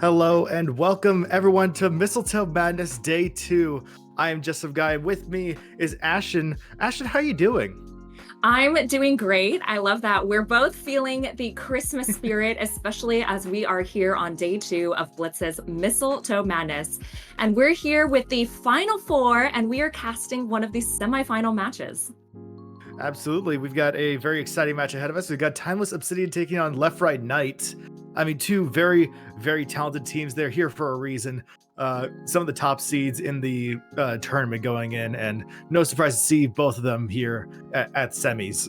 Hello and welcome everyone to Mistletoe Madness Day 2. I am just some guy. With me is Ashton. Ashton, how are you doing? I'm doing great. I love that we're both feeling the Christmas spirit, especially as we are here on day 2 of Blitz's Mistletoe Madness. And we're here with the final four, and we are casting one of the semifinal matches. Absolutely. We've got a very exciting match ahead of us. We've got Timeless Obsidian taking on Left Right Knight. I mean, two very, very talented teams. They're here for a reason. Some of the top seeds in the tournament going in, and no surprise to see both of them here at semis.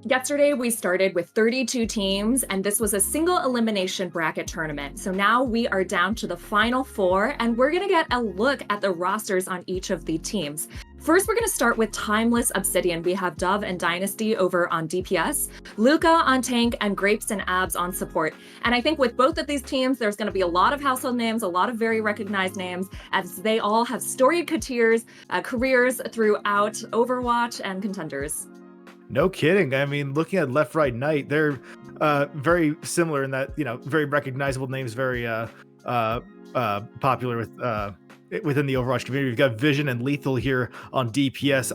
Yesterday, we started with 32 teams, and this was a single elimination bracket tournament. So now we are down to the final four, and we're going to get a look at the rosters on each of the teams. First, we're going to start with Timeless Obsidian. We have Dove and Dynasty over on DPS, Luca on tank, and Grapes and Abs on support. And I think with both of these teams, there's going to be a lot of household names, a lot of very recognized names, as they all have storied careers throughout Overwatch and contenders. No kidding. I mean, looking at Left Right Knight, they're very similar in that, very recognizable names, very popular within the Overwatch community. We've got Vision and Lethal here on DPS.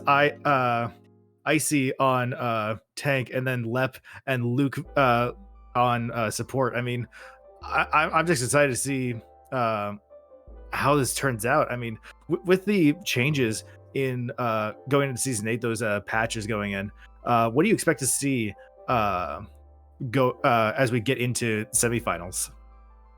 Icy on tank, and then Lep and Luke on support. I mean, I'm just excited to see how this turns out. I mean, with the changes in going into season 8, those patches going in, what do you expect to see go as we get into semifinals?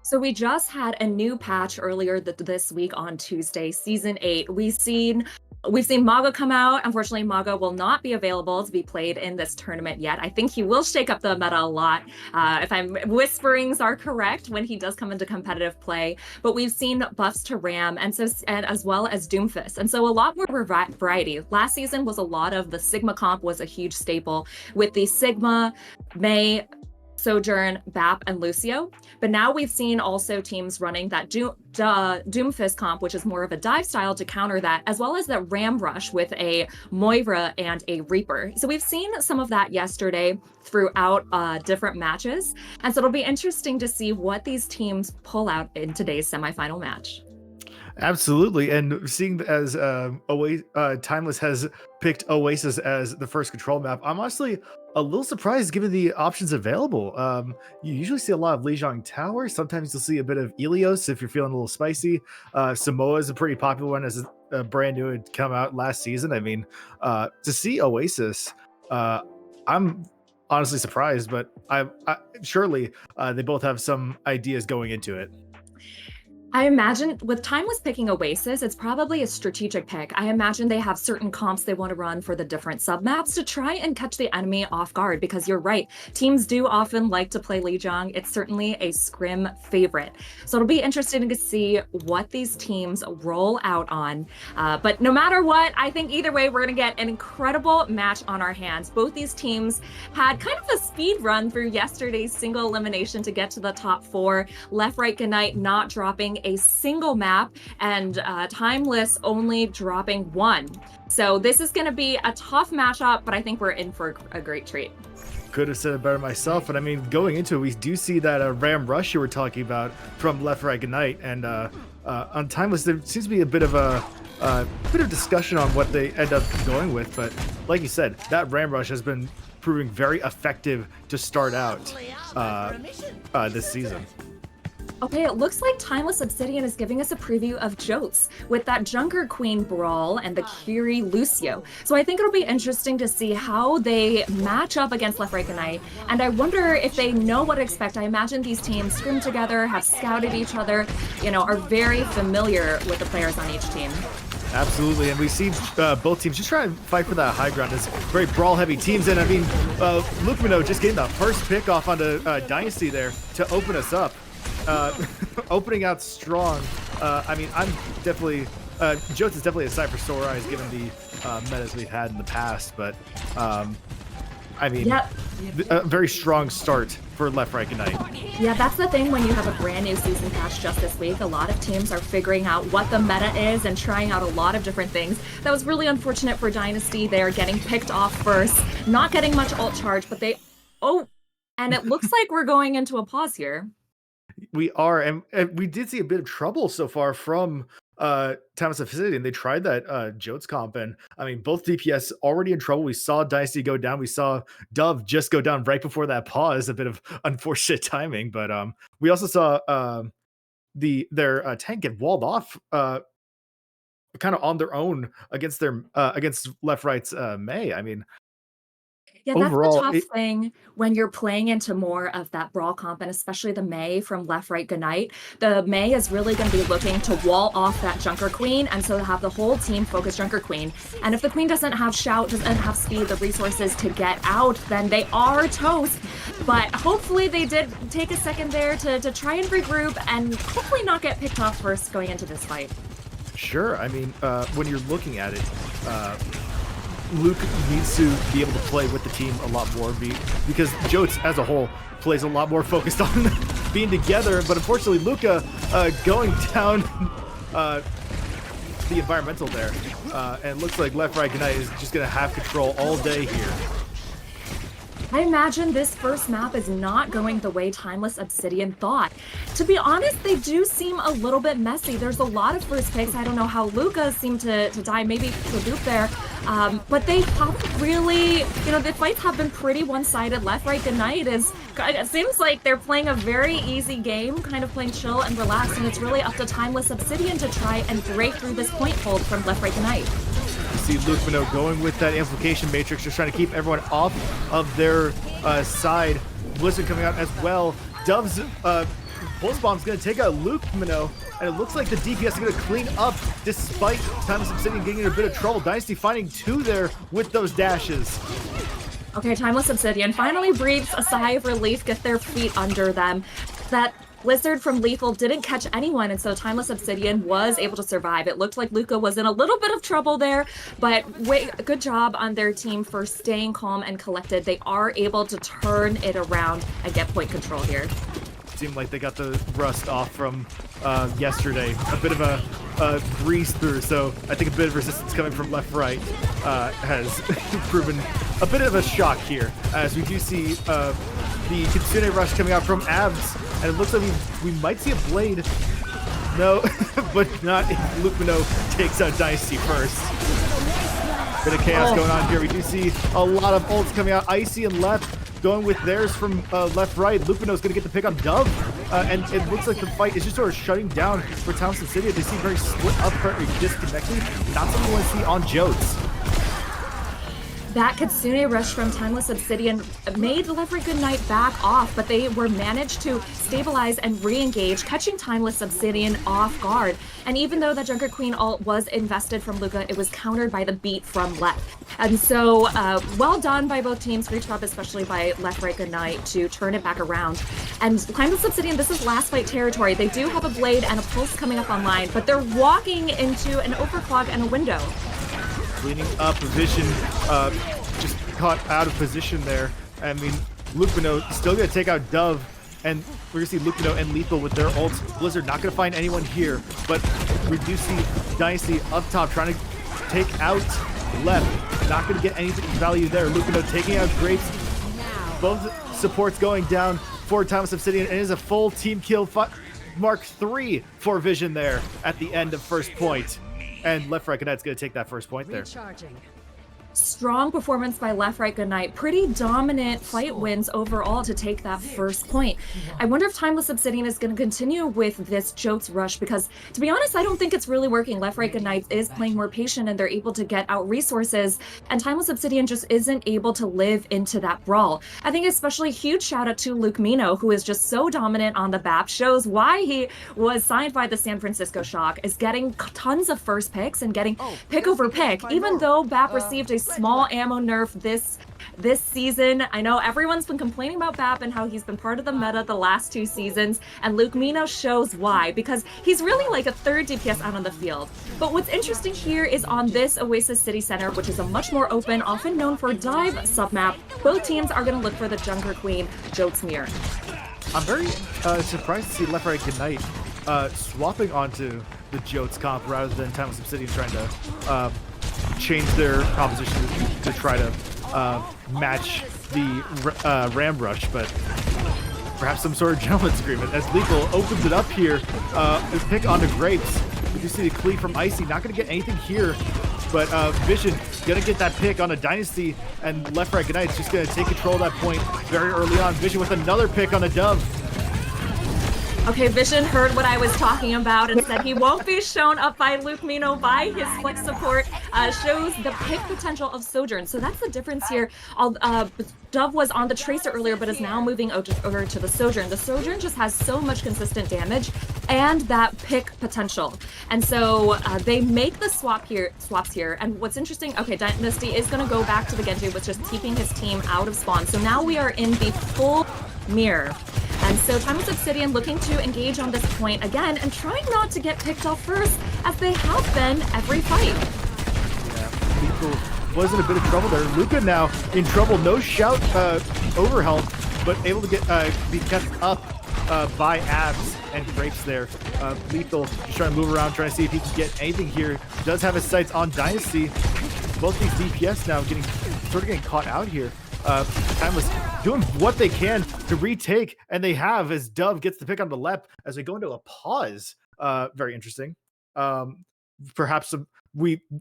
So we just had a new patch earlier this week on Tuesday, Season 8. We've seen Mago come out. Unfortunately, Mago will not be available to be played in this tournament yet. I think he will shake up the meta a lot, if whisperings are correct, when he does come into competitive play. But we've seen buffs to Ram and as well as Doomfist. And so a lot more variety. Last season was a lot of the Sigma comp was a huge staple with the Sigma, Mei, Sojourn, Bap, and Lucio. But now we've seen also teams running that Doomfist comp, which is more of a dive style to counter that, as well as the Ram Rush with a Moira and a Reaper. So we've seen some of that yesterday throughout different matches. And so it'll be interesting to see what these teams pull out in today's semifinal match. Absolutely, and seeing as Timeless has picked Oasis as the first control map, I'm honestly a little surprised given the options available. You usually see a lot of Lijiang Tower. Sometimes you'll see a bit of Ilios if you're feeling a little spicy. Samoa is a pretty popular one as a brand new had come out last season. I mean, to see Oasis, I'm honestly surprised, but I surely they both have some ideas going into it. I imagine with Timeless picking Oasis, it's probably a strategic pick. I imagine they have certain comps they want to run for the different submaps to try and catch the enemy off guard, because you're right, teams do often like to play Lijiang. It's certainly a scrim favorite. So it'll be interesting to see what these teams roll out on. But no matter what, I think either way, we're going to get an incredible match on our hands. Both these teams had kind of a speed run through yesterday's single elimination to get to the top four. Left, Right, Goodnight not dropping a single map, and Timeless only dropping one. So this is going to be a tough matchup, but I think we're in for a great treat. Could have said it better myself, but I mean, going into it, we do see that Ram Rush you were talking about from Left Right Goodnight, and on Timeless there seems to be a bit of discussion on what they end up going with, but like you said, that Ram Rush has been proving very effective to start out this season. Okay, it looks like Timeless Obsidian is giving us a preview of Jotes with that Junker Queen Brawl and the Kiri Lucio. So I think it'll be interesting to see how they match up against Left Right Goodnight. And I wonder if they know what to expect. I imagine these teams scrim together, have scouted each other, are very familiar with the players on each team. Absolutely, and we see both teams just try and fight for that high ground as very brawl-heavy teams. And I mean, Luke just getting the first pick off onto Dynasty there to open us up. Opening out strong. I mean, I'm definitely Jotes is definitely a sight for sore eyes given the metas we've had in the past, but I mean, yep. A very strong start for Left Right Goodnight. Yeah, that's the thing when you have a brand new season patch just this week. A lot of teams are figuring out what the meta is and trying out a lot of different things. That was really unfortunate for Dynasty. They are getting picked off first, not getting much ult charge, but they And it looks like we're going into a pause here. We are, and we did see a bit of trouble so far from Thomas Obsidian. They tried that Jotes comp, and I mean both DPS already in trouble. We saw Dynasty go down. We saw Dove just go down right before that pause. A bit of unfortunate timing, but we also saw their tank get walled off kind of on their own against their against left right's May. I mean Yeah, that's the overall tough it thing when you're playing into more of that brawl comp, and especially the Mei from Left Right Goodnight. The Mei is really going to be looking to wall off that Junker Queen, and so have the whole team focus Junker Queen. And if the Queen doesn't have shout, doesn't have speed, the resources to get out, then they are toast. But hopefully they did take a second there to try and regroup and hopefully not get picked off first going into this fight. sure. I mean when you're looking at it, Luke needs to be able to play with the team a lot more because Jotes as a whole plays a lot more focused on being together. But unfortunately, Luca going down the environmental there, and looks like Left Right Ignite is just going to have control all day here. I imagine this first map is not going the way Timeless Obsidian thought. To be honest, they do seem a little bit messy. There's a lot of first picks. I don't know how Luca seemed to die, maybe Kaboop there. But they haven't really, the fights have been pretty one-sided. Left, right, Goodnight it seems like they're playing a very easy game, kind of playing chill and relaxed, and it's really up to Timeless Obsidian to try and break through this point hold from Left, right, Goodnight. You see Luke Minot going with that amplification matrix, just trying to keep everyone off of their side. Blizzard coming out as well. Dove's pulse bomb's going to take out Luke Minot, and it looks like the DPS is going to clean up despite Timeless Obsidian getting in a bit of trouble. Dynasty finding two there with those dashes. Okay, Timeless Obsidian finally breathes a sigh of relief, get their feet under them. That Blizzard from Lethal didn't catch anyone, and so Timeless Obsidian was able to survive. It looked like Luca was in a little bit of trouble there, but good job on their team for staying calm and collected. They are able to turn it around and get point control here. Seemed like they got the rust off from yesterday. A bit of a breeze through, so I think a bit of resistance coming from left-right has proven a bit of a shock here, as we do see the Kitsune Rush coming out from Abs, and it looks like we might see a Blade. No, but not if Luke Minot takes out Dicey first. Bit of chaos going on here. We do see a lot of ults coming out. Icy and Left going with theirs from left-right. Lupino's going to get the pick on Dove, and it looks like the fight is just sort of shutting down for Townsend City. They seem very split up, very disconnected. Not something we want to see on Jotes. That Kitsune Rush from Timeless Obsidian made Left Right Goodnight back off, but they were managed to stabilize and re-engage, catching Timeless Obsidian off guard. And even though the Junker Queen ult was invested from Luca, it was countered by the beat from Left. And so, well done by both teams. Great job, especially by Left Right Goodnight, to turn it back around. And Timeless Obsidian, this is last fight territory. They do have a Blade and a Pulse coming up online, but they're walking into an overclock and a window. Cleaning up Vision, just caught out of position there. I mean, Lupino still going to take out Dove, and we're going to see Lupino and Lethal with their ults. Blizzard not going to find anyone here, but we do see Dynasty up top trying to take out Left. Not going to get any value there. Lupino taking out Grapes. Both supports going down for Timeless Obsidian, and it is a full team kill Mark 3 for Vision there at the end of first point. And Left Right Goodnight's going to take that first point there. Strong performance by Left Right Goodnight. Pretty dominant fight wins overall to take that first point. I wonder if Timeless Obsidian is going to continue with this Jotes rush, because to be honest, I don't think it's really working. Left Right Goodnight is playing more patient and they're able to get out resources, and Timeless Obsidian just isn't able to live into that brawl. I think especially huge shout out to Luke Mino, who is just so dominant on the BAP, shows why he was signed by the San Francisco Shock, is getting tons of first picks and getting pick over pick, even though BAP received a small ammo nerf this season. I know everyone's been complaining about BAP and how he's been part of the meta the last 2 seasons, and Luke Mino shows why, because he's really like a third DPS out on the field. But what's interesting here is on this Oasis City Center, which is a much more open, often known for dive submap, both teams are going to look for the Junker Queen, Jotes Mirror. I'm very surprised to see Left Right Goodnight swapping onto the Jotes comp rather than Timeless Obsidian trying to change their composition to try to match the Ram Rush, but perhaps some sort of gentleman's agreement as Lethal opens it up here. Pick onto Grapes. We do see the cleave from Icy. Not going to get anything here, but Vision going to get that pick on a Dynasty, and Left Right Goodnight's just going to take control of that point very early on. Vision with another pick on a Dove. Okay, Vision heard what I was talking about and said he won't be shown up by Luke Mino by his flex support. Shows the pick potential of Sojourn. So that's the difference here. Dove was on the Tracer earlier, but is now moving over to the Sojourn. The Sojourn just has so much consistent damage and that pick potential. And so they make the swaps here. And what's interesting, okay, Dynasty is going to go back to the Genji with just keeping his team out of spawn. So now we are in the full mirror. And so Timeless Obsidian looking to engage on this point again and trying not to get picked off first, as they have been every fight. Yeah, Lethal was in a bit of trouble there. Luca now in trouble. No shout over health, but able to get be kept up by Abs and Grapes there. Lethal just trying to move around, trying to see if he can get anything here. Does have his sights on Dynasty. Both these DPS now getting caught out here. Timeless doing what they can to retake, and they have, as Dove gets the pick on the left as we go into a pause. Very interesting. Perhaps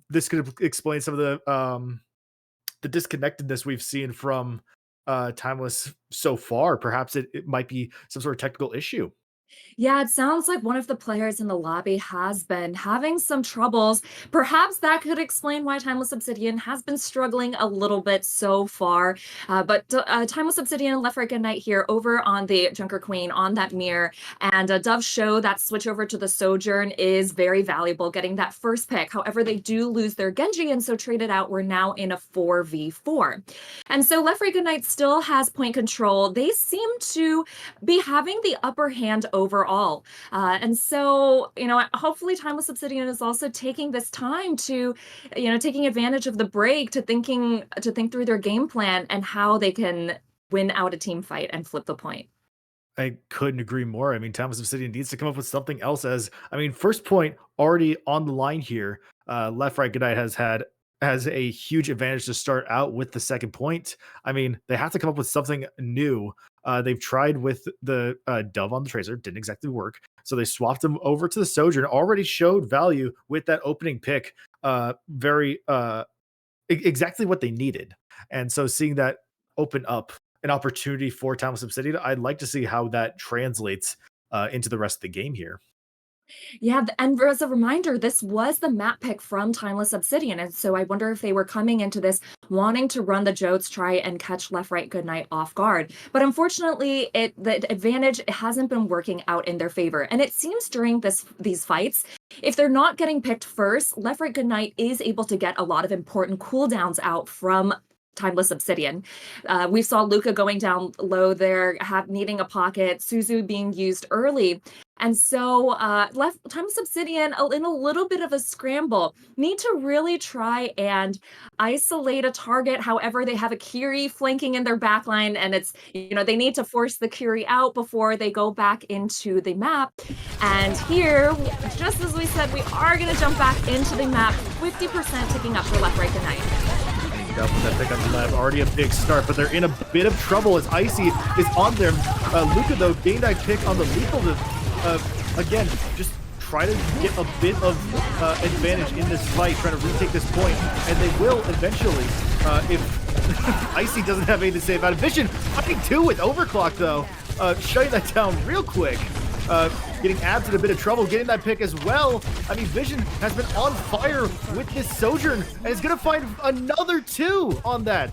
this could explain some of the disconnectedness we've seen from Timeless so far. Perhaps it might be some sort of technical issue. Yeah, it sounds like one of the players in the lobby has been having some troubles. Perhaps that could explain why Timeless Obsidian has been struggling a little bit so far. But Timeless Obsidian and Left Right Goodnight here over on the Junker Queen on that mirror. And Dove show that switch over to the Sojourn is very valuable, getting that first pick. However, they do lose their Genji, and so traded out. We're now in a 4v4. And so Left Right Goodnight still has point control. They seem to be having the upper hand overall. And so, hopefully Timeless Obsidian is also taking this time to, taking advantage of the break to think through their game plan and how they can win out a team fight and flip the point. I couldn't agree more. I mean, Timeless Obsidian needs to come up with something else first point already on the line here. Left Right Goodnight has a huge advantage to start out with the second point. I mean, they have to come up with something new. They've tried with the Dove on the Tracer, didn't exactly work. So they swapped him over to the Sojourn, already showed value with that opening pick. Exactly what they needed. And so seeing that open up an opportunity for Timeless Obsidian, I'd like to see how that translates into the rest of the game here. Yeah, and as a reminder, this was the map pick from Timeless Obsidian, and so I wonder if they were coming into this wanting to run the Jotes, try and catch Left Right Goodnight off guard. But unfortunately, the advantage hasn't been working out in their favor, and it seems during these fights, if they're not getting picked first, Left Right Goodnight is able to get a lot of important cooldowns out from Timeless Obsidian. We saw Luca going down low there, needing a pocket, Suzu being used early. And so Timeless Obsidian in a little bit of a scramble, need to really try and isolate a target. However, they have a Kiri flanking in their backline, and it's, they need to force the Kiri out before they go back into the map. And here, just as we said, we are going to jump back into the map, 50% ticking up for Left Right Goodnight. Up with that pick on the left, already a big start, but they're in a bit of trouble as Icy is on there. Luca, though, gained that pick on the Lethal to, again, just try to get a bit of advantage in this fight, trying to retake this point, and they will eventually, if Icy doesn't have anything to say about it. Vision fighting too with Overclock, though, shutting that down real quick. Getting Abs in a bit of trouble, getting that pick as well. I mean, Vision has been on fire with this Sojourn, and is going to find another 2 on that.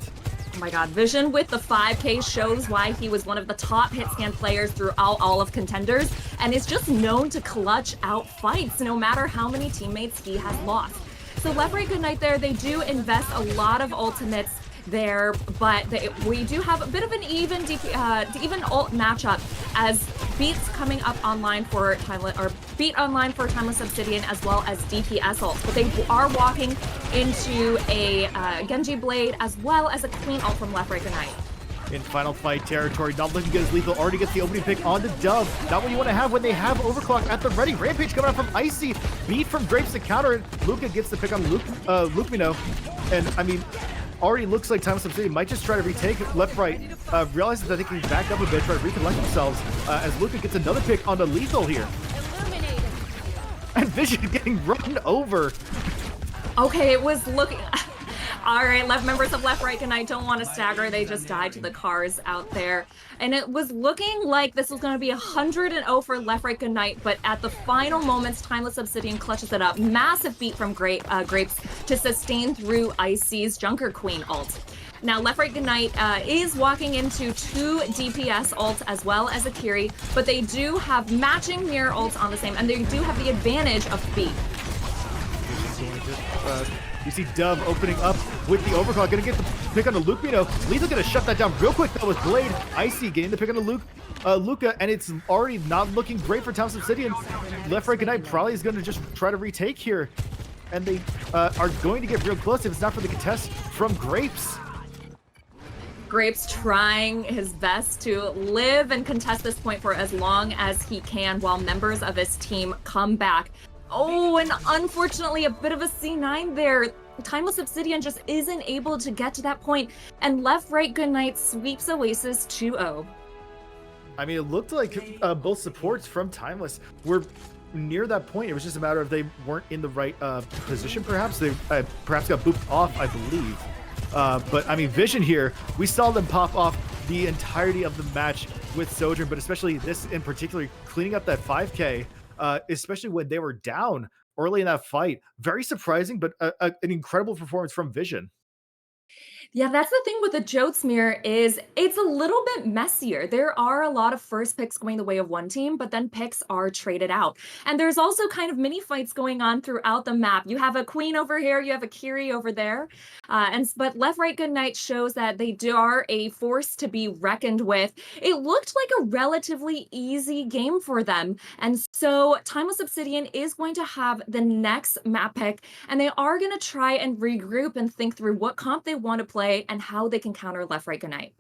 Oh my god, Vision with the 5K shows why he was one of the top hit scan players throughout all of Contenders, and is just known to clutch out fights no matter how many teammates he has lost. So Left Right Goodnight there, they do invest a lot of ultimates there, but we do have a bit of an even ult matchup as Beat's coming up online for Beat online for Timeless Obsidian, as well as DPS ults, but they are walking into a Genji Blade as well as a Queen ult from Left Right Goodnight. In final fight territory, not looking good as Lethal already gets the opening pick onto Dove. Not what you want to have when they have Overclock at the ready. Rampage coming out from Icy, Beat from Grapes to counter it. Luca gets the pick on Luke Mino, and I mean, already looks like Timeless Obsidian might just try to retake left, right, realizes that they can back up a bit, try to recollect themselves, as Luca gets another pick on the lethal here. And Vision getting run over. Okay, it was looking. All right, left members of Left Right Good Night don't want to stagger. They just died to the cars out there. And it was looking like this was going to be 100-0 for Left Right Good Night, but at the final moments, Timeless Obsidian clutches it up. Massive beat from Grapes to sustain through Icy's Junker Queen ult. Now, Left Right Good Night is walking into 2 DPS ults as well as a Kiri, but they do have matching mirror ults on the same, and they do have the advantage of speed. You see Dove opening up with the overclock, gonna get the pick on the Luke-Mino. Lethal gonna shut that down real quick though with Blade. Icy getting the pick on the Luca, and it's already not looking great for Timeless Obsidian. Left Right Good Night probably is gonna just try to retake here. And they are going to get real close if it's not for the contest from Grapes. Grapes trying his best to live and contest this point for as long as he can while members of his team come back. Oh, and unfortunately, a bit of a C9 there. Timeless Obsidian just isn't able to get to that point, and Left Right Good Night sweeps Oasis 2-0. I mean, it looked like both supports from Timeless were near that point. It was just a matter of they weren't in the right position, perhaps. They perhaps got booped off, I believe. But, I mean, Vision here, we saw them pop off the entirety of the match with Sojourn, but especially this in particular, cleaning up that 5K. Especially when they were down early in that fight. Very surprising, but an incredible performance from Vision. Yeah, that's the thing with the Jotesmere is it's a little bit messier. There are a lot of first picks going the way of one team, but then picks are traded out. And there's also kind of mini fights going on throughout the map. You have a Queen over here, you have a Kiri over there. But Left Right Good Night shows that they are a force to be reckoned with. It looked like a relatively easy game for them. And so Timeless Obsidian is going to have the next map pick, and they are going to try and regroup and think through what comp they want to play and how they can counter Left Right Good Night.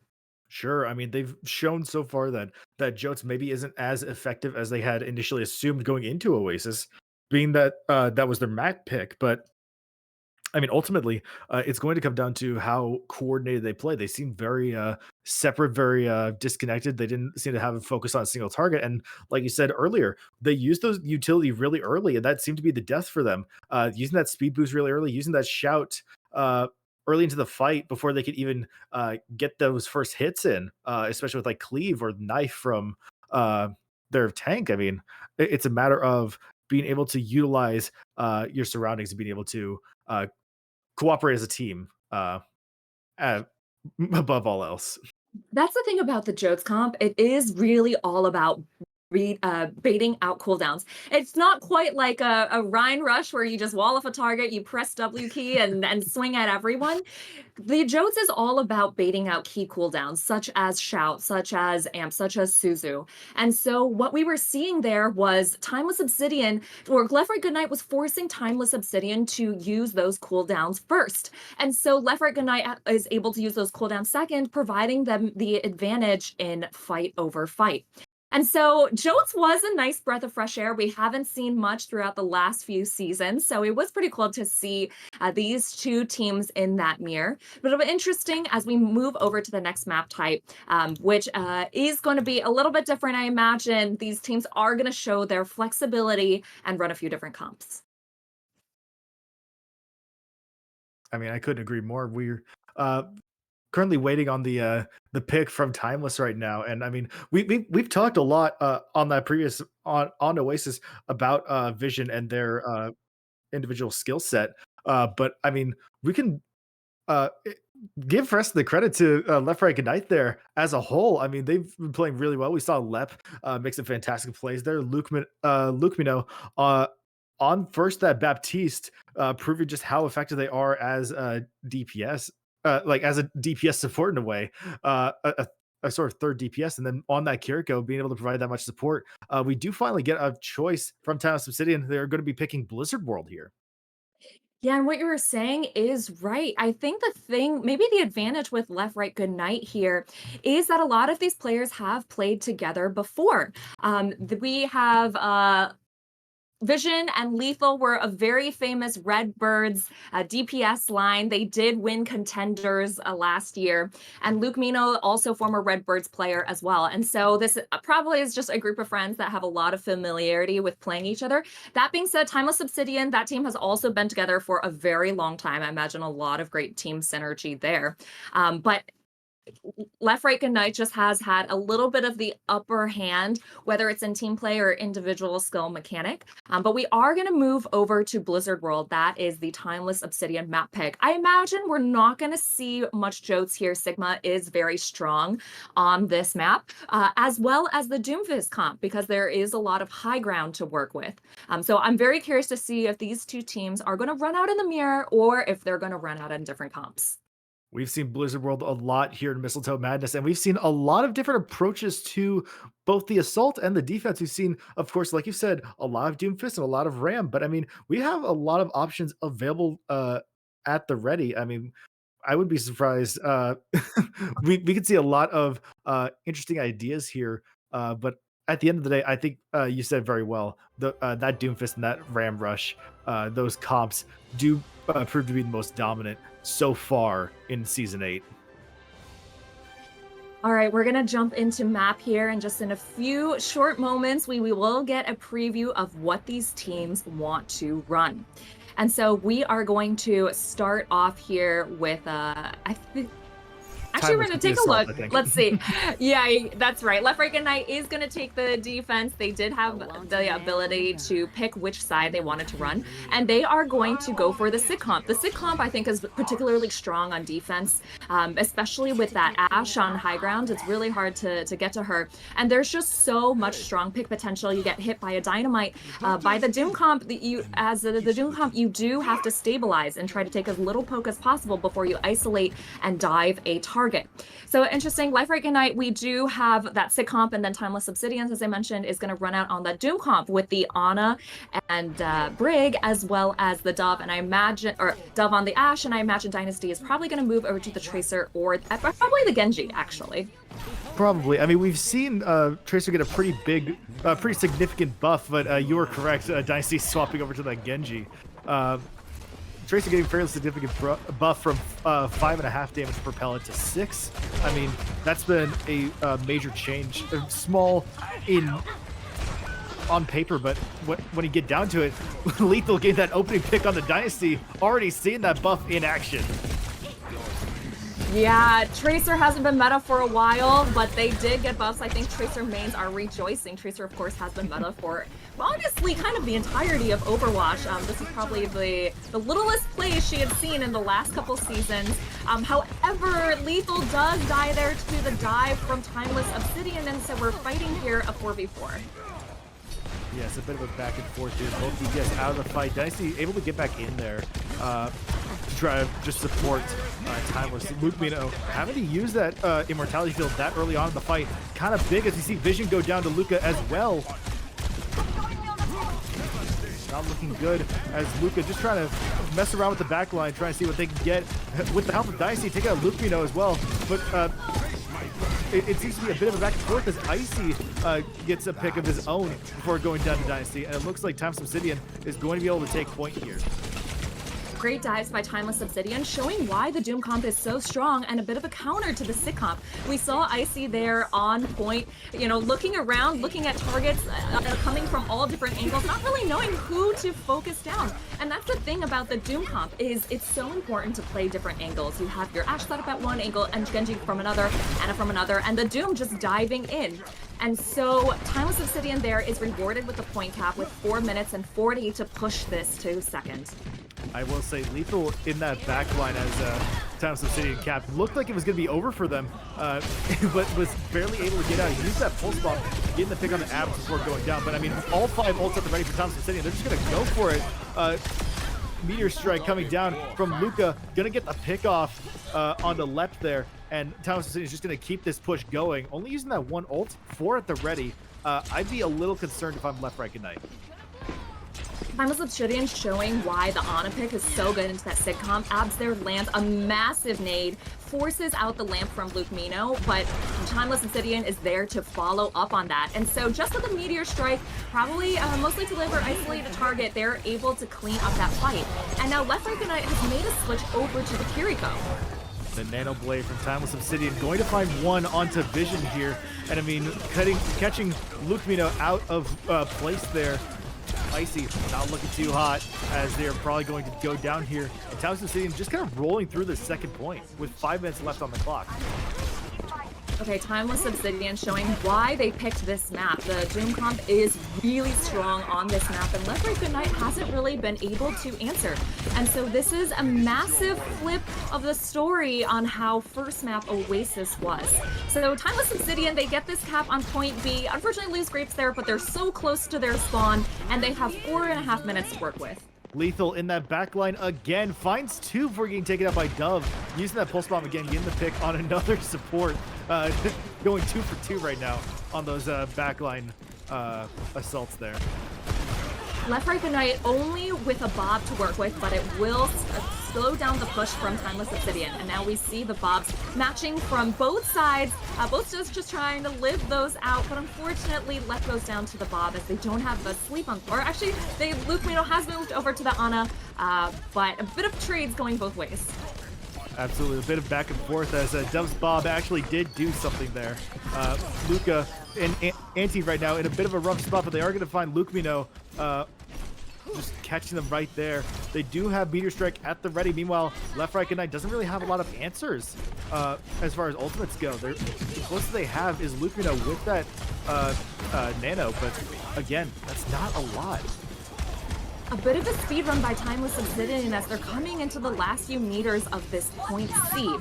Sure, I mean they've shown so far that Jotes maybe isn't as effective as they had initially assumed going into Oasis, being that that was their Mac pick. But I mean, ultimately, it's going to come down to how coordinated they play. They seem very separate, very disconnected. They didn't seem to have a focus on a single target. And like you said earlier, they used those utility really early, and that seemed to be the death for them. Using that speed boost really early, using that shout early into the fight before they could even get those first hits in, especially with like Cleave or Knife from their tank. I mean, it's a matter of being able to utilize your surroundings and being able to cooperate as a team uh, above all else. That's the thing about the Jotes comp. It is really all about baiting out cooldowns. It's not quite like a Rhine Rush where you just wall off a target, you press W key and swing at everyone. The Jotes is all about baiting out key cooldowns, such as Shout, such as Amp, such as Suzu. And so what we were seeing there was Timeless Obsidian, or Left Right Good Night was forcing Timeless Obsidian to use those cooldowns first. And so Left Right Good Night is able to use those cooldowns second, providing them the advantage in fight over fight. And so Jotes was a nice breath of fresh air. We haven't seen much throughout the last few seasons, so it was pretty cool to see these two teams in that mirror. But it'll be interesting as we move over to the next map type, which is going to be a little bit different, I imagine. These teams are going to show their flexibility and run a few different comps. I mean, I couldn't agree more. We're currently waiting on the pick from Timeless right now, and I mean, we've talked a lot on that previous on Oasis about Vision and their individual skill set. But I mean, we can give rest of the credit to Left Right Ignite there as a whole. I mean, they've been playing really well. We saw Lep make some fantastic plays there. Luke Mino on first that Baptiste, proving just how effective they are as a DPS, like as a DPS support in a way, a sort of third DPS, and then on that Kiriko being able to provide that much support. We do finally get a choice from Timeless Obsidian. They're going to be picking Blizzard World here. Yeah, and what you were saying is right. I think the thing, maybe the advantage with Left Right Good Night here is that a lot of these players have played together before. We have Vision and Lethal were a very famous Redbirds DPS line. They did win contenders last year. And Luke Mino, also former Redbirds player as well. And so this probably is just a group of friends that have a lot of familiarity with playing each other. That being said, Timeless Obsidian, that team has also been together for a very long time. I imagine a lot of great team synergy there. But Left Right Good Night just has had a little bit of the upper hand, whether it's in team play or individual skill mechanic. But we are going to move over to Blizzard World. That is the Timeless Obsidian map pick. I imagine we're not going to see much Jotes here. Sigma is very strong on this map, as well as the Doomfist comp, because there is a lot of high ground to work with. So I'm very curious to see if these two teams are going to run out in the mirror or if they're going to run out in different comps. We've seen Blizzard World a lot here in Mistletoe Madness, and we've seen a lot of different approaches to both the assault and the defense. We've seen, of course, like you said, a lot of Doomfist and a lot of Ram, but I mean, we have a lot of options available at the ready. I mean, I would be surprised. We could see a lot of interesting ideas here, but at the end of the day, I think you said very well. That Doomfist and that Ram Rush, those comps do prove to be the most dominant so far in season 8. All right, we're going to jump into map here, and just in a few short moments, we will get a preview of what these teams want to run. And so we are going to start off here with, I think, actually, we're going to take a look. Let's see. Yeah, that's right. Left Right Good Night is going to take the defense. They did have the ability to pick which side they wanted to run, and they are going to go for the Sig comp. The Sig comp, I think, is particularly strong on defense, especially with that Ashe on high ground. It's really hard to get to her, and there's just so much strong pick potential. You get hit by a Dynamite. By the Doom comp, as the Doom comp, you do have to stabilize and try to take as little poke as possible before you isolate and dive a target. So interesting. Life Right Good Night, we do have that Sig comp, and then Timeless Obsidians, as I mentioned, is going to run out on that Doom comp with the Ana and Brig, as well as the Dove, and I imagine, or Dove on the Ashe, and I imagine Dynasty is probably going to move over to the Tracer or probably the Genji, actually. Probably. I mean, we've seen Tracer get a pretty big, pretty significant buff, but you were correct. Dynasty swapping over to that Genji. Tracer getting fairly significant buff from 5.5 damage per pellet to 6. I mean, that's been a major change. Small on paper, but when you get down to it, Lethal getting that opening pick on the Dynasty, already seeing that buff in action. Yeah, Tracer hasn't been meta for a while, but they did get buffs. I think Tracer mains are rejoicing. Tracer, of course, has been meta for, honestly, kind of the entirety of Overwatch. This is probably the littlest play she had seen in the last couple seasons. However, Lethal does die there to the dive from Timeless Obsidian, and so we're fighting here a 4v4. Yeah, it's a bit of a back and forth here. Both DPS out of the fight. Dynasty able to get back in there to try to just support Timeless. Luke Mino having to use that Immortality field that early on in the fight. Kind of big as you see Vision go down to Luca as well. Not looking good as Luca just trying to mess around with the back line, trying to see what they can get with the help of Dynasty. Take out Luke Mino as well. But it seems to be a bit of a back and forth as Icy gets a pick of his own before going down to Dynasty, and it looks like Timeless Obsidian is going to be able to take point here. Great dives by Timeless Obsidian, showing why the Doom comp is so strong and a bit of a counter to the Sig comp. We saw Icy there on point, you know, looking around, looking at targets coming from all different angles, not really knowing who to focus down. And that's the thing about the Doom comp, is it's so important to play different angles. You have your Ashe set up at one angle and Genji from another, Ana from another, and the Doom just diving in. And so Timeless Obsidian there is rewarded with the point cap with 4 minutes and 40 to push this to second. I will say Lethal in that back line as Timeless Obsidian capped. Looked like it was going to be over for them, but was barely able to get out. He used that pulse bomb, getting the pick on the abs before going down. But I mean, all 5 ults at the ready for Timeless Obsidian. They're just going to go for it. Meteor Strike coming down from Luca, going to get the pick off onto Lep there. And Timeless Obsidian is just going to keep this push going. Only using that 1 ult, 4 at the ready. I'd be a little concerned if I'm Left Right Good Night. Timeless Obsidian showing why the Ana pick is so good into that Sig comp. Abs there lands a massive nade, forces out the lamp from Luke Mino, but Timeless Obsidian is there to follow up on that. And so just with the Meteor Strike, probably mostly to deliver isolated target, they're able to clean up that fight. And now Left Right Ignite has made a switch over to the Kiriko. The Nano Blade from Timeless Obsidian going to find one onto Vision here. And I mean, catching Luke Mino out of place there. Icy not looking too hot as they're probably going to go down here. And Timeless Obsidian just kind of rolling through the second point with 5 minutes left on the clock. Okay, Timeless Obsidian showing why they picked this map. The Doom comp is really strong on this map, and Left Right Goodnight hasn't really been able to answer. And so this is a massive flip of the story on how first map Oasis was. So Timeless Obsidian, they get this cap on point B. Unfortunately lose Grapes there, but they're so close to their spawn, and they have 4.5 minutes to work with. Lethal in that backline again, finds two before getting taken out by Dove. Using that pulse bomb again, getting the pick on another support. Going 2 for 2 right now on those backline assaults there. Left Right Goodnight only with a Bob to work with, but it will slow down the push from Timeless Obsidian. And now we see the Bobs matching from both sides, both just trying to live those out. But unfortunately, Left goes down to the Bob as they don't have the sleep on. Or actually, Luke Mino has moved over to the Ana, but a bit of trades going both ways. Absolutely, a bit of back and forth as Dove's Bob actually did do something there. Luca and Anti right now in a bit of a rough spot, but they are going to find Luke Mino just catching them right there. They do have Meteor Strike at the ready. Meanwhile, Left Right Goodnight doesn't really have a lot of answers as far as ultimates go. The closest they have is Luke Mino with that Nano, but again, that's not a lot. A bit of a speed run by Timeless Obsidian as they're coming into the last few meters of this point C.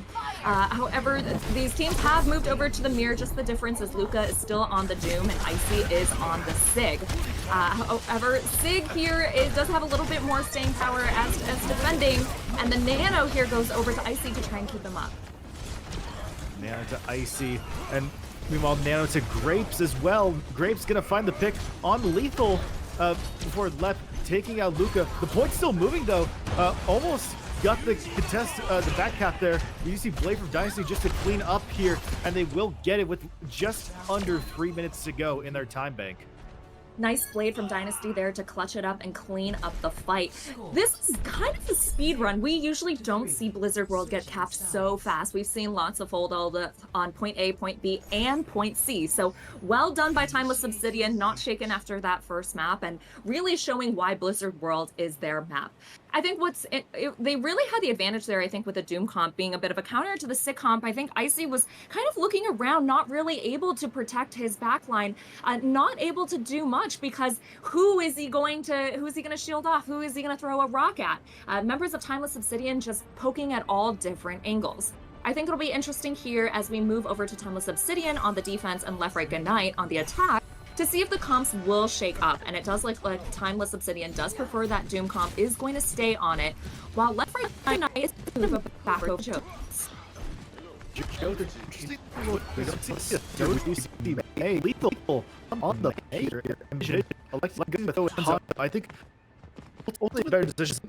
However, these teams have moved over to the mirror. Just the difference is Luca is still on the Doom and Icy is on the Sig. However, Sig here does have a little bit more staying power as defending, and the Nano here goes over to Icy to try and keep them up. Nano to Icy, and meanwhile Nano to Grapes as well. Grapes gonna find the pick on Lethal before Left taking out Luca. The point's still moving though. Almost got the contest, the back cap there. You see Blade from Dynasty just to clean up here, and they will get it with just under 3 minutes to go in their time bank. Nice Blade from Dynasty there to clutch it up and clean up the fight. This is kind of a speed run. We usually don't see Blizzard World get capped so fast. We've seen lots of hold on point A, point B, and point C. So well done by Timeless Obsidian, not shaken after that first map, and really showing why Blizzard World is their map. I think they really had the advantage there, I think, with the Doom comp being a bit of a counter to the Sick comp. I think Icy was kind of looking around, not really able to protect his backline, not able to do much because who is he going to shield off? Who is he going to throw a rock at? Members of Timeless Obsidian just poking at all different angles. I think it'll be interesting here as we move over to Timeless Obsidian on the defense and Left Right Goodnight on the attack, to see if the comps will shake up. And it does look like Timeless Obsidian does prefer that Doom comp, is going to stay on it, while Left Right Goodnight is going to move back over to Lethal on the I think ultimately better decision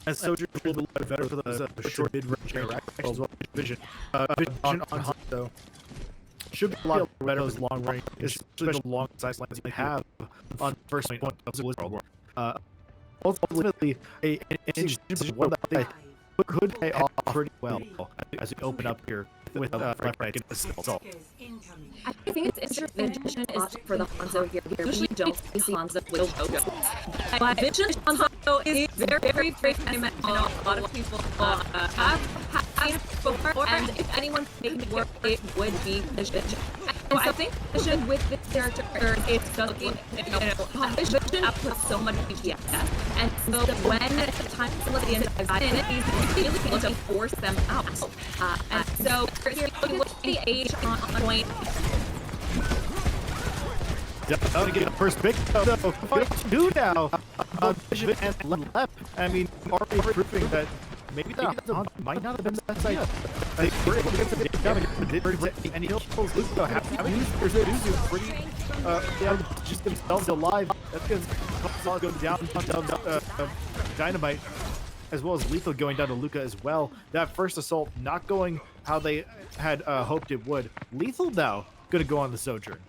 as Soldier a little bit better for the short mid-range as well. Vision on hot though should be a lot better those long range, especially the long size lines you have on first point of the Blizzard World. Ultimately, an interesting one that I could pay off pretty well as we open up here with Left Right and Assault. I think it's interesting. Vision is for the Hanzo here. We usually don't see Hanzo with Jojo. But Vision Hanzo is very famous. I know a lot of people have seen before, and if anyone's making it work, it would be Vision. And so I think Vision with this character is just, Vision outputs so much DPS. And so when time somebody is in, he's really able to force them out. And so here you look at the age on point. Oh, to get the first pick, though. 5-2 now. Vision and Left. I mean, already proving that maybe that might not have been that side. They were able to get the down and he'll Lucio having used their Zuzu pretty just themselves alive. That's because Solid going down, Dynamite, as well as Lethal going down to Luca as well. That first assault not going how they had hoped it would. Lethal now going to go on the Sojourn.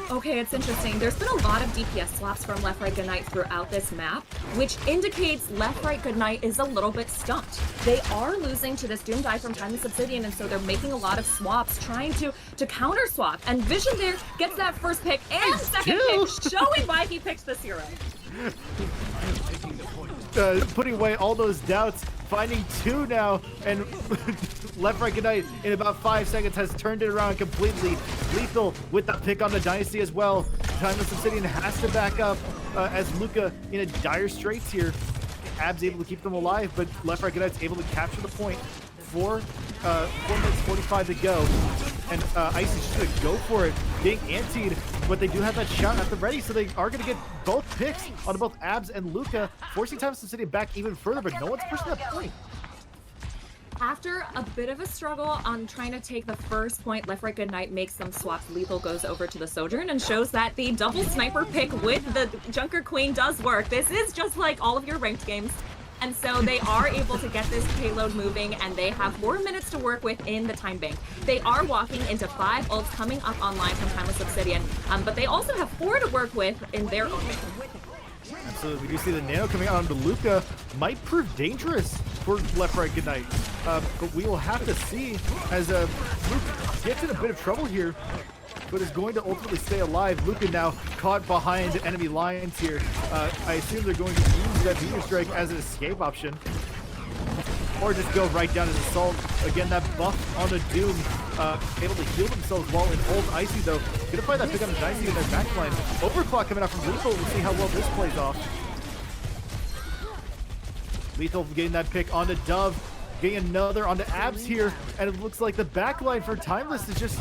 Okay, it's interesting. There's been a lot of DPS swaps from Left Right Goodnight throughout this map, which indicates Left Right Goodnight is a little bit stumped. They are losing to this Doom dive from Timeless Obsidian, and so they're making a lot of swaps, trying to counter swap. And Vision there gets that first pick and second pick, showing why he picked this hero. Putting away all those doubts, finding two now, and Left Right Goodnight in about 5 seconds has turned it around completely. Lethal with that pick on the Dynasty as well. Timeless Obsidian has to back up as Luca in a dire straits here. Ab's able to keep them alive, but Left Right Goodnight's able to capture the point. 4 minutes 45 to go, and Icy's just gonna go for it, being antied, but they do have that shot at the ready, so they are gonna get both picks on both Abs and Luca, forcing Timeless Obsidian back even further, but no one's pushing that point. After a bit of a struggle on trying to take the first point, Left Right Goodnight makes some swaps. Lethal goes over to the Sojourn and shows that the double sniper pick with the Junker Queen does work. This is just like all of your ranked games. And so they are able to get this payload moving, and they have 4 minutes to work with in the time bank. They are walking into 5 ults coming up online from Timeless Obsidian, but they also have 4 to work with in their own bank. Absolutely, we do see the nano coming out onto Luca. Might prove dangerous for Left Right Goodnight, but we will have to see as Luca gets in a bit of trouble here, but is going to ultimately stay alive. Luca now caught behind enemy lines here. I assume they're going to use that meteor strike as an escape option, or just go right down his assault. Again, that buff on the Doom, able to heal themselves while in hold. Icy though, gonna find that pick on the Dicey in their backline. Overclock coming out from Lethal. We'll see how well this plays off. Lethal getting that pick onto Dove, getting another onto Abs here, and it looks like the backline for Timeless is just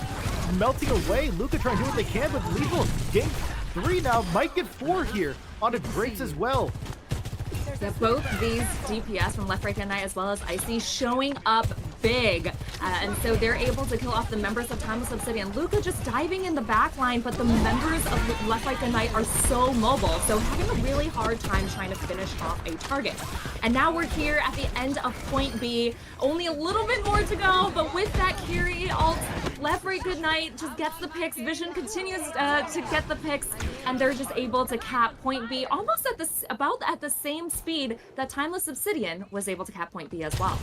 melting away. Luca trying to do what they can, but Lethal getting 3 now, might get 4 here onto Greats as well. Yeah, both these DPS from Left Right Goodnight as well as Icy showing up big, and so they're able to kill off the members of Timeless Obsidian. Luca just diving in the back line, but the members of Left Right Goodnight are so mobile, so having a really hard time trying to finish off a target. And now we're here at the end of point B. Only a little bit more to go, but with that carry ult, Left Right Goodnight just gets the picks. Vision continues to get the picks, and they're just able to cap point B almost at about at the same speed that Timeless Obsidian was able to cap point B as well.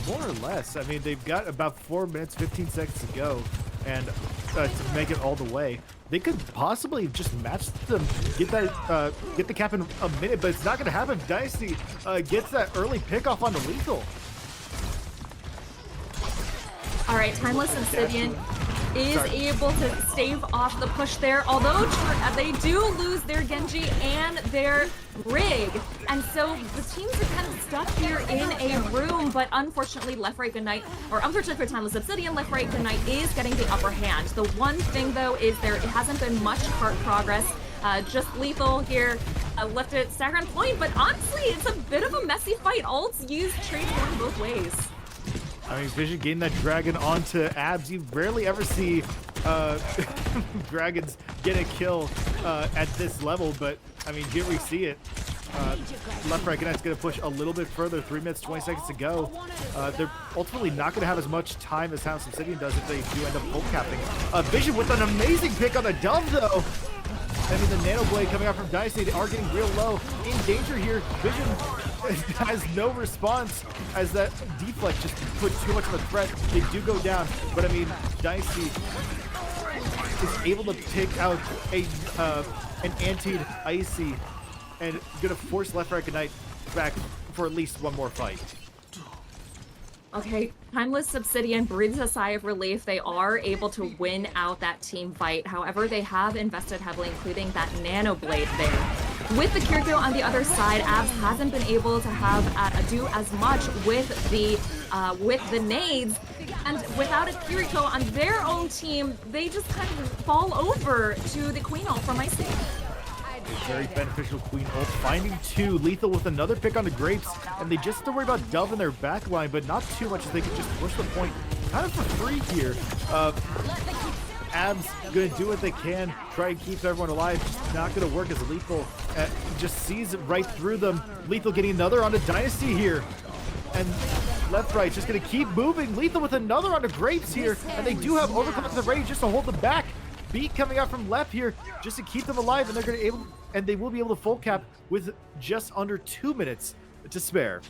More or less. I mean, they've got about 4 minutes, 15 seconds to go, and to make it all the way. They could possibly just match them, get the cap in a minute, but it's not going to happen. Dicey gets that early pick off onto Lethal. All right, Timeless Obsidian is able to stave off the push there, although they do lose their Genji and their Rig, and so the teams are kind of stuck here in a room, but unfortunately unfortunately for Timeless Obsidian, Left Right Goodnight is getting the upper hand. The one thing though is it hasn't been much cart progress, just Lethal here left it stagger on point, but honestly it's a bit of a messy fight. Ults used trade going both ways. I mean, Vision getting that dragon onto Abs. You rarely ever see dragons get a kill at this level, but I mean, here we see it. Left Right Goodnight's going to push a little bit further. 3 minutes, 20 seconds to go. They're ultimately not going to have as much time as Timeless Obsidian does if they do end up full capping. Vision with an amazing pick on the Dove, though. I mean, the Nano Blade coming out from Dicey, they are getting real low. In danger here. Vision has no response as that deflect just put too much of a threat. They do go down, but I mean, Dicey is able to pick out an antied Icy and gonna force Left Right Goodnight back for at least one more fight. Okay, Timeless Obsidian breathes a sigh of relief. They are able to win out that team fight. However, they have invested heavily, including that Nano Blade there. With the Kiriko on the other side, Abs hasn't been able to do as much with the nades, and without a Kiriko on their own team, they just kind of fall over to the Queen ult from Icy. Very beneficial Queen ult, finding 2. Lethal with another pick on the Grapes, and they just have to worry about Dove in their backline, but not too much as they can just push the point kind of for free here. Abs gonna do what they can, try and keep everyone alive. Not gonna work as Lethal just sees right through them. Lethal getting another onto Dynasty here. And left right just gonna keep moving. Lethal with another onto Grapes here. And they do have Overclock to the Rage just to hold them back. Beat coming out from left here just to keep them alive, and they will be able to full cap with just under 2 minutes to spare.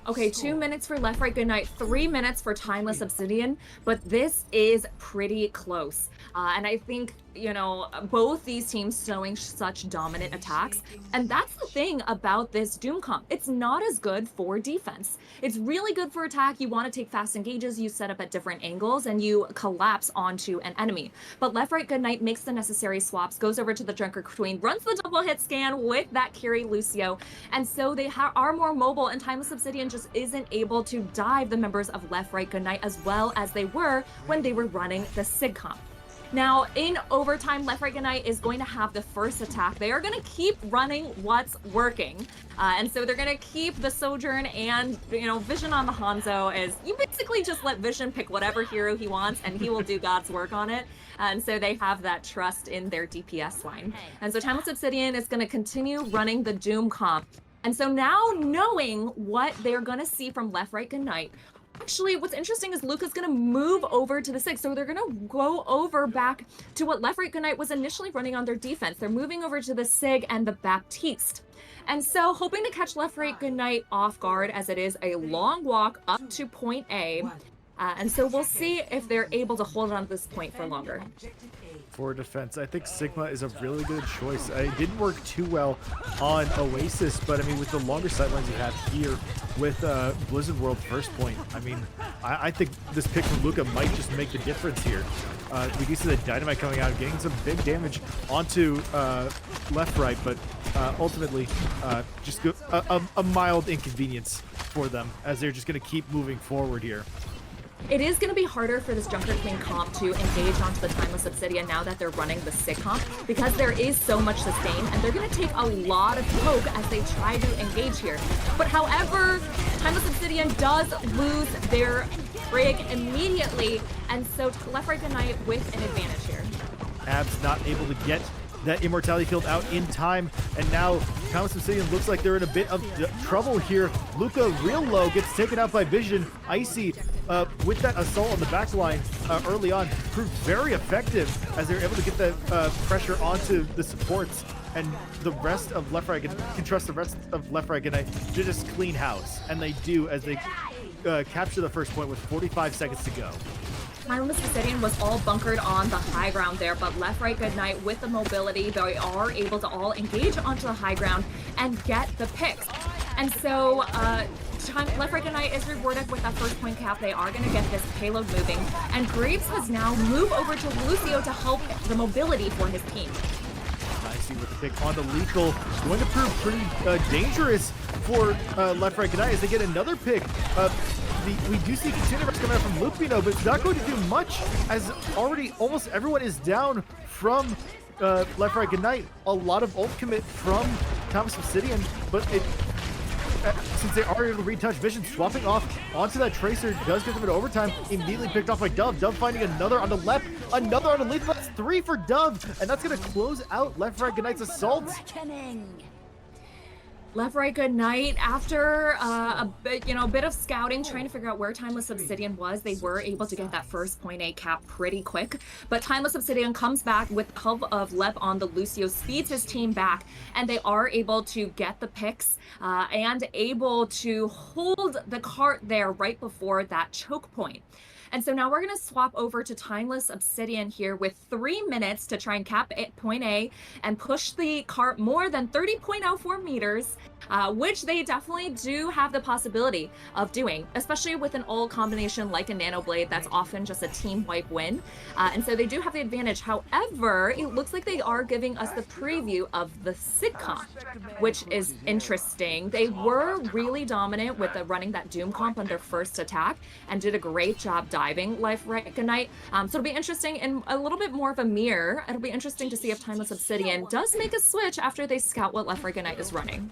Okay, 2 minutes for Left Right Goodnight, 3 minutes for Timeless Obsidian, but this is pretty close. And I think, you know, both these teams showing such dominant attacks. And that's the thing about this Doom comp. It's not as good for defense. It's really good for attack. You want to take fast engages, you set up at different angles, and you collapse onto an enemy. But Left Right Goodnight makes the necessary swaps, goes over to the Junker Queen, runs the double hit scan with that carry Lucio. And so they are more mobile, and Timeless Obsidian just isn't able to dive the members of Left Right Goodnight as well as they were when they were running the Sig comp. Now, in overtime, Left Right Goodnight is going to have the first attack. They are going to keep running what's working. And so they're going to keep the Sojourn and, you know, Vision on the Hanzo as you basically just let Vision pick whatever hero he wants and he will do God's work on it. And so they have that trust in their DPS line. And so Timeless Obsidian is going to continue running the Doom comp. And so now knowing what they're going to see from Left Right Goodnight, actually, what's interesting is Luca's going to move over to the 6. So they're going to go over back to what Left Right Goodnight was initially running on their defense. They're moving over to the Sig and the Baptiste. And so hoping to catch Left Right Goodnight off guard, as it is a long walk up to point A. And so we'll see if they're able to hold on to this point for longer. For defense, I think Sigma is a really good choice. It didn't work too well on Oasis, but I mean, with the longer sightlines you have here with Blizzard World first point, I mean, I think this pick from Luca might just make the difference here. We do see the Dynamite coming out, getting some big damage onto left right, but ultimately just a mild inconvenience for them as they're just going to keep moving forward here. It is going to be harder for this Junker Queen comp to engage onto the Timeless Obsidian now that they're running the Sig comp, because there is so much sustain, and they're going to take a lot of poke as they try to engage here. But however, Timeless Obsidian does lose their Brig immediately, and so Left Right Goodnight with an advantage here. Abs not able to get that Immortality field out in time, and now Timeless Obsidian looks like they're in a bit of trouble here. Luca real low gets taken out by Vision. Icy with that assault on the back line early on proved very effective as they're able to get the pressure onto the supports, and the rest of Left Right can trust the rest of Left Right Goodnight to just clean house, and they do as they capture the first point with 45 seconds to go. Timeless Obsidian was all bunkered on the high ground there, but Left Right Goodnight with the mobility, they are able to all engage onto the high ground and get the picks. And so Left Right Goodnight is rewarded with that first point cap. They are going to get this payload moving, and Graves has now moved over to Lucio to help the mobility for his team. Nicey with the pick on the Lethal, going to prove pretty dangerous for Left Right Goodnight as they get another pick. We do see continued rush coming out from Lupino, but it's not going to do much as already almost everyone is down from Left Right Goodnight. A lot of ult commit from Timeless Obsidian, but since they are able to retouch Vision, swapping off onto that Tracer does get them into overtime. Immediately picked off by Dove. Dove finding another on the left, another on the Lethal. That's 3 for Dove, and that's going to close out Left Right Goodnight's assault. Left Right Goodnight, after a bit of scouting, trying to figure out where Timeless Obsidian was, they were able to get that first point A cap pretty quick. But Timeless Obsidian comes back with help of Lep on the Lucio, speeds his team back, and they are able to get the picks and able to hold the cart there right before that choke point. And so now we're going to swap over to Timeless Obsidian here with 3 minutes to try and cap point A and push the cart more than 30.04 meters, which they definitely do have the possibility of doing, especially with an ult combination like a Nano Blade that's often just a team wipe win. And so they do have the advantage. However, it looks like they are giving us the preview of the Sig comp, which is interesting. They were really dominant with running that Doom comp on their first attack and did a great job diving Left Right Goodnight. So it'll be interesting and a little bit more of a mirror. It'll be interesting to see if Timeless Obsidian does make a switch after they scout what Left Right Goodnight is running.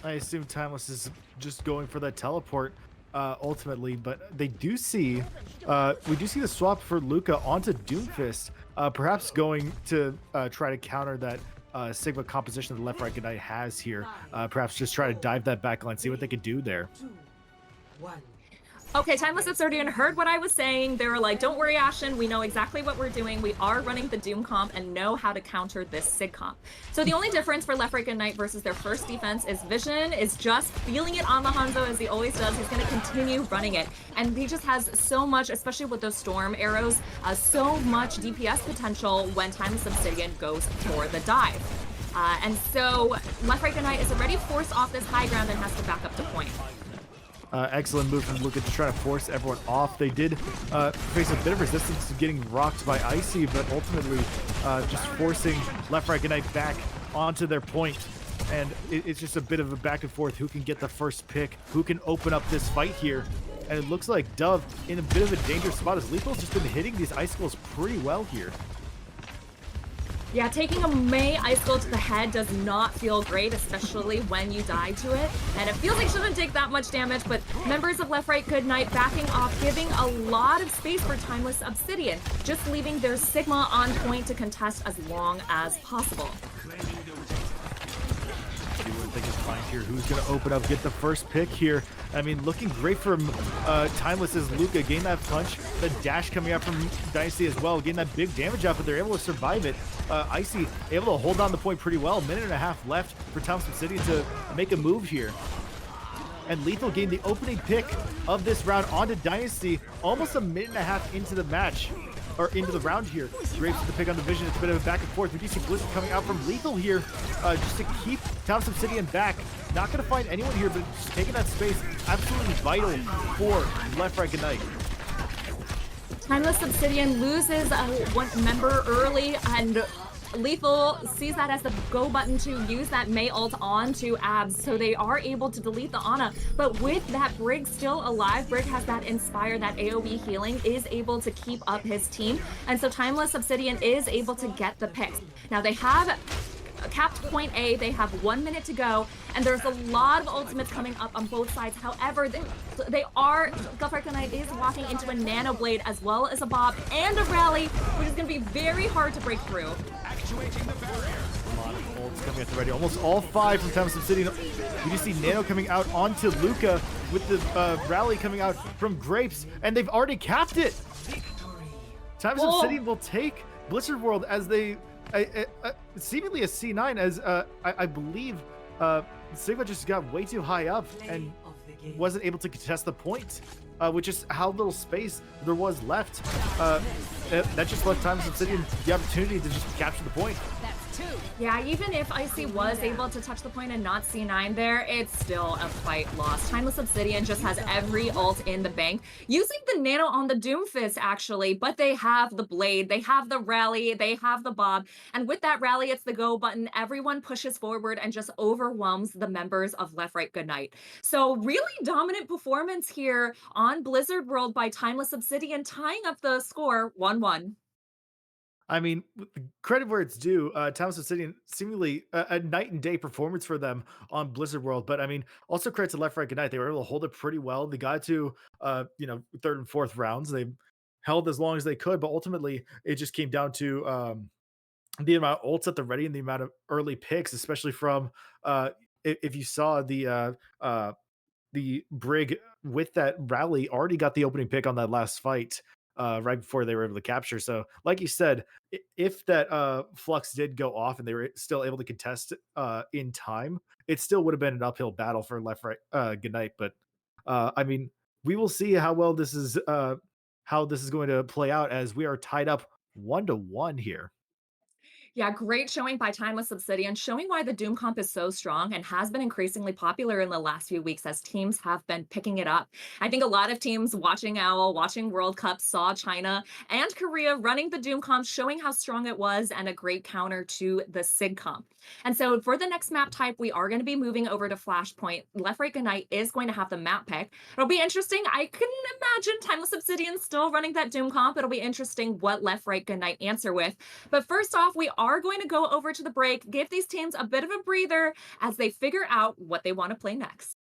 I assume Timeless is just going for that teleport. ultimately, but they do see we do see the swap for Luca onto Doomfist, perhaps going to try to counter that Sigma composition that Left Right Good Night has here. Perhaps just try to dive that back line, see what they could do there. Okay, Timeless Obsidian heard what I was saying. They were like, don't worry, Ashen. We know exactly what we're doing. We are running the Doom comp and know how to counter this Sig comp. So the only difference for Left Right Good Night versus their first defense is Vision is just feeling it on the Hanzo as he always does. He's going to continue running it. And he just has so much, especially with those storm arrows, so much DPS potential when Timeless Obsidian goes for the dive. And so Left Right Good Night is already forced off this high ground and has to back up to point. Excellent move from Luca to try to force everyone off. They did face a bit of resistance to getting rocked by Icy, but ultimately just forcing Left Right Good Night back onto their point. And it's just a bit of a back and forth. Who can get the first pick? Who can open up this fight here? And it looks like Dove in a bit of a dangerous spot as Lethal's just been hitting these icicles pretty well here. Yeah, taking a Mei Icicle to the head does not feel great, especially when you die to it. And it feels like it shouldn't take that much damage, but members of Left Right Good Night backing off, giving a lot of space for Timeless Obsidian, just leaving their Sigma on point to contest as long as possible. Think is fine here. Who's going to open up, get the first pick here? I mean, looking great from Timeless as Luca getting that punch, the dash coming out from Dynasty as well, getting that big damage out, but they're able to survive it. Icy able to hold on the point pretty well. Minute and a half left for Timeless Obsidian to make a move here. And Lethal gained the opening pick of this round onto Dynasty, almost a minute and a half into the match. Or into the round here. Graves with the pick on the Vision. It's a bit of a back and forth. We do see Blitz coming out from Lethal here just to keep Timeless Obsidian back. Not going to find anyone here, but just taking that space. Absolutely vital for Left Right Good Night. Timeless Obsidian loses one member early, and Lethal sees that as the go button to use that Mei ult on to Abs, so they are able to delete the Ana. But with that Brig still alive, Brig has that Inspire, that AoE healing, is able to keep up his team, and so Timeless Obsidian is able to get the picks. Now they have capped point A, they have 1 minute to go, and there's a lot of ultimates coming up on both sides. However, Left Right Good Night is walking into a Nano Blade as well as a Bob and a Rally, which is going to be very hard to break through. Actuating the barrier. A lot of ults coming at the ready. Almost all 5 from Timeless Obsidian. We just see Nano coming out onto Luca with the Rally coming out from Grapes, and they've already capped it. Timeless Obsidian will take Blizzard World as they seemingly a C9, as I believe Sigma just got way too high up and wasn't able to contest the point, which is how little space there was left. That just left Timeless Obsidian the opportunity to just capture the point. Yeah, even if Icy was able to touch the point and not C9 there, it's still a fight lost. Timeless Obsidian just has every ult in the bank, using the Nano on the Doomfist, actually, but they have the Blade, they have the Rally, they have the Bob, and with that Rally, it's the go button. Everyone pushes forward and just overwhelms the members of Left Right Good Night. So really dominant performance here on Blizzard World by Timeless Obsidian, tying up the score 1-1. I mean, credit where it's due. Timeless Obsidian seemingly a night and day performance for them on Blizzard World. But I mean, also credit to Left Right Good Night. They were able to hold it pretty well. They got to third and fourth rounds. They held as long as they could, but ultimately it just came down to the amount of ults at the ready and the amount of early picks, especially from if you saw the Brig with that Rally already got the opening pick on that last fight right before they were able to capture. So, like you said, if that Flux did go off and they were still able to contest in time, it still would have been an uphill battle for Left Right Good Night. But I mean, we will see how this is going to play out, as we are tied up 1-1 here. Yeah, great showing by Timeless Obsidian, showing why the Doom comp is so strong and has been increasingly popular in the last few weeks as teams have been picking it up. I think a lot of teams watching OWL, watching World Cup, saw China and Korea running the Doom comp, showing how strong it was and a great counter to the Sig comp. And so for the next map type, we are going to be moving over to Flashpoint. Left Right Good Night is going to have the map pick. It'll be interesting. I can imagine Timeless Obsidian still running that Doom comp. It'll be interesting what Left Right Good Night answer with. But first off, we are going to go over to the break, give these teams a bit of a breather as they figure out what they want to play next.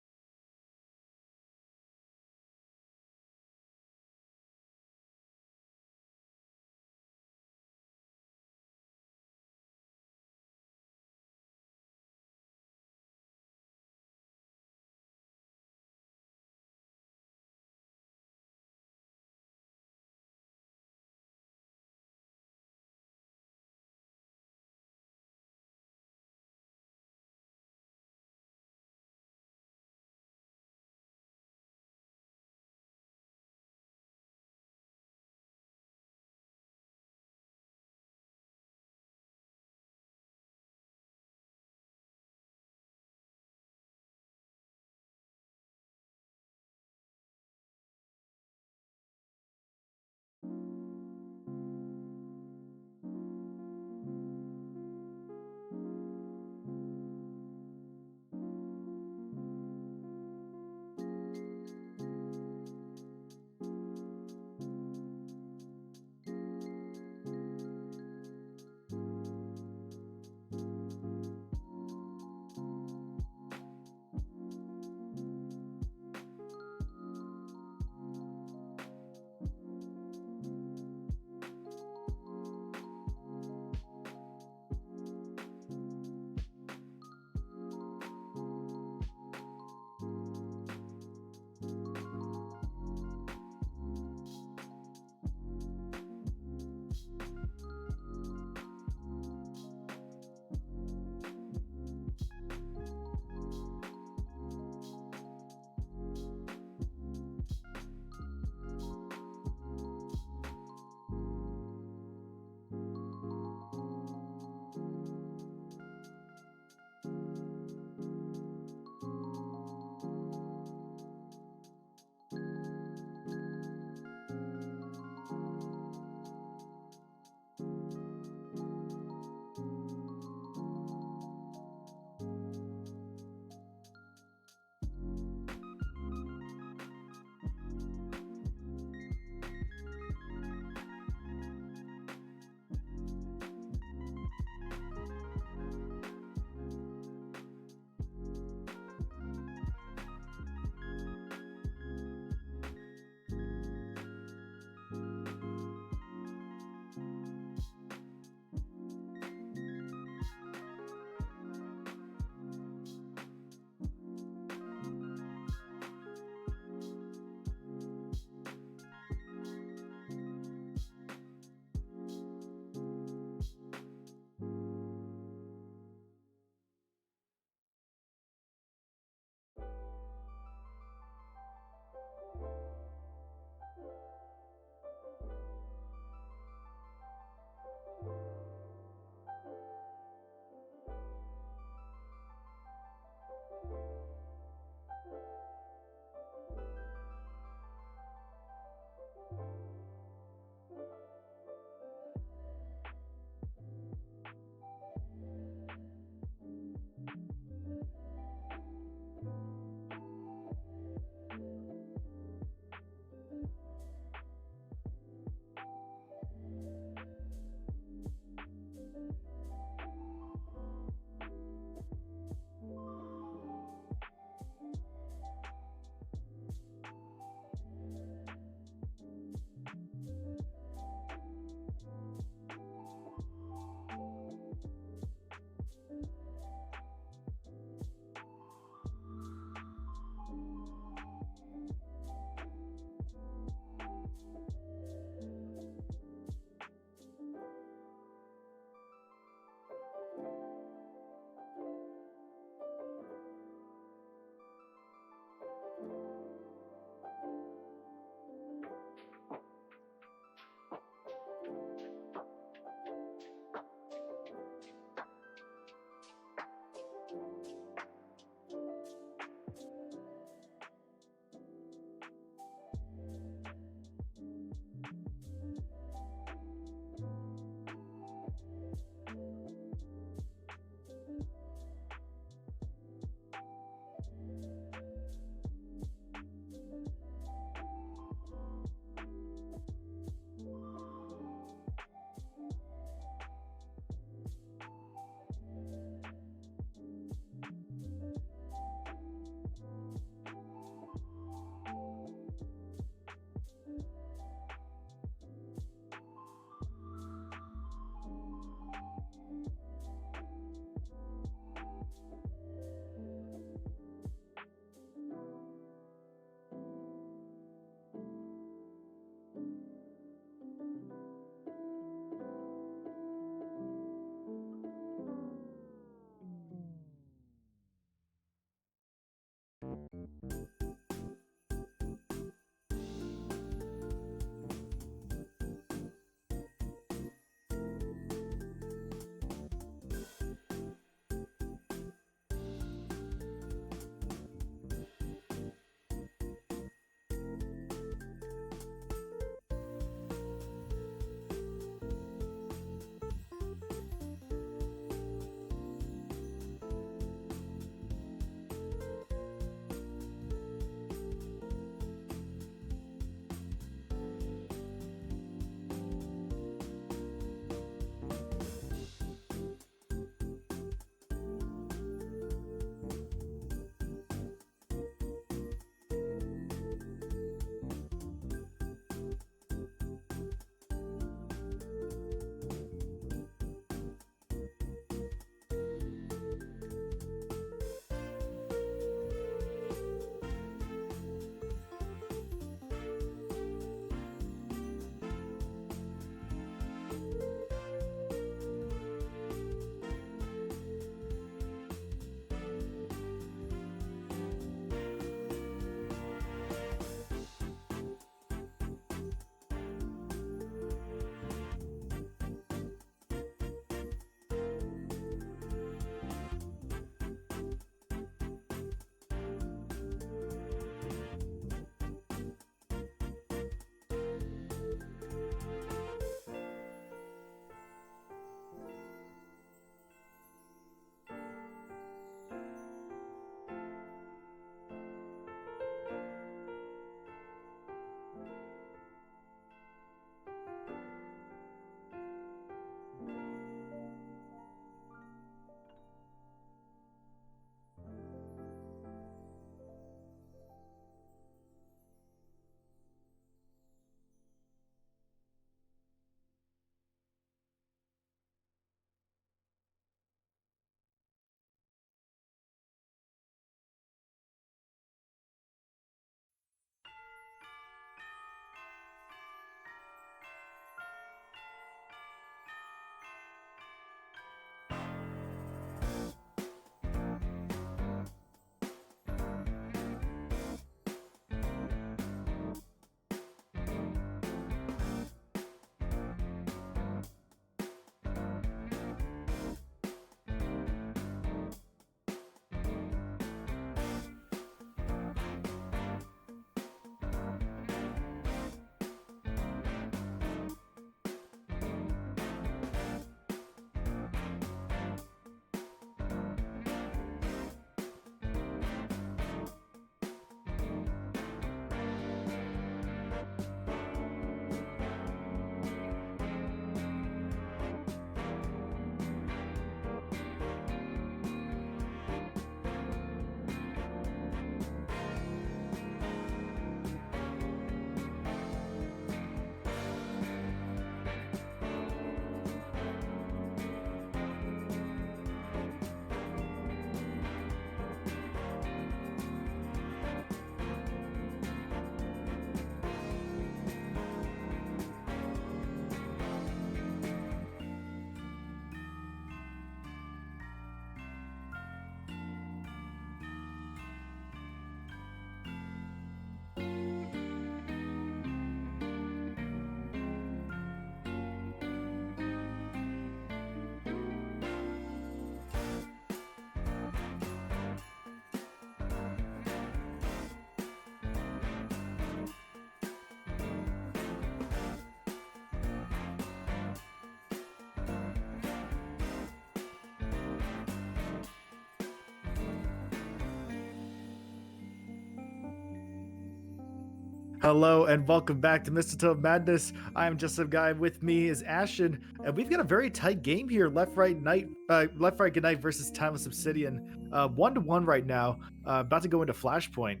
Hello and welcome back to Mistletoe Madness. I am just a guy. With me is Ashton, and we've got a very tight game here. Left, right, good night versus Timeless Obsidian. 1-1 right now. About to go into Flashpoint.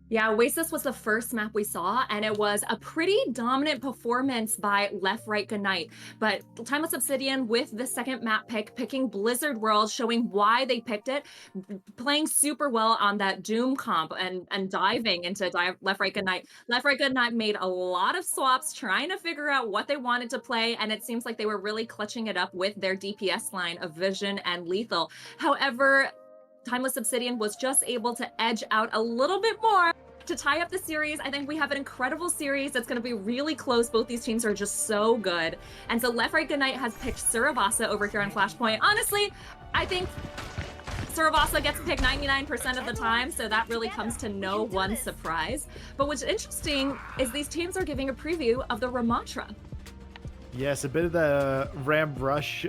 Yeah, Oasis was the first map we saw, and it was a pretty dominant performance by Left, Right, Good Night. But Timeless Obsidian with the second map pick, picking Blizzard World, showing why they picked it, playing super well on that Doom comp and diving into Left, Right, Good Night. Left, Right, Good Night made a lot of swaps, trying to figure out what they wanted to play, and it seems like they were really clutching it up with their DPS line of Vision and Lethal. However, Timeless Obsidian was just able to edge out a little bit more to tie up the series. I think we have an incredible series that's going to be really close. Both these teams are just so good. And so Left, Right, Good Night has picked Suravasa over here on Flashpoint. Honestly, I think Suravasa gets picked 99% of the time, so that really comes to no one surprise. But what's interesting is these teams are giving a preview of the Ramatra. Yes, a bit of the Ram Rush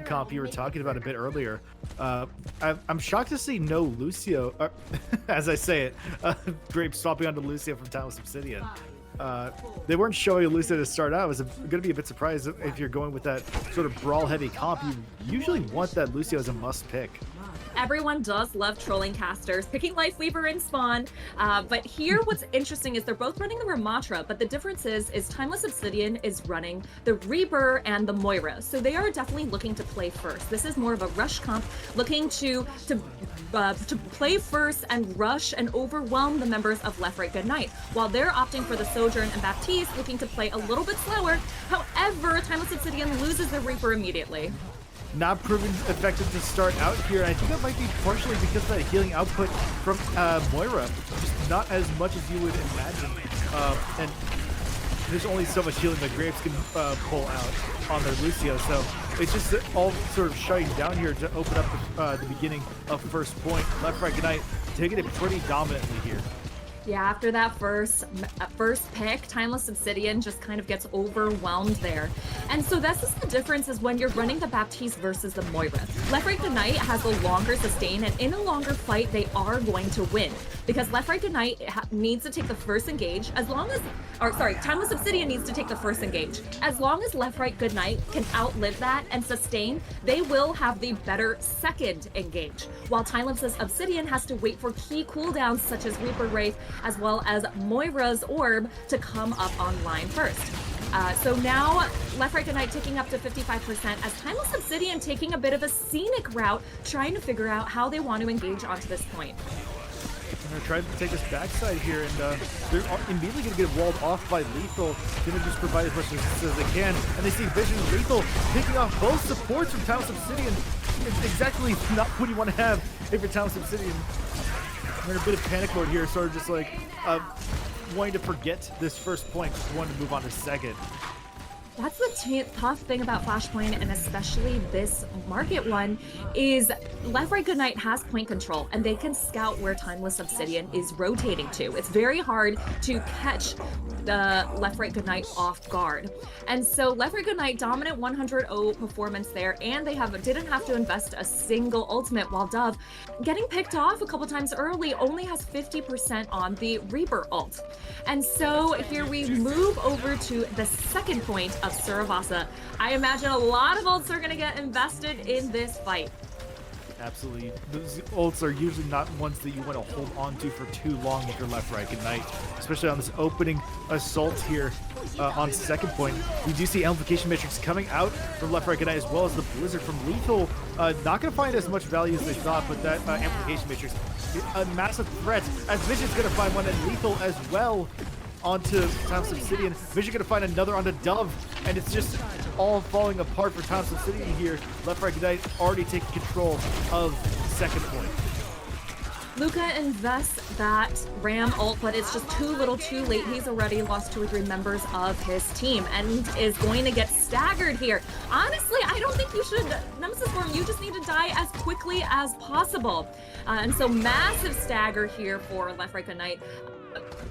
comp you were talking about a bit earlier. I'm shocked to see no Lucio, as I say it, Grape swapping onto Lucio from Timeless Obsidian. They weren't showing Lucio to start out. I was going to be a bit surprised if you're going with that sort of brawl-heavy comp. You usually want that Lucio as a must-pick. Everyone does love trolling casters, picking Lifeweaver and Spawn, but here what's interesting is they're both running the Ramatra, but the difference is Timeless Obsidian is running the Reaper and the Moira, so they are definitely looking to play first. This is more of a rush comp, looking to play first and rush and overwhelm the members of Left, Right, Good Night, while they're opting for the Sojourn and Baptiste, looking to play a little bit slower. However, Timeless Obsidian loses the Reaper immediately. Not proven effective to start out here. I think that might be partially because of that healing output from Moira. Just not as much as you would imagine. And there's only so much healing that Graves can pull out on their Lucio. So it's just all sort of shutting down here to open up the beginning of first point. Left, Right, Good Night taking it pretty dominantly here. Yeah, after that first pick, Timeless Obsidian just kind of gets overwhelmed there. And so this is the difference is when you're running the Baptiste versus the Moira. Left, Right, Good Night has a longer sustain, and in a longer fight, they are going to win. Because Left, Right, Good Night needs to take the first engage, Timeless Obsidian needs to take the first engage. As long as Left, Right, Good Night can outlive that and sustain, they will have the better second engage. While Timeless Obsidian has to wait for key cooldowns such as Reaper Wraith, as well as Moira's Orb to come up online first. So now Left, Right, Good Night taking up to 55% as Timeless Obsidian taking a bit of a scenic route, trying to figure out how they want to engage onto this point. They're trying to take this backside here, and they're immediately going to get walled off by Lethal. Going to just provide as much resistance as they can, and they see Vision and Lethal picking off both supports from Timeless Obsidian. It's exactly not what you want to have if you're Timeless Obsidian. They're in a bit of panic mode here, sort of just like wanting to forget this first point, just wanting to move on to second. That's the tough thing about Flashpoint, and especially this market one, is Left, Right, Good Night has point control, and they can scout where Timeless Obsidian is rotating to. It's very hard to catch the Left, Right, Good Night off guard. And so Left, Right, Good Night, dominant 100-0 performance there, and they didn't have to invest a single ultimate, while Dove, getting picked off a couple times early, only has 50% on the Reaper ult. And so here we move over to the second point of Suravasa. I imagine a lot of ults are going to get invested in this fight. Absolutely. Those ults are usually not ones that you want to hold on to for too long if you're Left, Right, Good Night, especially on this opening assault here on second point. We do see Amplification Matrix coming out from Left, Right, Good Night, as well as the Blizzard from Lethal. Not going to find as much value as they thought, but that Amplification Matrix, a massive threat, as Vision's going to find one, and Lethal as well onto Timeless Obsidian. Vision going to find another onto Dove, and it's just all falling apart for Timeless Obsidian here. Left, Right, Good Night already taking control of second point. Luca invests that Ram ult, but it's just too little too late. He's already lost 2 or 3 members of his team and is going to get staggered here. Honestly, I don't think you should, Nemesis Form, you just need to die as quickly as possible. And so massive stagger here for Left, Right, Good Night.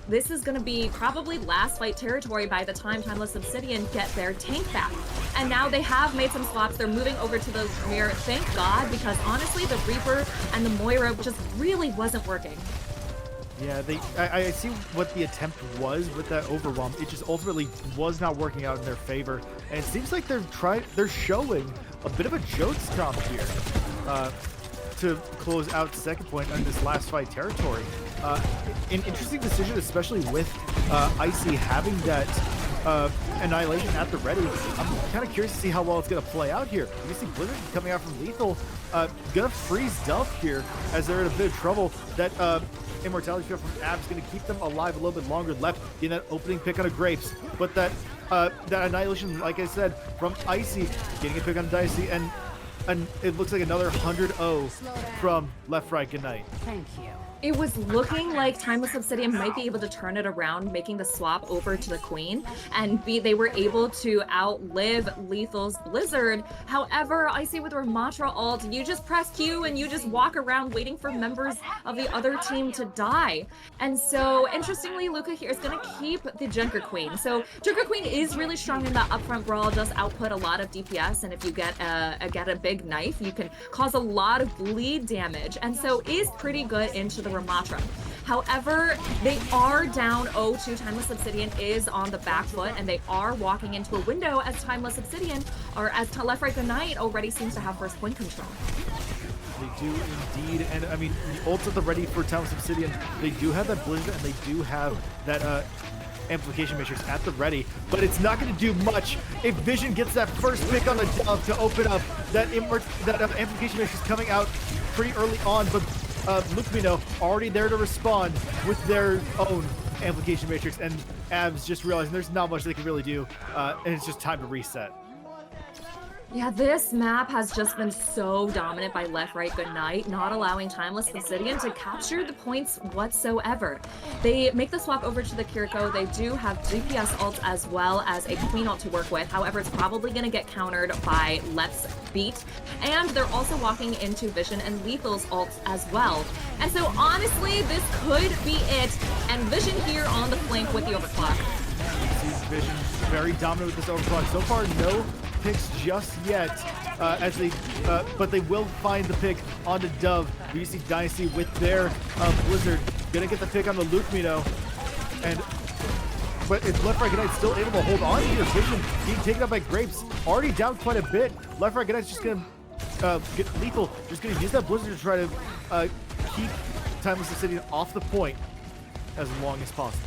This is going to be probably last fight territory by the time Timeless Obsidian get their tank back. And now they have made some swaps. They're moving over to the mirror. Thank God, because honestly, the Reaper and the Moira just really wasn't working. Yeah, I see what the attempt was with that overwhelm. It just ultimately was not working out in their favor, and it seems like they're showing a bit of a Jotes comp here to close out second point on this last fight territory. An interesting decision, especially with Icy having that Annihilation at the ready. I'm kind of curious to see how well it's going to play out here. You see Blizzard coming out from Lethal, gonna freeze Dove here as they're in a bit of trouble. That Immortality Field from Ab's going to keep them alive a little bit longer left in that opening pick on a Grapes. But that Annihilation, like I said, from Icy, getting a pick on Dicey, and it looks like another 100-0 from Left Right Goodnight. Thank you. It was looking like Timeless Obsidian might be able to turn it around, making the swap over to the Queen, and they were able to outlive Lethal's Blizzard. However, Icy with Ramatra ult, you just press Q and you just walk around waiting for members of the other team to die. And so, interestingly, Luca here is going to keep the Junker Queen. So, Junker Queen is really strong in the upfront brawl, does output a lot of DPS, and if you get a big knife, you can cause a lot of bleed damage, and so is pretty good into the Ramatra. However, they are down 0-2. Timeless Obsidian is on the back foot, and they are walking into a window as Timeless Obsidian, or as Left Right Goodnight already seems to have first point control. They do indeed, and I mean, the ults at the ready for Timeless Obsidian. They do have that Blizzard, and they do have that Amplification Matrix at the ready, but it's not going to do much if Vision gets that first pick on the Dove to open up that Amplification Matrix coming out pretty early on, but Lucamino already there to respond with their own Amplification Matrix, and Abs just realizing there's not much they can really do, and it's just time to reset. Yeah, this map has just been so dominant by Left Right Goodnight, not allowing Timeless Obsidian to capture the points whatsoever. They make the swap over to the Kiriko. They do have DPS ults as well as a Queen ult to work with. However, it's probably going to get countered by Left's beat. And they're also walking into Vision and Lethal's ults as well. And so honestly, this could be it. And Vision here on the flank with the overclock. See Vision very dominant with this overclock. So far, no picks just yet, but they will find the pick onto Dove. We see Dynasty with their Blizzard gonna get the pick on the Lucamino, but it's Left Right Goodnight still able to hold on here. Vision being taken up by Grapes, already down quite a bit. Left Right Goodnight's just gonna get Lethal, just gonna use that Blizzard to try to keep Timeless Obsidian off the point as long as possible.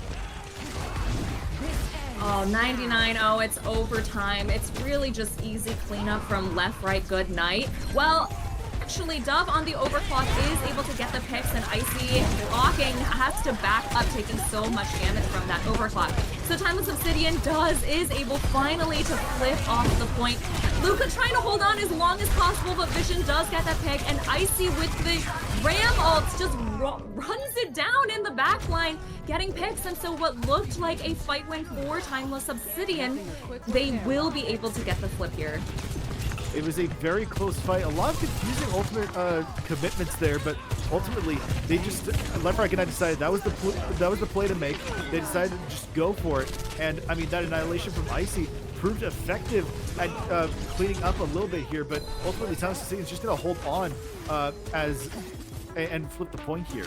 Oh, 99-0, it's overtime. It's really just easy cleanup from Left Right Goodnight. Well, actually, Dove on the overclock is able to get the picks, and Icy blocking has to back up, taking so much damage from that overclock. So Timeless Obsidian is able finally to flip off the point. Luca trying to hold on as long as possible, but Vision does get that pick, and Icy with the Ram ults just runs it down in the back line, getting picks, and so what looked like a fight win for Timeless Obsidian, they will be able to get the flip here. It was a very close fight. A lot of confusing ultimate commitments there, but ultimately they just Left Right Goodnight decided that was the play to make. They decided to just go for it, and I mean that Annihilation from Icy proved effective at cleaning up a little bit here, but ultimately Timeless Obsidian's just gonna hold on and flip the point here.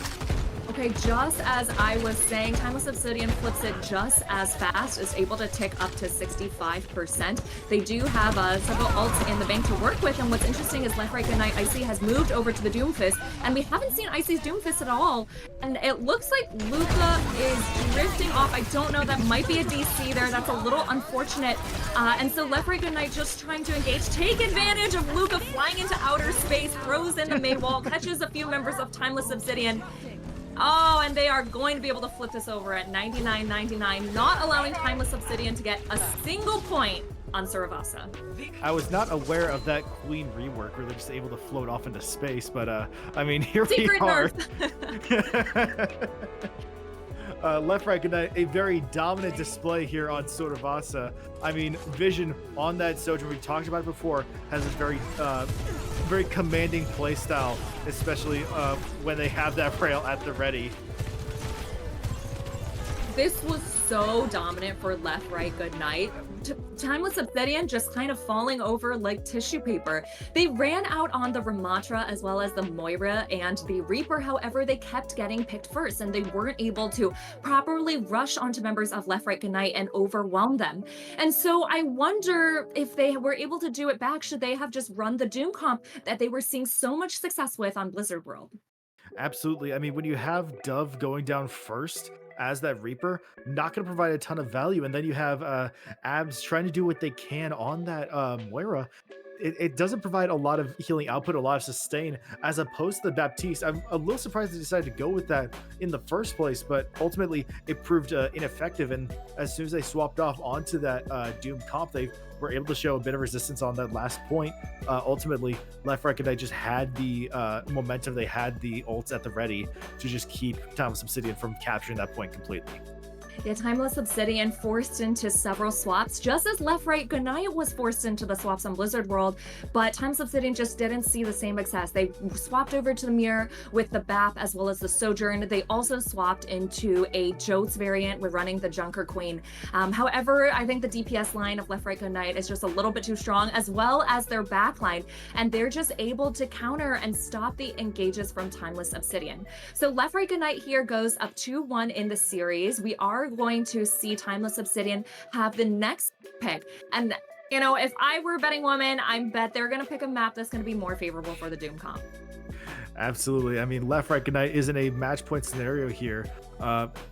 Okay, just as I was saying, Timeless Obsidian flips it just as fast, is able to tick up to 65%. They do have several ults in the bank to work with, and what's interesting is Left Right Goodnight Icy has moved over to the Doomfist, and we haven't seen Icy's Doomfist at all, and it looks like Luca is drifting off. I don't know, that might be a DC there. That's a little unfortunate, and so Left Right Goodnight just trying to engage, take advantage of Luca flying into outer space, throws in the main wall, catches a few members of Timeless Obsidian. Oh, and they are going to be able to flip this over at 99-99, not allowing Timeless Obsidian to get a single point on Saravasa. I was not aware of that Queen rework where they're just able to float off into space, but I mean, here Secret we are. Nerf. Left Right Goodnight, a very dominant display here on Saravasa. I mean, Vision on that Sojourn, we talked about it before, has a very commanding play style, especially when they have that rail at the ready. This was so dominant for left, right, good night. Timeless Obsidian just kind of falling over like tissue paper. They ran out on the Ramatra as well as the Moira and the Reaper. However, they kept getting picked first and they weren't able to properly rush onto members of Left, Right, Good Night and overwhelm them. And so I wonder if they were able to do it back, should they have just run the Doom comp that they were seeing so much success with on Blizzard World? Absolutely. I mean, when you have Dove going down first as that Reaper, not going to provide a ton of value, and then you have Abs trying to do what they can on that Moira. It doesn't provide a lot of healing output, a lot of sustain, as opposed to the Baptiste. I'm a little surprised they decided to go with that in the first place, but ultimately it proved ineffective. And as soon as they swapped off onto that Doom comp, they were able to show a bit of resistance on that last point. Ultimately, Left Right Knight just had the momentum, they had the ults at the ready to just keep Timeless Obsidian from capturing that point completely. Yeah, Timeless Obsidian forced into several swaps, just as Left Right Goodnight was forced into the swaps on Blizzard World, but Timeless Obsidian just didn't see the same success. They swapped over to the Mirror with the BAP as well as the Sojourn. They also swapped into a Jotes variant with running the Junker Queen. However, I think the DPS line of Left Right Goodnight is just a little bit too strong, as well as their backline, and they're just able to counter and stop the engages from Timeless Obsidian. So Left Right Goodnight here goes up 2-1 in the series. We are going to see Timeless Obsidian have the next pick. And, you know, if I were a betting woman, I bet they're going to pick a map that's going to be more favorable for the Doom comp. Absolutely. I mean, Left Right Good Night isn't a match point scenario here.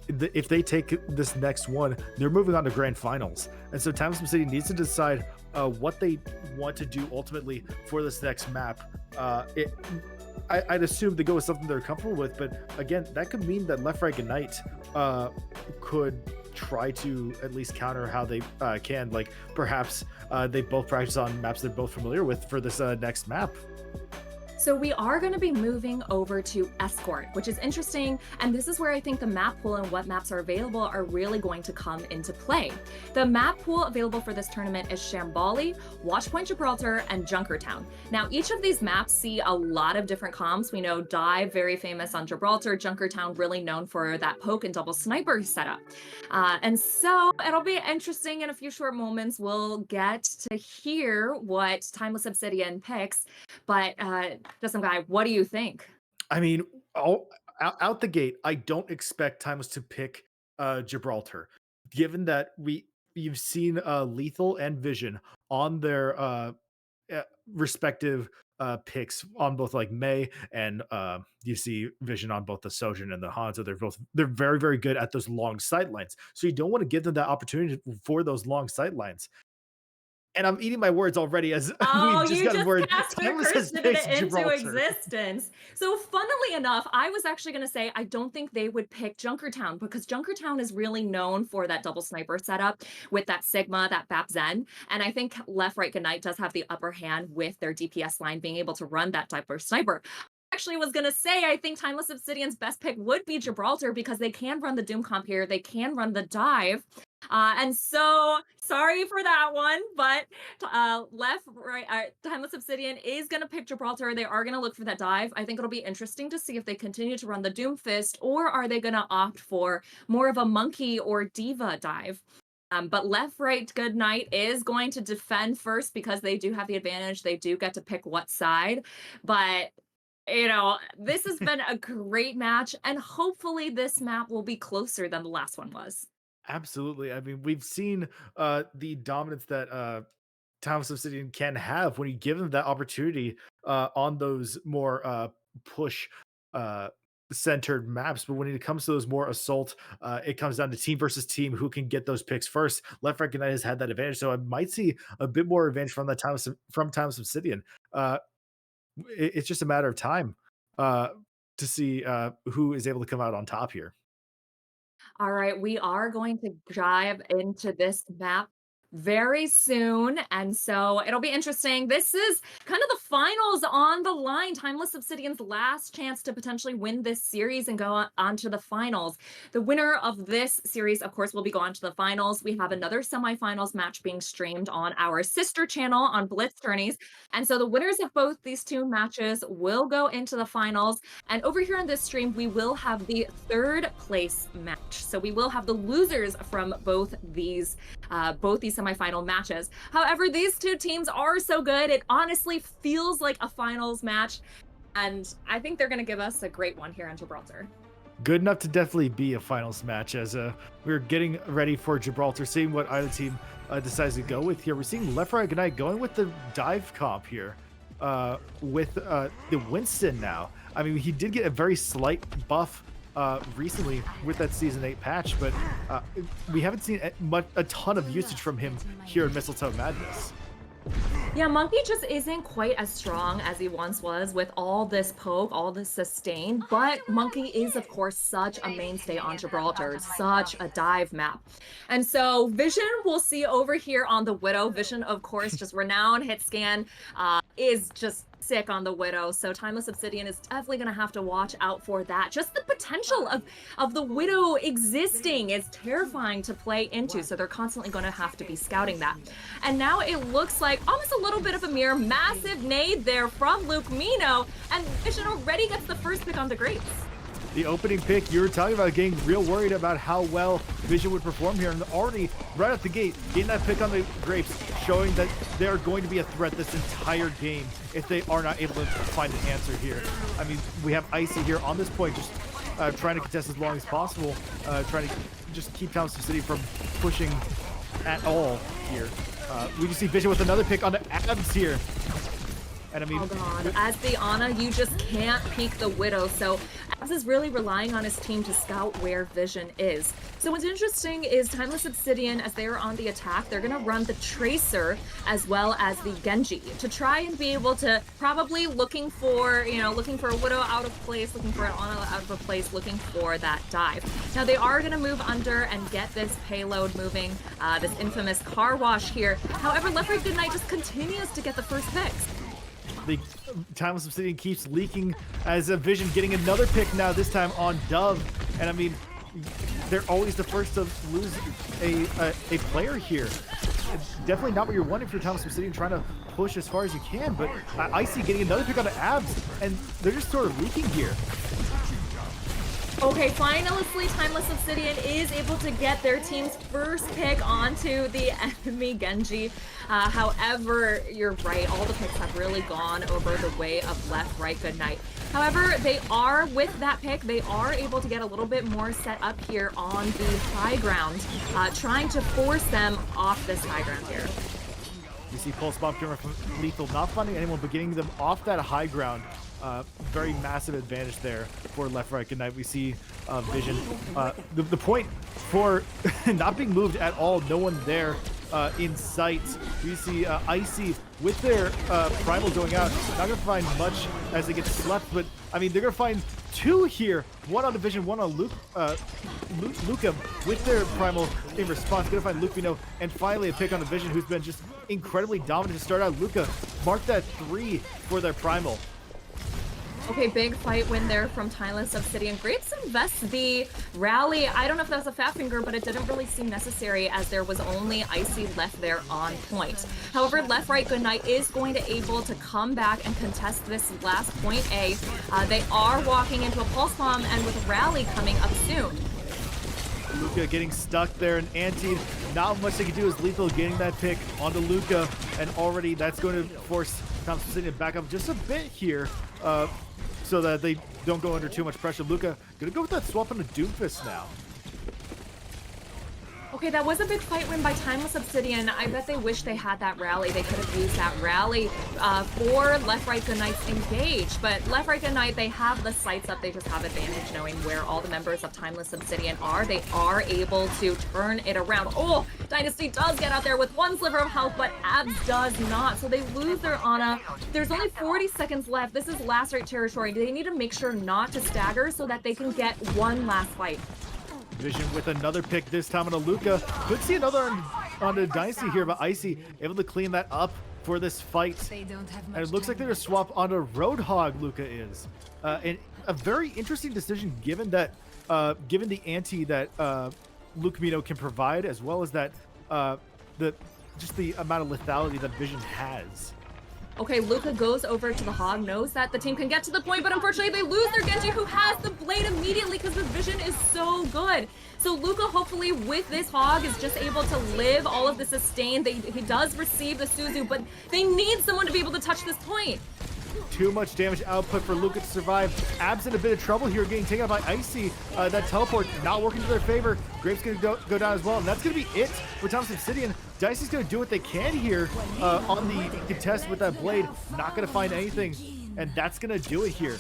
If they take this next one, they're moving on to grand finals. And so Timeless Obsidian needs to decide what they want to do ultimately for this next map. I'd assume they go with something they're comfortable with, but again, that could mean that Left Right Ignite could try to at least counter how they can. Like perhaps they both practice on maps they're both familiar with for this next map. So we are going to be moving over to Escort, which is interesting. And this is where I think the map pool and what maps are available are really going to come into play. The map pool available for this tournament is Shambali, Watchpoint Gibraltar, and Junkertown. Now, each of these maps see a lot of different comps. We know Dive, very famous on Gibraltar, Junkertown, really known for that poke and double sniper setup. And so it'll be interesting in a few short moments. We'll get to hear what Timeless Obsidian picks, but Justin Guy, what do you think? I mean, out the gate, I don't expect Timeless to pick Gibraltar, given that you've seen Lethal and Vision on their respective picks on both like May and you see Vision on both the Sojourn and the Hanzo. They're very, very good at those long sight lines. So you don't want to give them that opportunity for those long sight lines. And I'm eating my words already as Oh, we've just you got a just word. cast the Timeless has cursed it picked into Gibraltar. existence. So, funnily enough, I was actually going to say I don't think they would pick Junkertown because Junkertown is really known for that double sniper setup with that Sigma, that BAP Zen. And I think Left Right Goodnight does have the upper hand with their DPS line being able to run that type of sniper. Actually was going to say I think Timeless Obsidian's best pick would be Gibraltar because they can run the Doom comp here. They can run the dive. And so sorry for that one, but Timeless Obsidian is going to pick Gibraltar. They are going to look for that dive. I think it'll be interesting to see if they continue to run the Doom Fist or are they going to opt for more of a Monkey or Diva dive. But Left Right Good Night is going to defend first because they do have the advantage. They do get to pick what side. But you know, this has been a great match, and hopefully this map will be closer than the last one was. Absolutely. I mean, we've seen the dominance that Timeless Obsidian can have when you give them that opportunity on those more push centered maps. But when it comes to those more assault, it comes down to team versus team who can get those picks first. Left Right United has had that advantage, so I might see a bit more advantage from that Timeless Obsidian. It's just a matter of time to see who is able to come out on top here. All right, we are going to dive into this map very soon, and so it'll be interesting. This is kind of the finals on the line. Timeless Obsidian's last chance to potentially win this series and go on to the finals. The winner of this series, of course, will be going to the finals. We have another semifinals match being streamed on our sister channel on Blitz Tourneys. And so the winners of both these two matches will go into the finals. And over here on this stream, we will have the third place match. So we will have the losers from both these semifinal matches. However, these two teams are so good, it honestly feels like a finals match, and I think they're going to give us a great one here in Gibraltar. Good enough to definitely be a finals match, as we're getting ready for Gibraltar, seeing what either team decides to go with here. We're seeing Left Right Ignite going with the dive comp here with the Winston now. I mean, he did get a very slight buff recently with that Season 8 patch, but we haven't seen a ton of usage from him here in Mistletoe Madness. Yeah, Monkey just isn't quite as strong as he once was with all this poke, all this sustain, but Monkey is, of course, such a mainstay on Gibraltar, such a dive map. And so Vision we'll see over here on the Widow. Vision, of course, just renowned hit scan, is just sick on the Widow, so Timeless Obsidian is definitely going to have to watch out for that. Just the potential of the Widow existing is terrifying to play into, so they're constantly going to have to be scouting that. And now it looks like almost a little bit of a mirror, massive nade there from Luke Mino, and Vision already gets the first pick on the Grapes. The opening pick, you were talking about getting real worried about how well Vision would perform here, and already right at the gate, getting that pick on the Grapes, showing that they're going to be a threat this entire game if they are not able to find an answer here. I mean, we have Icy here on this point, just trying to contest as long as possible, trying to just keep Timeless City from pushing at all here. We just see Vision with another pick on the abs here. And I mean, oh god, as the Ana, you just can't peek the Widow, so Abs is really relying on his team to scout where Vision is. So what's interesting is Timeless Obsidian, as they are on the attack, they're going to run the Tracer as well as the Genji to try and be able to probably looking for a Widow out of place, looking for an Ana out of a place, looking for that dive. Now they are going to move under and get this payload moving, this infamous car wash here. However, Left Right Good Night just continues to get the first picks. The Timeless Obsidian keeps leaking as a Vision getting another pick now, this time on Dove. And I mean, they're always the first to lose a player here. It's definitely not what you're wanting for Timeless Obsidian, trying to push as far as you can, but Icy getting another pick on the abs, and they're just sort of leaking here. Okay, finally, Timeless Obsidian is able to get their team's first pick onto the enemy Genji. However, you're right, all the picks have really gone over the way of Left Right Good Night. However, they are, with that pick, they are able to get a little bit more set up here on the high ground, trying to force them off this high ground here. You see Pulse Bomb Jammer from Lethal not finding anyone, but getting them off that high ground. Very massive advantage there for Left Right Good Night. We see Vision. The point for not being moved at all, no one there in sight. We see Icy with their Primal going out. Not going to find much as they get slept, but I mean, they're going to find two here. One on Division, one on Luca with their Primal in response. Going to find Lupino, and finally a pick on Division, who's been just incredibly dominant to start out. Luca marked that 3 for their Primal. Okay, big fight win there from Timeless Obsidian. Grapes invests the rally. I don't know if that was a fat finger, but it didn't really seem necessary as there was only Icy left there on point. However, Left Right Good Night is going to able to come back and contest this last point A. They are walking into a pulse bomb, and with rally coming up soon. Luca getting stuck there, and Anti, not much they can do as Lethal getting that pick onto Luca, and already that's going to force Timeless Obsidian to back up just a bit here. So that they don't go under too much pressure. Luca gonna go with that swap on the Doomfist now. Okay, that was a big fight win by Timeless Obsidian. I bet they wish they had that rally. They could have used that rally for Left Right Good Night's engage. But Left Right Good Night, they have the sights up. They just have advantage knowing where all the members of Timeless Obsidian are. They are able to turn it around. Oh, Dynasty does get out there with one sliver of health, but Abs does not. So they lose their Ana. There's only 40 seconds left. This is last right territory. They need to make sure not to stagger so that they can get one last fight. Vision with another pick, this time on a Luca. Could see another on the Dynasty here, but Icy able to clean that up for this fight. They don't have And much it looks like time they're going to left. swap on a Roadhog, Luca is. And a very interesting decision given that, given the ante that Lucamino can provide, as well as that just the amount of lethality that Vision has. Okay, Luca goes over to the Hog, knows that the team can get to the point, but unfortunately they lose their Genji, who has the blade immediately because the vision is so good. So Luca, hopefully with this Hog, is just able to live all of the sustain. He does receive the Suzu, but they need someone to be able to touch this point. Too much damage output for Luca to survive. Abs in a bit of trouble here, getting taken out by Icy. That teleport not working to their favor. Grape's going to go down as well, and that's going to be it for Thomas Obsidian. Dicey's going to do what they can here on the contest with that blade. Not going to find anything, and that's going to do it here.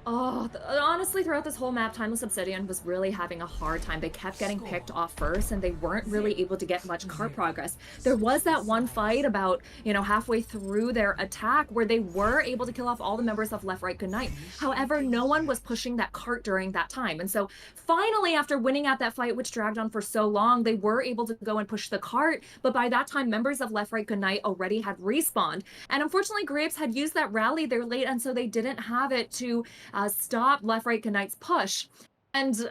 Oh, honestly, throughout this whole map, Timeless Obsidian was really having a hard time. They kept getting picked off first, and they weren't really able to get much cart progress. There was that one fight about, halfway through their attack where they were able to kill off all the members of Left, Right, Goodnight. However, no one was pushing that cart during that time. And so finally, after winning at that fight, which dragged on for so long, they were able to go and push the cart. But by that time, members of Left, Right, Goodnight already had respawned. And unfortunately, Grapes had used that rally there late, and so they didn't have it to stop Left, Right, Goodnight's push. And,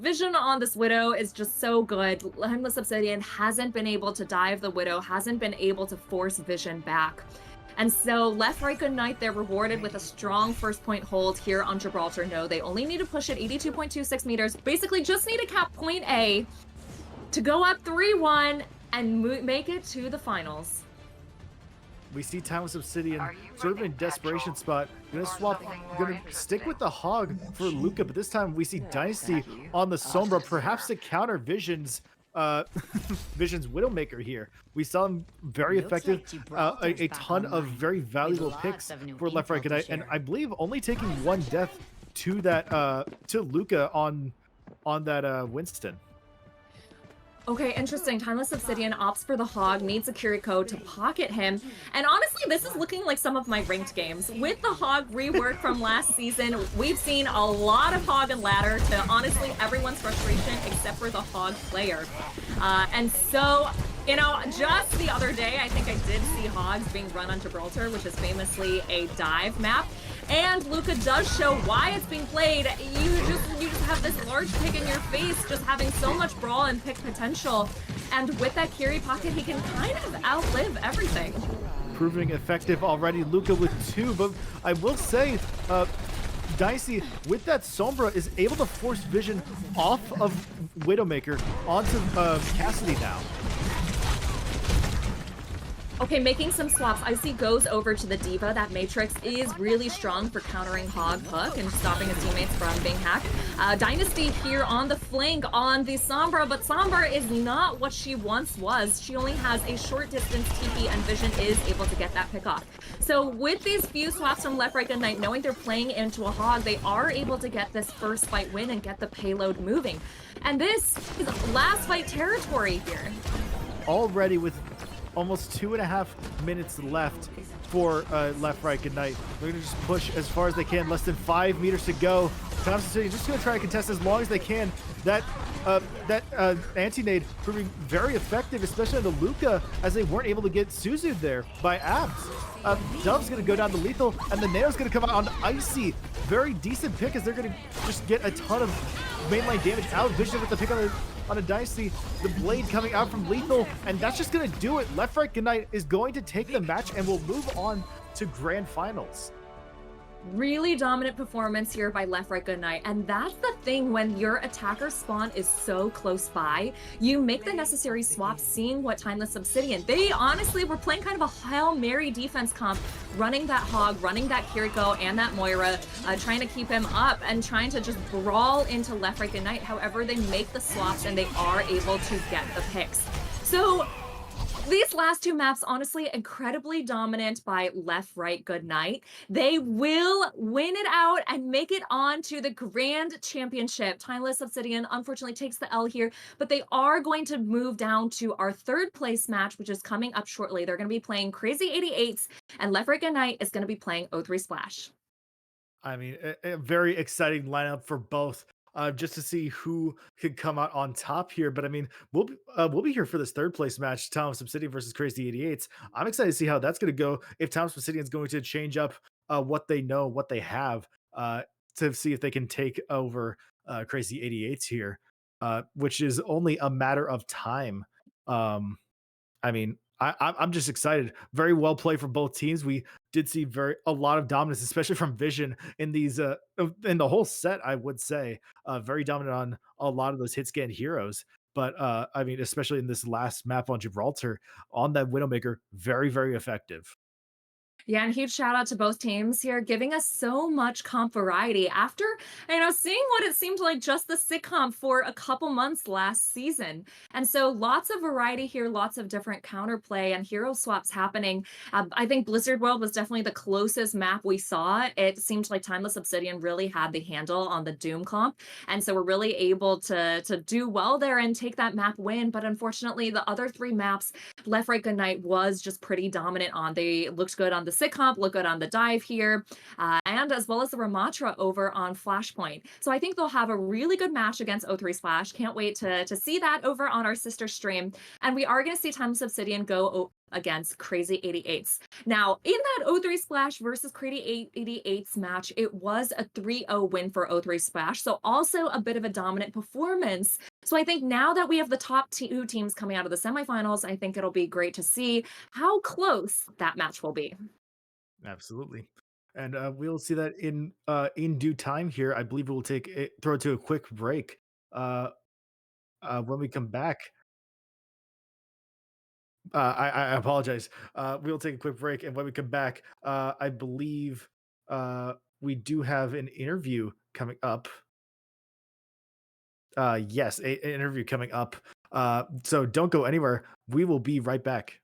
Vision on this Widow is just so good. Timeless Obsidian hasn't been able to dive the Widow, hasn't been able to force Vision back. And so Left, Right, Goodnight, they're rewarded with a strong first point hold here on Gibraltar. No, they only need to push it 82.26 meters. Basically, just need to cap point A to go up 3-1 and make it to the finals. We see Timeless Obsidian sort of in desperation spot. Gonna stick with the Hog for Luca, but this time we see Dynasty on the Sombra, perhaps to counter Vision's Vision's Widowmaker here. We saw him very effective, a ton of very valuable picks for Left, Right, Goodnight, and I believe only taking one death to that to Luca on that Winston. Okay, interesting. Timeless Obsidian opts for the Hog, needs a Kiriko to pocket him. And honestly, this is looking like some of my ranked games. With the Hog rework from last season, we've seen a lot of Hog and Ladder to honestly everyone's frustration except for the Hog player. And so, just the other day, I think I did see Hogs being run on Gibraltar, which is famously a dive map. And Luca does show why it's being played. You just have this large pick in your face, just having so much brawl and pick potential. And with that Kiri pocket, he can kind of outlive everything. Proving effective already, Luca with 2, but I will say, Dicey, with that Sombra, is able to force Vision off of Widowmaker onto Cassidy now. Okay, making some swaps. Icy goes over to the Diva. That Matrix is really strong for countering Hog Hook and stopping his teammates from being hacked. Dynasty here on the flank on the Sombra, but Sombra is not what she once was. She only has a short distance TP, and Vision is able to get that pick off. So with these few swaps from Left, Right, Goodnight, knowing they're playing into a Hog, they are able to get this first fight win and get the payload moving. And this is last fight territory here. Already with almost 2.5 minutes left for Left, Right, Goodnight. They're going to just push as far as they can. Less than 5 meters to go. Thompson City just going to try to contest as long as they can. That anti-nade proving very effective, especially on the Luca, as they weren't able to get Suzu'd there by Abs. Dove's going to go down to lethal, and the Nao's going to come out on Icy. Very decent pick, as they're going to just get a ton of mainline damage out. Vision with the pick on a Dicey. The blade coming out from lethal, and that's just going to do it. Left, Right, Goodnight is going to take the match and will move on to grand finals. Really dominant performance here by Left, Right, Goodnight. And that's the thing, when your attacker spawn is so close by, you make the necessary swaps, seeing what Timeless Obsidian. They honestly were playing kind of a Hail Mary defense comp, running that Hog, running that Kiriko and that Moira, trying to keep him up and trying to just brawl into Left, Right, Goodnight. However, they make the swaps and they are able to get the picks. So these last two maps, honestly, incredibly dominant by Left, Right, Goodnight. They will win it out and make it on to the Grand Championship. Timeless Obsidian unfortunately takes the L here, but they are going to move down to our third place match, which is coming up shortly. They're going to be playing Crazy 88s, and Left, Right, Goodnight is going to be playing O3 Splash. I mean, a very exciting lineup for both. just to see who could come out on top here. But I mean, we'll be here for this third place match, Thomas Obsidian versus Crazy 88s. I'm excited to see how that's going to go. If Thomas Obsidian is going to change up what they know, what they have, to see if they can take over Crazy 88s here, which is only a matter of time. I mean, I'm just excited. Very well played from both teams. We did see a lot of dominance, especially from Vision in these in the whole set. I would say very dominant on a lot of those hit scan heroes. But I mean, especially in this last map on Gibraltar on that Widowmaker, very effective. Yeah, and huge shout out to both teams here, giving us so much comp variety after, seeing what it seemed like just the sitcom for a couple months last season. And so lots of variety here, lots of different counterplay and hero swaps happening. I think Blizzard World was definitely the closest map we saw. It seemed like Timeless Obsidian really had the handle on the Doom comp. And so we're really able to do well there and take that map win. But unfortunately, the other three maps, Left, Right, Good Night was just pretty dominant on. They looked good on the sit comp, look good on the dive here, and as well as the Ramatra over on Flashpoint. So I think they'll have a really good match against O3 Splash. Can't wait to see that over on our sister stream. And we are going to see Timeless Obsidian go against Crazy 88s. Now, in that O3 Splash versus Crazy 88s match, it was a 3-0 win for O3 Splash. So also a bit of a dominant performance. So I think now that we have the top two teams coming out of the semifinals, I think it'll be great to see how close that match will be. Absolutely. And we'll see that in due time here. I believe we'll throw it to a quick break. Uh, when we come back, I apologize. We'll take a quick break, and when we come back, I believe we do have an interview coming up. Yes, an interview coming up. So don't go anywhere. We will be right back.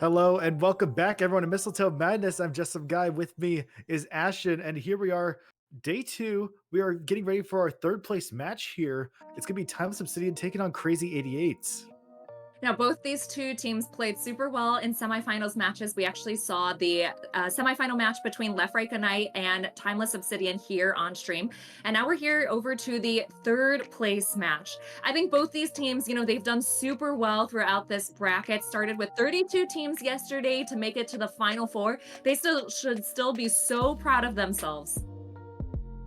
Hello and welcome back, everyone, to Mistletoe Madness. I'm just some guy. With me is Ashton, and here we are, day two. We are getting ready for our third place match here. It's gonna be Timeless Obsidian taking on Crazy 88s. Now, both these two teams played super well in semifinals matches. We actually saw the semifinal match between Left Right Good Night and Timeless Obsidian here on stream. And now we're here over to the third place match. I think both these teams, they've done super well throughout this bracket. Started with 32 teams yesterday to make it to the final four. They should still be so proud of themselves.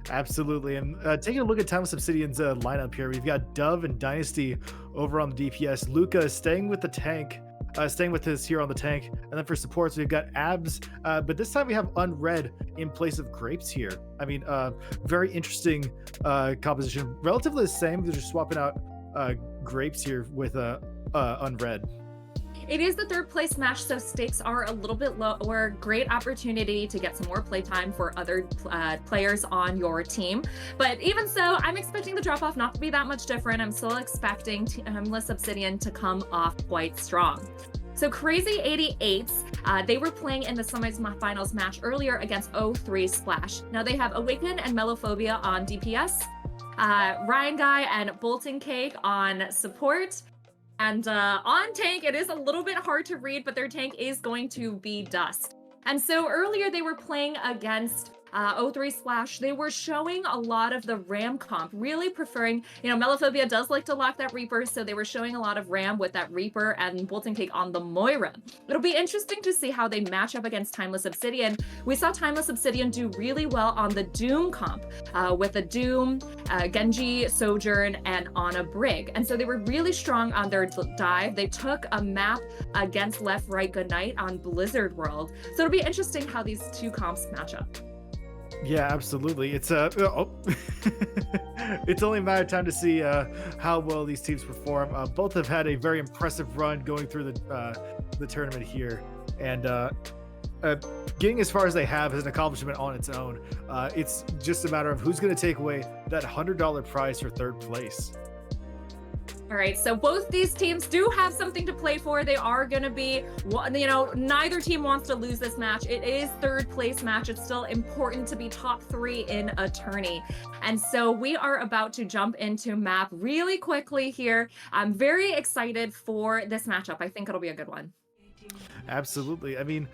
Absolutely. And taking a look at Timeless Obsidian's lineup here, we've got Dove and Dynasty over on the DPS. Luca is staying with the tank, staying with his hero on the tank. And then for supports, we've got Abs, but this time we have Unread in place of Grapes here. I mean, very interesting composition. Relatively the same. They're just swapping out Grapes here with Unread. It is the third place match, so stakes are a little bit lower. Great opportunity to get some more playtime for other players on your team. But even so, I'm expecting the drop off not to be that much different. I'm still expecting Timeless Obsidian to come off quite strong. So Crazy 88s, they were playing in the semifinals match earlier against 03 Splash. Now they have Awaken and Melophobia on DPS, Ryan Guy and Bolton Cake on support. And on tank, it is a little bit hard to read, but their tank is going to be Dust. And so earlier they were playing against 03 Splash. They were showing a lot of the Ram comp, really preferring, Melophobia does like to lock that Reaper, so they were showing a lot of Ram with that Reaper and Bolton Cake on the Moira. It'll be interesting to see how they match up against Timeless Obsidian. We saw Timeless Obsidian do really well on the Doom comp with a Doom, Genji, Sojourn, and Ana Brig. And so they were really strong on their dive. They took a map against Left Right Good Night on Blizzard World. So it'll be interesting how these two comps match up. Yeah, absolutely. It's it's only a matter of time to see how well these teams perform. Both have had a very impressive run going through the tournament here, and getting as far as they have is an accomplishment on its own. It's just a matter of who's going to take away that $100 prize for third place. All right, so both these teams do have something to play for. They are going to be, neither team wants to lose this match. It is third place match. It's still important to be top 3 in a tourney. And so we are about to jump into map really quickly here. I'm very excited for this matchup. I think it'll be a good one. Absolutely. I mean,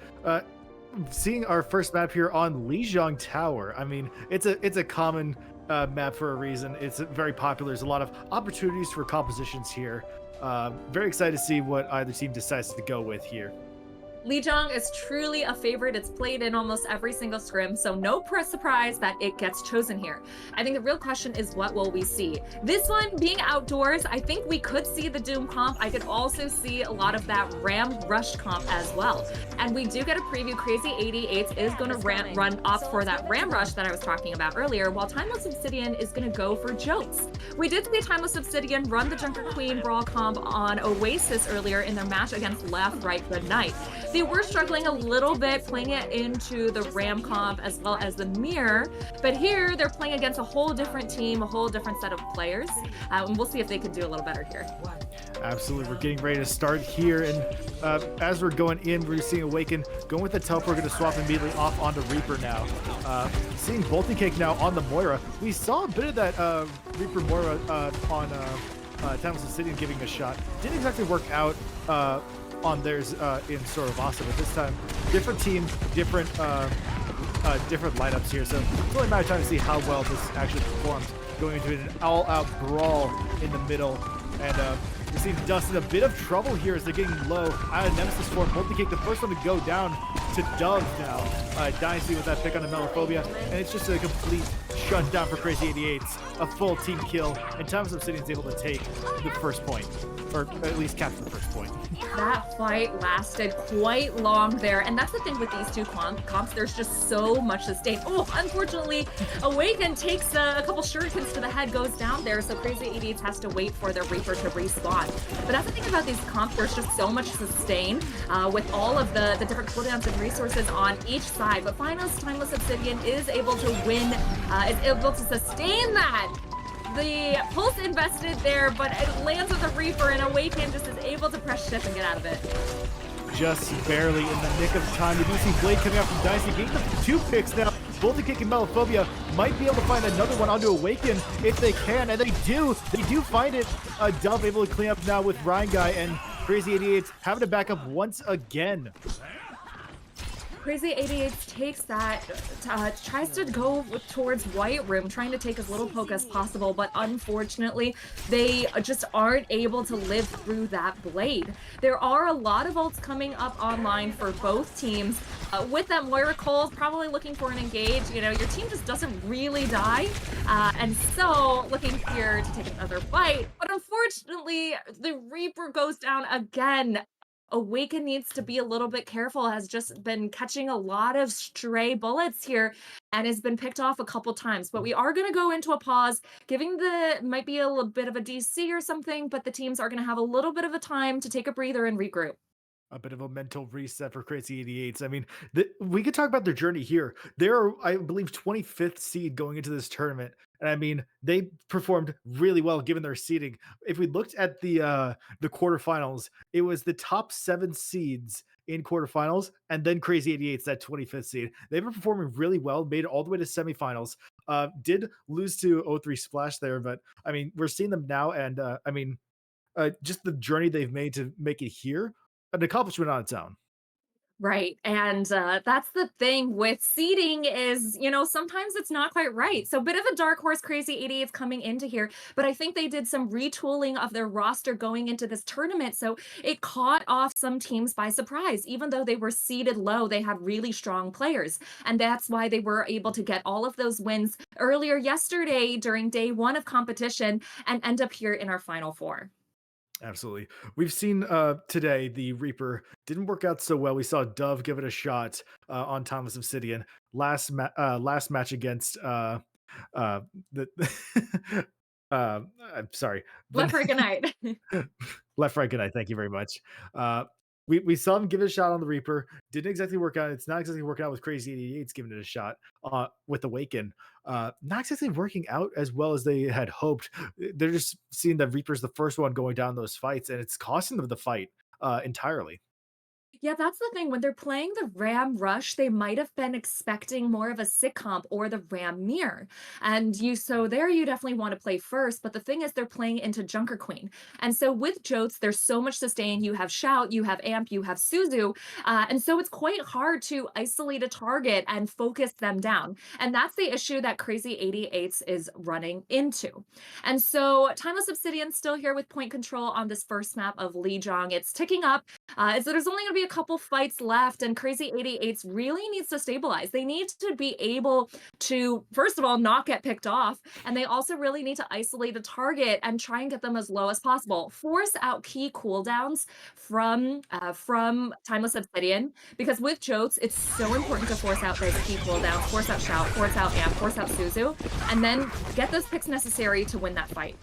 seeing our first map here on Lijiang Tower, I mean, it's a common map for a reason. It's very popular. There's a lot of opportunities for compositions here. Very excited to see what either team decides to go with here. Lijiang is truly a favorite. It's played in almost every single scrim, so no surprise that it gets chosen here. I think the real question is, what will we see? This one being outdoors, I think we could see the Doom comp. I could also see a lot of that Ram Rush comp as well. And we do get a preview. Crazy 88s is going to run up for that Ram Rush that I was talking about earlier, while Timeless Obsidian is going to go for Jokes. We did see Timeless Obsidian run the Junker Queen Brawl comp on Oasis earlier in their match against Left Right Good Night. They were struggling a little bit playing it into the Ram comp as well as the Mirror, but here they're playing against a whole different team, a whole different set of players, and we'll see if they can do a little better here. Absolutely. We're getting ready to start here, and as we're going in, we're seeing Awaken going with the teleport. We're going to swap immediately off onto Reaper now. Seeing Bolton Cake now on the Moira. We saw a bit of that Reaper Moira on Timeless Obsidian giving a shot. Didn't exactly work out on theirs in sort of awesome, but this time different team, different lineups here, so it's only a matter of time to see how well this actually performs, going into an all-out brawl in the middle. And we're seeing Dust in a bit of trouble here as they're getting low out of Nemesis form. Bolton Cake, the first one to go down to Dove now. Dynasty with that pick on the Melophobia, and it's just a complete shutdown for Crazy 88s, a full team kill, and Timeless Obsidian's able to take the first point, or at least capture the first point. That fight lasted quite long there, and that's the thing with these two comps. There's just so much sustain. Oh, unfortunately, Awaken takes a couple shurikens to the head, goes down there, so Crazy 88s has to wait for their Reaper to respawn. But that's the thing about these comps, there's just so much sustain with all of the different cooldowns and resources on each side. But finally, Timeless Obsidian is able to win, is able to sustain that. The pulse invested there, but it lands with the Reaper, and Awaken just is able to press shift and get out of it. just barely in the nick of time. We do see Blade coming out from Dynasty, getting the 2 picks now. Bolton Kick and Melophobia might be able to find another one onto Awaken if they can, and they do. They do find it. Dove able to clean up now with Ryan Guy, and Crazy 88 having to back up once again. Crazy 88 takes that, tries to go towards White Room, trying to take as little poke as possible, but unfortunately, they just aren't able to live through that Blade. There are a lot of ults coming up online for both teams. With that, Moira Cole's probably looking for an engage. You know, your team just doesn't really die, and so looking here to take another fight. But unfortunately, the Reaper goes down again. Awaken needs to be a little bit careful, has just been catching a lot of stray bullets here and has been picked off a couple times. But we are going to go into a pause, giving might be a little bit of a DC or something, but the teams are going to have a little bit of a time to take a breather and regroup. A bit of a mental reset for Crazy 88s. I mean, we could talk about their journey here. They're, I believe, 25th seed going into this tournament. And I mean, they performed really well given their seeding. If we looked at the quarterfinals, it was the top 7 seeds in quarterfinals, and then Crazy 88s, that 25th seed. They've been performing really well, made it all the way to semifinals. Did lose to O3 Splash there, but I mean, we're seeing them now, and I mean, just the journey they've made to make it here, an accomplishment on its own. Right. And that's the thing with seeding is, you know, sometimes it's not quite right. So, bit of a dark horse, Crazy 88s coming into here, but I think they did some retooling of their roster going into this tournament. So, it caught off some teams by surprise. Even though they were seeded low, they had really strong players. And that's why they were able to get all of those wins earlier yesterday during day 1 of competition and end up here in our final 4. Absolutely. We've seen today the Reaper didn't work out so well. We saw Dove give it a shot on Timeless Obsidian last match against the I'm sorry. Left for good night. Left, right, good night. Thank you very much. We saw him give it a shot on the Reaper. Didn't exactly work out. It's not exactly working out with Crazy 88's giving it a shot with Awaken. Not exactly working out as well as they had hoped. They're just seeing that Reaper's the first one going down those fights, and it's costing them the fight entirely. Yeah, that's the thing. When they're playing the Ram Rush, they might have been expecting more of a sick comp or the Ram Mirror. So there you definitely want to play first. But the thing is, they're playing into Junker Queen. And so with Jotes, there's so much sustain. You have Shout, you have Amp, you have Suzu. And so it's quite hard to isolate a target and focus them down. And that's the issue that Crazy 88s is running into. And so Timeless Obsidian still here with point control on this first map of Lijiang. It's ticking up. So there's only going to be a couple fights left, and Crazy 88s really needs to stabilize. They need to be able to, first of all, not get picked off, and they also really need to isolate a target and try and get them as low as possible. Force out key cooldowns from Timeless Obsidian, because with Jotes, it's so important to force out those key cooldowns, force out Shout, force out Amp, force out Suzu, and then get those picks necessary to win that fight.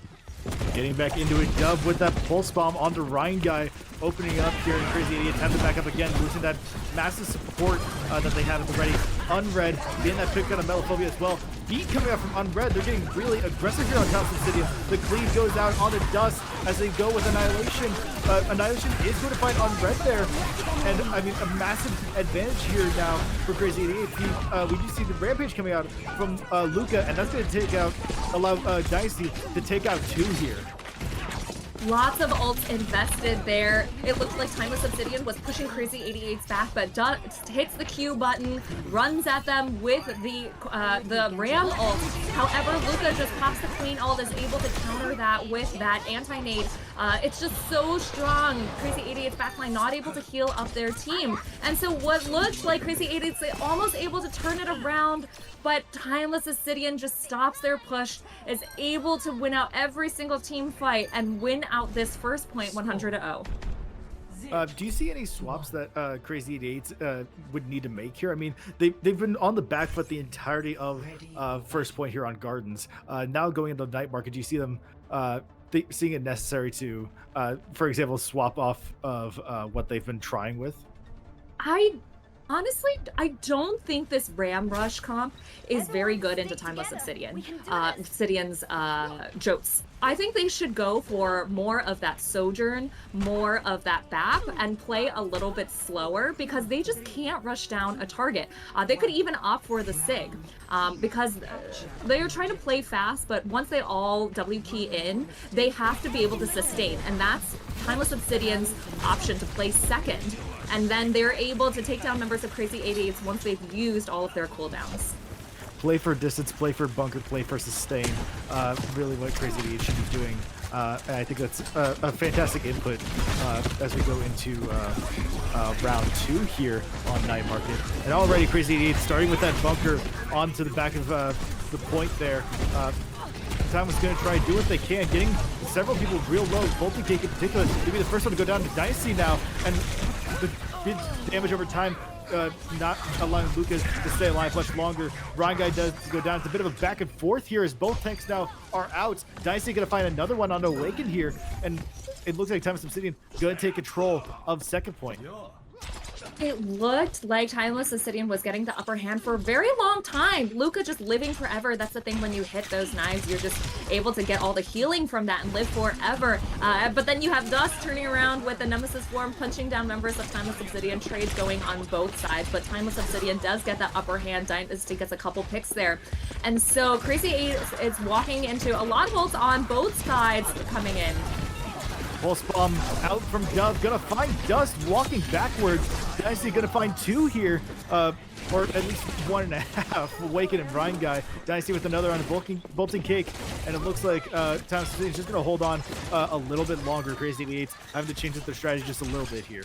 Getting back into it, Dove with that pulse bomb onto Ryan Guy, opening up here in Crazy 88, time to back up again, losing that massive support that they have at the ready. Unread, getting that pick on a Melophobia as well. Beat coming out from Unread, they're getting really aggressive here on Timeless Obsidian. The cleave goes out onto Dust as they go with Annihilation. Annihilation is going to find Unread there, and I mean, a massive advantage here now for Crazy 88. We do see the Rampage coming out from Luca, and that's going to allow Dynasty to take out 2 here. Lots of ults invested there. It looked like Timeless Obsidian was pushing Crazy 88's back, but hits the Q button, runs at them with the Ram ult. However, Luca just pops the Queen ult, is able to counter that with that anti-nade. It's just so strong. Crazy 88's backline not able to heal up their team. And so what looked like Crazy 88's almost able to turn it around, but Timeless Obsidian just stops their push, is able to win out every single team fight and win out this first point 100-0. Do you see any swaps that Crazy 88s would need to make here? I mean, they've been on the back foot the entirety of first point here on Gardens. Now going into the night market, do you see them seeing it necessary to, for example, swap off of what they've been trying with? Honestly, I don't think this Ram Rush comp is very Everyone good into stay Timeless together. We Obsidian. can do this. Obsidian's Jotes. I think they should go for more of that Sojourn, more of that BAP, and play a little bit slower because they just can't rush down a target. They could even opt for the Sig because they are trying to play fast, but once they all W key in, they have to be able to sustain, and that's Timeless Obsidian's option to play second, and then they're able to take down members of Crazy 88s once they've used all of their cooldowns. Play for distance, play for bunker, play for sustain. Really what Crazy 88 should be doing. And I think that's a fantastic input as we go into round 2 here on Night Market. And already Crazy 88 starting with that bunker onto the back of the point there. Time was going to try and do what they can, getting several people real low. Bolty Cake in particular to be the first one to go down to Dynasty now, and the big damage over time, not allowing Lucas to stay alive much longer. Ryan Guy does go down. It's a bit of a back and forth here as both tanks now are out. Dynasty going to find another one on Awaken here, and it looks like Timeless Obsidian going to take control of second point. It looked like Timeless Obsidian was getting the upper hand for a very long time. Luca just living forever. That's the thing, when you hit those knives, you're just able to get all the healing from that and live forever. But then you have Dust turning around with the Nemesis form, punching down members of Timeless Obsidian. Trades going on both sides, but Timeless Obsidian does get the upper hand. Dynasty gets a couple picks there. And so Crazy 8 is walking into a lot of ults on both sides coming in. Pulse Bomb out from Dove, gonna find Dust walking backwards. Dynasty gonna find 2 here, or at least 1.5. Awaken and Ryan Guy. Dynasty with another on a bolting Cake, and it looks like Timeless is just gonna hold on a little bit longer. Crazy 88 having to change up their strategy just a little bit here.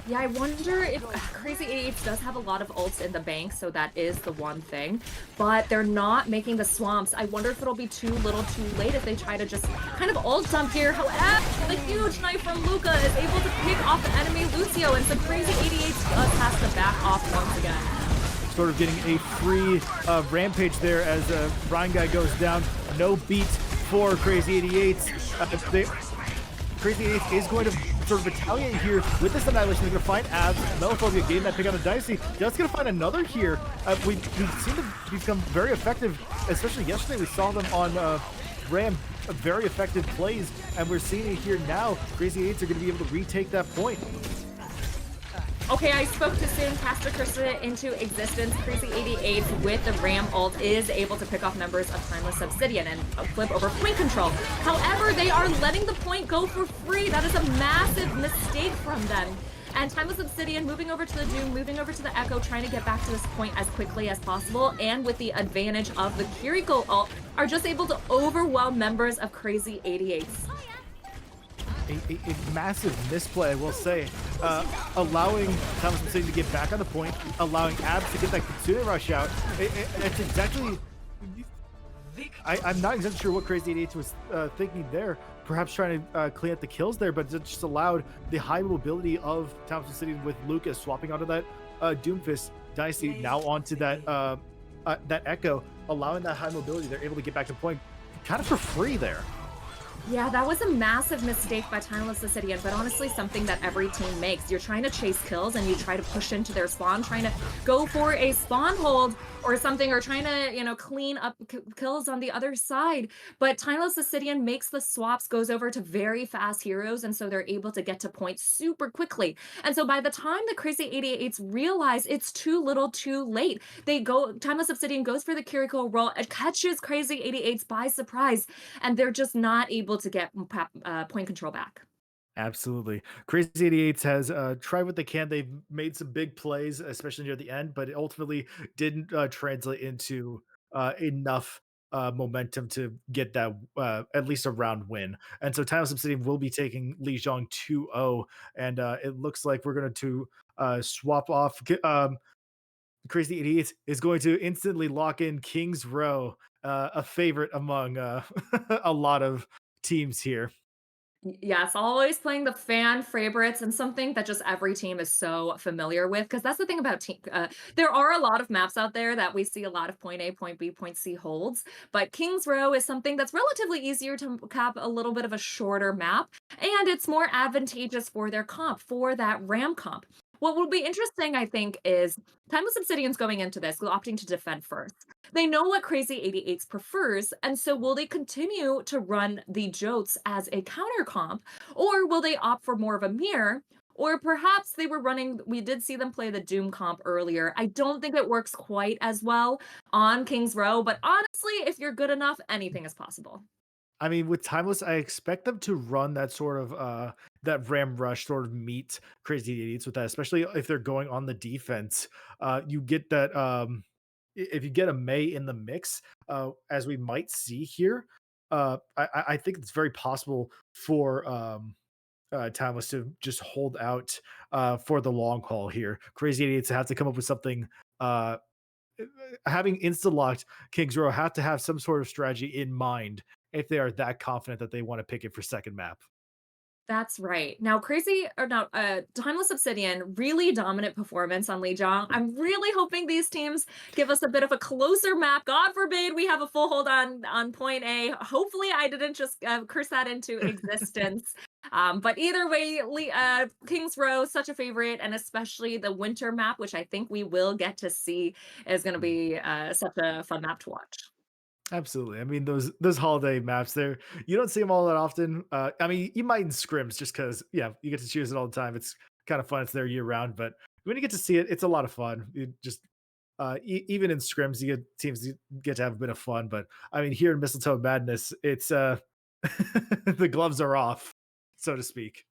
Yeah, I wonder if Crazy 88 does have a lot of ults in the bank, so that is the one thing. But they're not making the swamps. I wonder if it'll be too little too late if they try to just kind of ult dump here. However, the huge knife from Luca is able to pick off the enemy Lucio, and so Crazy 88 just has to back off once again. Sort of getting a free rampage there as Ryan Guy goes down. No beat for Crazy 88. Crazy 88 is going to sort of retaliate here with this annihilation. They're going to find Abs. Melophobia getting that pick on the Dynasty. Just going to find another here. We've seen them become very effective, especially yesterday. We saw them on Ram, very effective plays, and we're seeing it here now. Crazy 8s are going to be able to retake that point. Okay, I spoke too soon. Caster Krista into existence. Crazy 88 with the Ram ult is able to pick off members of Timeless Obsidian and flip over point control. However, they are letting the point go for free. That is a massive mistake from them. And Timeless Obsidian moving over to the Doom, moving over to the Echo, trying to get back to this point as quickly as possible, and with the advantage of the Kiriko ult, are just able to overwhelm members of Crazy 88s. A massive misplay, I will say, allowing Timeless Obsidian to get back on the point, allowing Abs to get that Kitsune rush out. It's exactly... I'm not exactly sure what Crazy 88 was thinking there. Perhaps trying to clean up the kills there, but it just allowed the high mobility of Timeless Obsidian with Lucas swapping onto that Doomfist. Dynasty now onto that that Echo, allowing that high mobility. They're able to get back to point kind of for free there. Yeah, that was a massive mistake by Timeless Obsidian, but honestly something that every team makes. You're trying to chase kills and you try to push into their spawn, trying to go for a spawn hold or something, or trying to, clean up kills on the other side. But Timeless Obsidian makes the swaps, goes over to very fast heroes, and so they're able to get to point super quickly. And so by the time the Crazy 88s realize it's too little too late, Timeless Obsidian goes for the Kiriko roll, it catches Crazy 88s by surprise, and they're just not able to get point control back. Absolutely. Crazy 88s has tried what they can. They've made some big plays, especially near the end, but it ultimately didn't translate into enough momentum to get that at least a round win. And so Timeless Obsidian will be taking Lijiang 2-0, and it looks like we're going to swap off. Crazy 88 is going to instantly lock in King's Row, a favorite among a lot of teams here. Yes, always playing the fan favorites, and something that just every team is so familiar with. Because that's the thing about team. There are a lot of maps out there that we see a lot of point A, point B, point C holds, but King's Row is something that's relatively easier to cap, a little bit of a shorter map, and it's more advantageous for their comp, for that Ram comp. What will be interesting, I think, is Timeless Obsidian's going into this, opting to defend first. They know what Crazy 88s prefers, and so will they continue to run the Jotes as a counter comp, or will they opt for more of a mirror? Or perhaps they were running, we did see them play the Doom comp earlier. I don't think it works quite as well on King's Row, but honestly, if you're good enough, anything is possible. I mean, with Timeless, I expect them to run that sort of that Ram Rush sort of meet Crazy Idiots with that, especially if they're going on the defense. You get that if you get a May in the mix, as we might see here, I think it's very possible for Timeless to just hold out for the long haul here. Crazy Idiots have to come up with something uh having insta locked Kings Row have to have some sort of strategy in mind if they are that confident that they want to pick it for second map. That's right. Now, crazy or no, Timeless Obsidian, really dominant performance on Lijiang. I'm really hoping these teams give us a bit of a closer map. God forbid we have a full hold on point A. Hopefully, I didn't just curse that into existence. But either way, Kings Row, such a favorite, and especially the winter map, which I think we will get to see, is going to be such a fun map to watch. Absolutely. I mean, those holiday maps there, you don't see them all that often. I mean, you might in scrims just because, yeah, you get to choose it all the time. It's kind of fun. It's there year round, but when you get to see it, it's a lot of fun. You just even in scrims, you get teams you get to have a bit of fun. But I mean, here in Mistletoe Madness, it's the gloves are off, so to speak.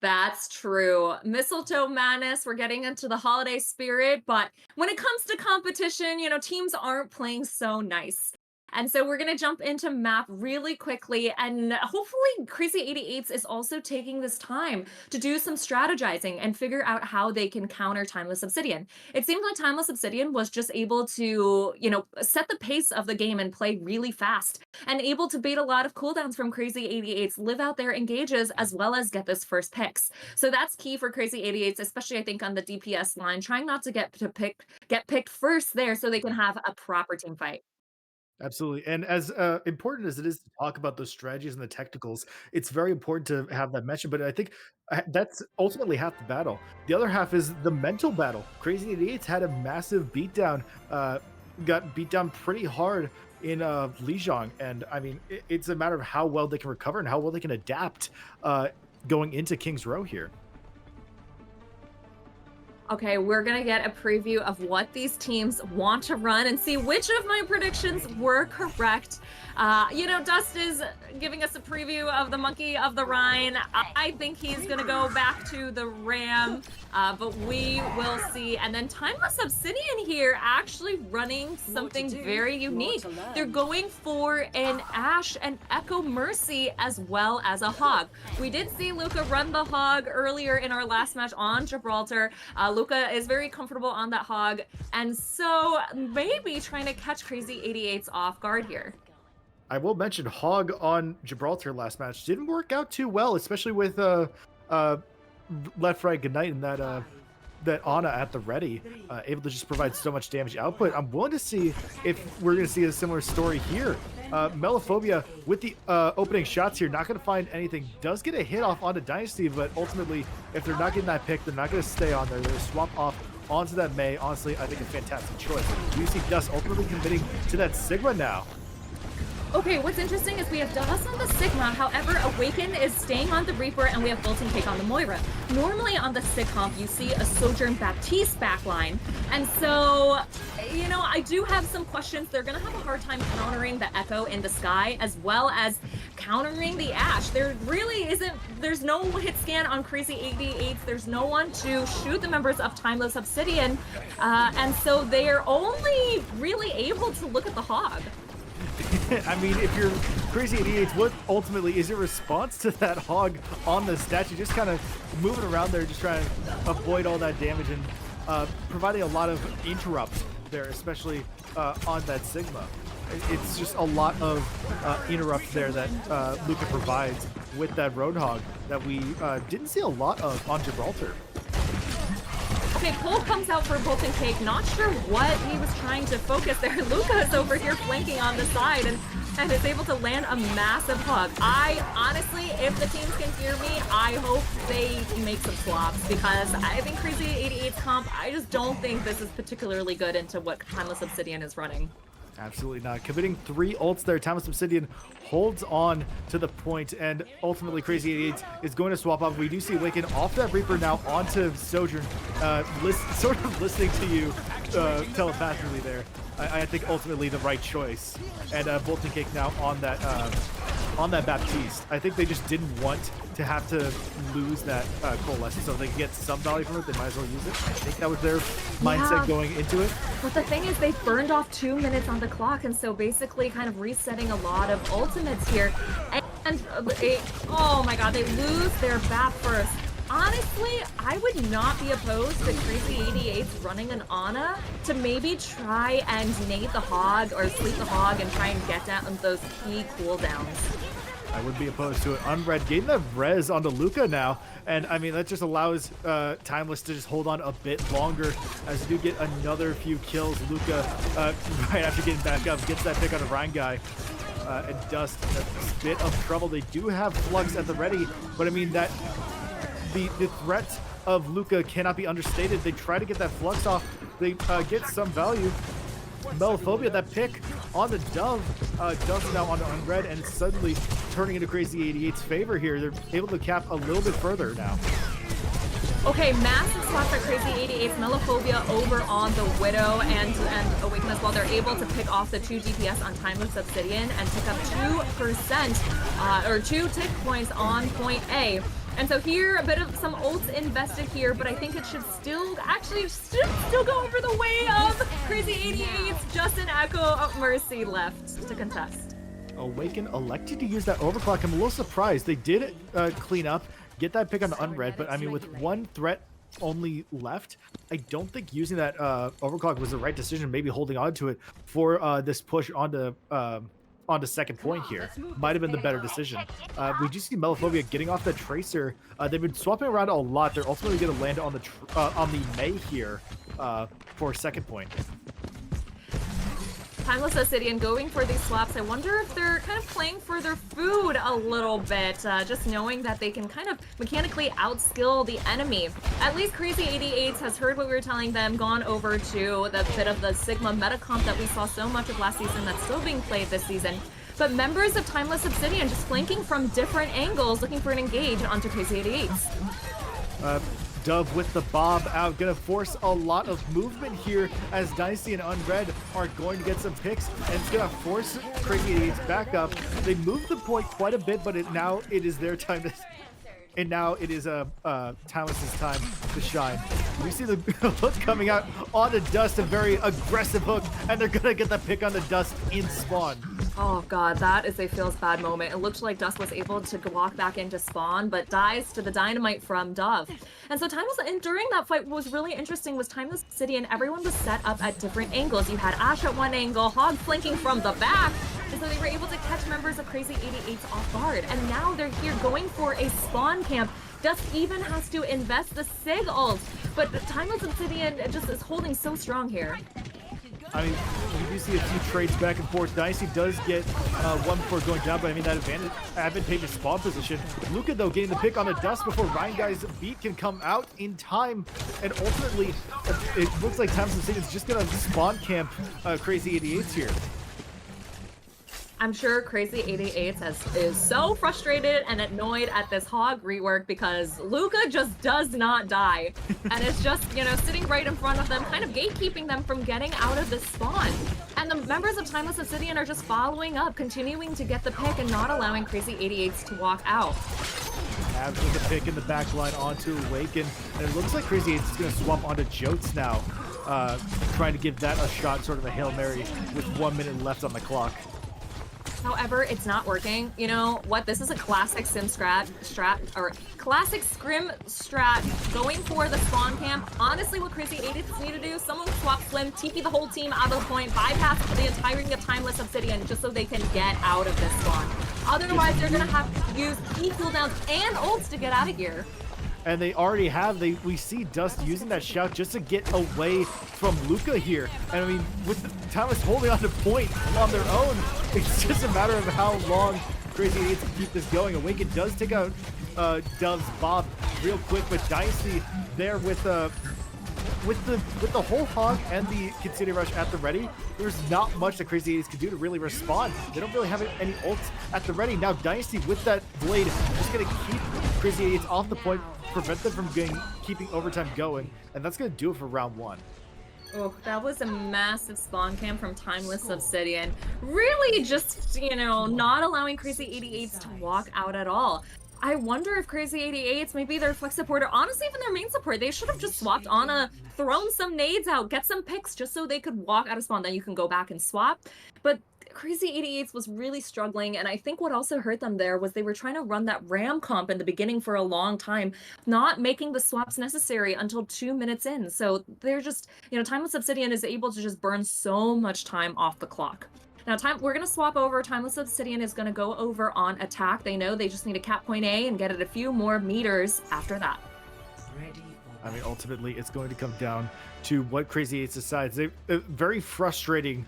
That's true. Mistletoe Madness, we're getting into the holiday spirit, but when it comes to competition, teams aren't playing so nice. And so we're going to jump into map really quickly. And hopefully, Crazy 88s is also taking this time to do some strategizing and figure out how they can counter Timeless Obsidian. It seemed like Timeless Obsidian was just able to, set the pace of the game and play really fast and able to bait a lot of cooldowns from Crazy 88s, live out their engages, as well as get those first picks. So that's key for Crazy 88s, especially I think on the DPS line, trying not to get picked first there so they can have a proper team fight. Absolutely. And as important as it is to talk about those strategies and the technicals, it's very important to have that mention. But I think that's ultimately half the battle. The other half is the mental battle. Crazy Idiots had a massive beatdown, got beat down pretty hard in Lijiang. And I mean, it's a matter of how well they can recover and how well they can adapt going into King's Row here. Okay, we're going to get a preview of what these teams want to run and see which of my predictions were correct. Dust is giving us a preview of the Monkey of the Rhine. I think he's going to go back to the Ram, but we will see. And then Timeless Obsidian here actually running something very unique. They're going for an Ashe and Echo Mercy as well as a Hog. We did see Luca run the Hog earlier in our last match on Gibraltar. Luca is very comfortable on that Hog, and so maybe trying to catch Crazy 88's off guard here. I will mention Hog on Gibraltar last match didn't work out too well, especially with left right good night and that Ana at the ready, able to just provide so much damage output. I'm willing to see if we're going to see a similar story here. Melophobia with the opening shots here, not going to find anything. Does get a hit off onto Dynasty, but ultimately, if they're not getting that pick, they're not going to stay on there. They're going to swap off onto that May. Honestly, I think a fantastic choice. You see Dust ultimately committing to that Sigma now. Okay, what's interesting is we have Dust on the Sigma, however, Awaken is staying on the Reaper, and we have Bolton Cake on the Moira. Normally on the Sig comp, you see a Sojourn Baptiste backline, and so, I do have some questions. They're going to have a hard time countering the Echo in the sky, as well as countering the Ashe. There really isn't, there's no hit scan on Crazy 88s, there's no one to shoot the members of Timeless Obsidian, and so they are only really able to look at the Hog. I mean, if you're Crazy 88, what ultimately is your response to that Hog on the statue? Just kind of moving around there, just trying to avoid all that damage and providing a lot of interrupt there, especially on that Sigma. It's just a lot of interrupt there that Luca provides with that Roadhog that we didn't see a lot of on Gibraltar. Okay, Cole comes out for Bolton Cake. Not sure what he was trying to focus there. Luca is over here flanking on the side, and and is able to land a massive hug. I honestly, if the teams can hear me, I hope they make some swaps because I think Crazy 88's comp, I just don't think this is particularly good into what Timeless Obsidian is running. Absolutely not. Committing 3 ults there. Timeless Obsidian holds on to the point, and ultimately Crazy 88 is going to swap off. We do see Awaken off that Reaper now onto Sojourn, sort of listening to you telepathically there. I think ultimately the right choice. And Bolton Cake now on that Baptiste. I think they just didn't want to have to lose that Coalescence, so if they can get some value from it, they might as well use it. I think that was their mindset going into it. But the thing is, they burned off 2 minutes on the clock, and so basically kind of resetting a lot of ultimates here. And oh my god, they lose their BAP first. Honestly, I would not be opposed to Crazy 88's running an Ana to maybe try and nade the Hog or sleep the Hog and try and get down those key cooldowns. I would be opposed to it. Unread getting the res onto Luca now, and I mean that just allows Timeless to just hold on a bit longer as we do get another few kills. Luca, right after getting back up, gets that pick on a Ryan guy. And Dust in a bit of trouble. They do have Flux at the ready, but I mean that the threat of Luca cannot be understated. They try to get that Flux off. They get some value. Melophobia, that pick on the Dove. Dust now onto Unread, and suddenly turning into Crazy 88's favor here. They're able to cap a little bit further now. Okay, massive swap for Crazy 88's Melophobia over on the Widow and Awaken as well. They're able to pick off the 2 DPS on Timeless Obsidian and pick up 2%, or 2 tick points on point A. And so here, a bit of some ults invested here, but I think it should still go over the way of Crazy 88's Justin Echo of Mercy left to contest. Awaken elected to use that overclock. I'm a little surprised. They did clean up, get that pick on the Unread, but I mean with one threat only left, I don't think using that overclock was the right decision. Maybe holding on to it for this push onto second point here might have been the better decision. We do see Melophobia getting off the Tracer. They've been swapping around a lot. They're ultimately going to land on the Mei here for second point. Timeless Obsidian going for these swaps. I wonder if they're kind of playing for their food a little bit, just knowing that they can kind of mechanically outskill the enemy. At least Crazy 88 has heard what we were telling them, gone over to the bit of the Sigma meta comp that we saw so much of last season that's still being played this season. But members of Timeless Obsidian just flanking from different angles, looking for an engage onto Crazy 88. Dove with the Bob out, gonna force a lot of movement here as Dynasty and Unread are going to get some picks, and it's gonna force Crazy 88's back up. They moved the point quite a bit, but now it is their time to, and now it is Timeless's time to shine. We see the hook coming out on the Dust, a very aggressive hook, and they're gonna get the pick on the Dust in spawn. Oh god, that is a feels bad moment. It looked like Dust was able to walk back into spawn, but dies to the dynamite from Dove. And so Timeless, and during that fight, what was really interesting was Timeless Obsidian, everyone was set up at different angles. You had Ash at one angle, Hog flanking from the back, and so they were able to catch members of Crazy 88's off guard. And now they're here going for a spawn camp. Dust even has to invest the Sig ult, but Timeless Obsidian just is holding so strong here. I mean, we do see a few trades back and forth. Dynasty does get one before going down, but I mean, that advantageous spawn position. Luca, though, getting the pick on the Dust before Ryan Guy's beat can come out in time. And ultimately, it looks like Timeless Obsidian's just going to spawn camp Crazy 88's here. I'm sure Crazy 88 is so frustrated and annoyed at this Hog rework because Luca just does not die. And it's just, you know, sitting right in front of them, kind of gatekeeping them from getting out of this spawn. And the members of Timeless Obsidian are just following up, continuing to get the pick and not allowing Crazy 88 to walk out. Abs with the pick in the back line onto Awaken. And it looks like Crazy 88 is going to swap onto Jotes now, trying to give that a shot, sort of a Hail Mary with 1 minute left on the clock. However, it's not working. You know what? This is a classic sim classic scrim strat going for the spawn camp. Honestly, what Crazy 88 need to do, someone swap Slim, TP the whole team out of the point, bypass the entirety of Timeless Obsidian just so they can get out of this spawn. Otherwise, they're gonna have to use key cooldowns and ults to get out of here. and they already have. We see Dust using that shout just to get away from Luca here. And I mean, with Thomas holding on to point on their own, it's just a matter of how long Crazy needs to keep this going. Awaken does take out Dove's Bob real quick, but Dynasty there with the whole hog and the Kitsune Rush at the ready, there's not much that Crazy 80s can do to really respond. They don't really have any ults at the ready. Now Dynasty with that blade just gonna keep Crazy 80s off the point, prevent them from keeping overtime going, and that's gonna do it for round one. Oh, that was a massive spawn cam from Timeless Obsidian. Really just, not allowing Crazy 88s to walk out at all. I wonder if Crazy 88s, maybe their flex support, or honestly even their main support, they should have just swapped Ana, thrown some nades out, get some picks just so they could walk out of spawn, then you can go back and swap. But Crazy 88s was really struggling, and I think what also hurt them there was they were trying to run that Ram comp in the beginning for a long time, not making the swaps necessary until 2 minutes in. So they're just, Timeless Obsidian is able to just burn so much time off the clock. Now, we're going to swap over. Timeless Obsidian is going to go over on attack. They know they just need to cap point A and get it a few more meters after that. I mean, ultimately, it's going to come down to what Crazy 8 decides. They very frustrating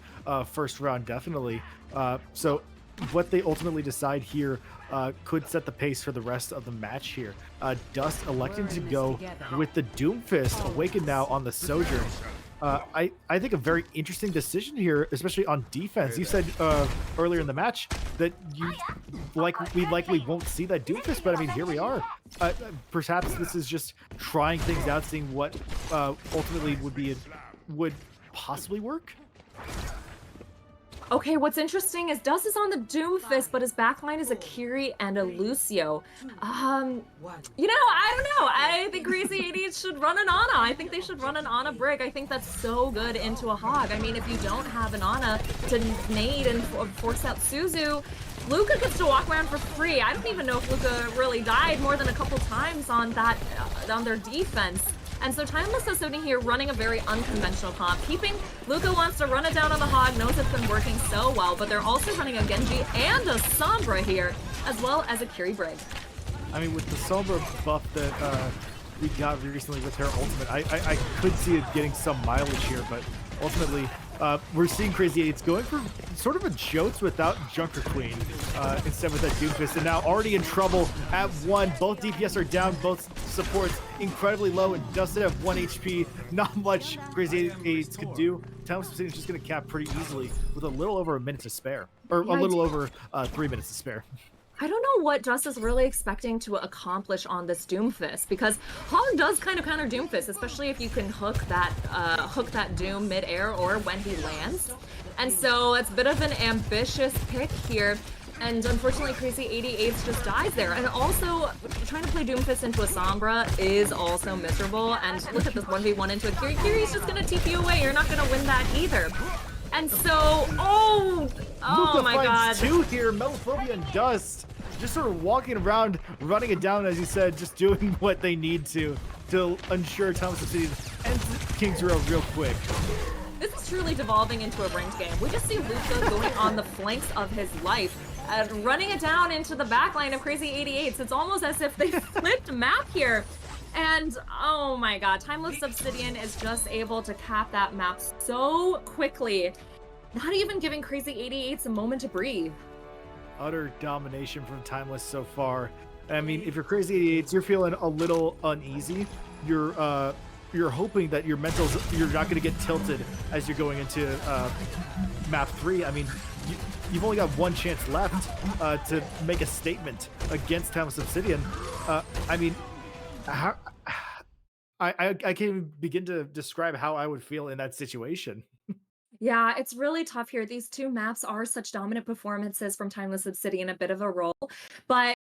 first round, definitely. So what they ultimately decide here could set the pace for the rest of the match here. Dust electing to go with the Doomfist, Awaken now on the Sojourn. I think a very interesting decision here, especially on defense. You said earlier in the match that we likely won't see that Doomfist, but I mean, here we are. Perhaps this is just trying things out, seeing what ultimately would possibly work. Okay, what's interesting is Dust is on the Doomfist, but his backline is a Kiri and a Lucio. I don't know. I think Crazy 80s should run an Ana. I think they should run an Ana Brick. I think that's so good into a Hog. I mean, if you don't have an Ana to nade and force out Suzu, Luca gets to walk around for free. I don't even know if Luca really died more than a couple times on that on their defense. And so Timeless is sitting here running a very unconventional comp. Luca wants to run it down on the Hog, knows it's been working so well, but they're also running a Genji and a Sombra here, as well as a Kiri Brig. I mean, with the Sombra buff that we got recently with her ultimate, I could see it getting some mileage here, but ultimately, we're seeing Crazy 8s going for sort of a Jotes without Junker Queen, instead with that Doomfist, and now already in trouble at 1. Both DPS are down, both supports incredibly low, and Dustin have 1 HP. Not much Crazy 8s could do. Timeless Obsidian is just going to cap pretty easily with a little over a minute to spare, or a little over 3 minutes to spare. I don't know what Dust is really expecting to accomplish on this Doomfist, because Hog does kind of counter Doomfist, especially if you can hook that Doom mid-air or when he lands. And so it's a bit of an ambitious pick here. And unfortunately, Crazy 88s just dies there. And also, trying to play Doomfist into a Sombra is also miserable. And look at this 1v1 into a Kiri. Kiri's just going to TP you away. You're not going to win that either. And so, oh my god. 2 here, Melophobia and Dust. Just sort of walking around, running it down, as you said, just doing what they need to ensure Timeless Obsidian ends King's Row real quick. This is truly devolving into a ranked game. We just see Luca going on the flanks of his life, running it down into the backline of Crazy 88s. It's almost as if they flipped map here. And oh my god, Timeless Obsidian is just able to cap that map so quickly, not even giving Crazy 88s a moment to breathe. Utter domination from Timeless so far. I mean, if you're Crazy 88s, you're feeling a little uneasy. You're hoping that you're not going to get tilted as you're going into map 3. I mean, you've only got 1 chance left to make a statement against Timeless Obsidian. I mean, I can't even begin to describe how I would feel in that situation. Yeah, it's really tough here. These two maps are such dominant performances from Timeless Obsidian, a bit of a roll. But,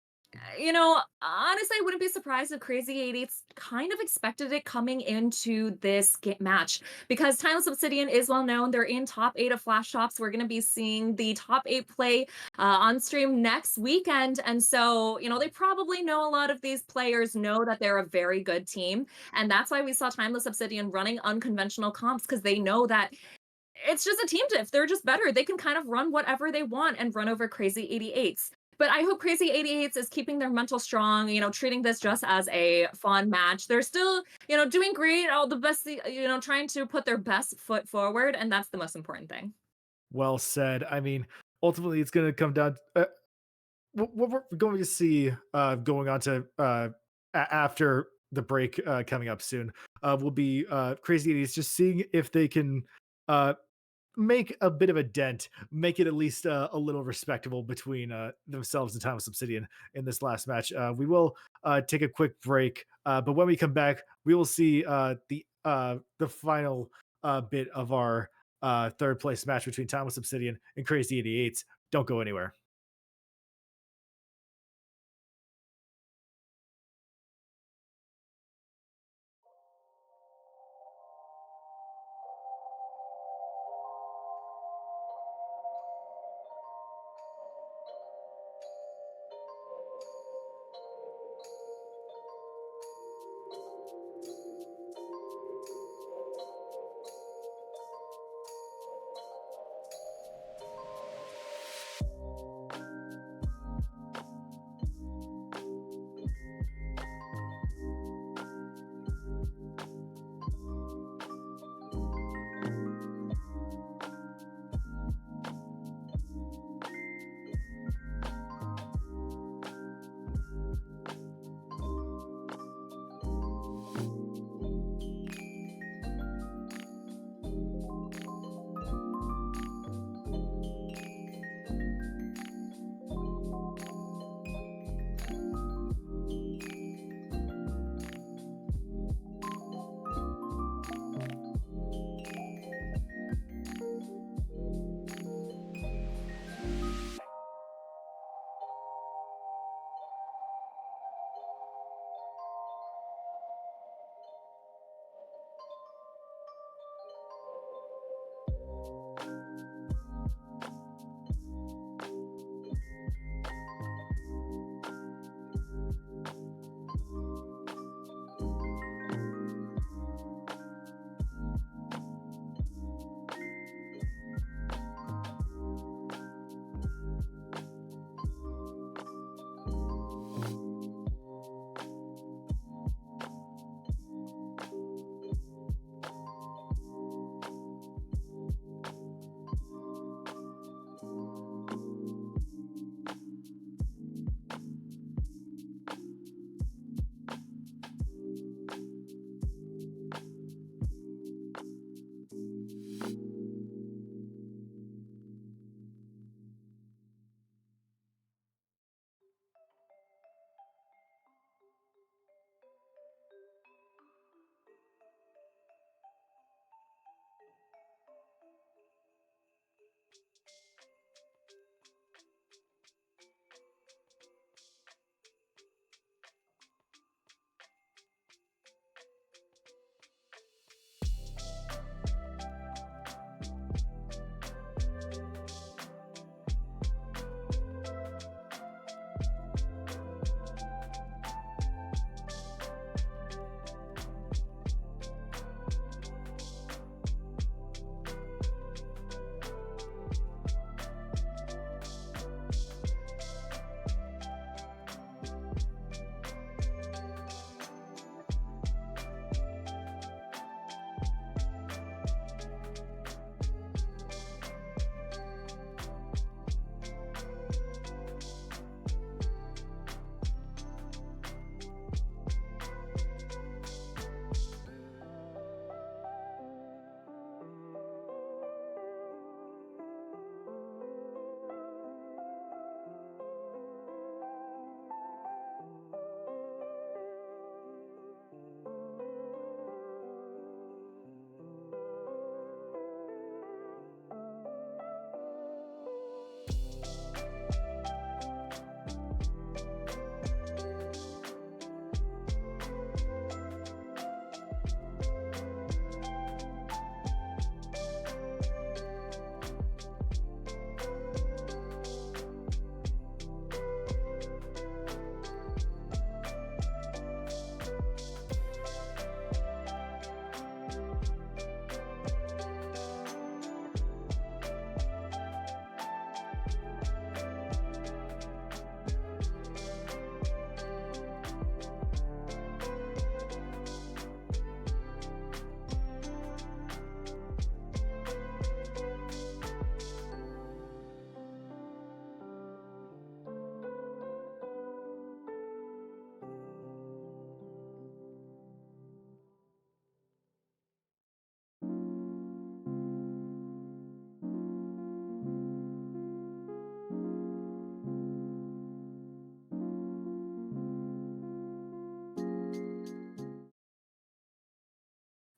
honestly, I wouldn't be surprised if Crazy 88s kind of expected it coming into this match, because Timeless Obsidian is well known. They're in top 8 of Flash Tops. We're going to be seeing the top 8 play on stream next weekend. And so, they probably know a lot of these players know that they're a very good team. And that's why we saw Timeless Obsidian running unconventional comps, because they know that it's just a team diff. They're just better. They can kind of run whatever they want and run over Crazy 88s. But I hope Crazy 88s is keeping their mental strong, treating this just as a fun match. They're still, doing great, all the best, trying to put their best foot forward, and that's the most important thing. Well said. I mean, ultimately, it's going to come down. What we're going to see going on to after the break coming up soon will be Crazy 80s just seeing if they can uh, make a bit of a dent, make it at least a little respectable between themselves and Timeless Obsidian in this last match. We will take a quick break, but when we come back, we will see the final bit of our third place match between Timeless Obsidian and Crazy 88s. Don't go anywhere.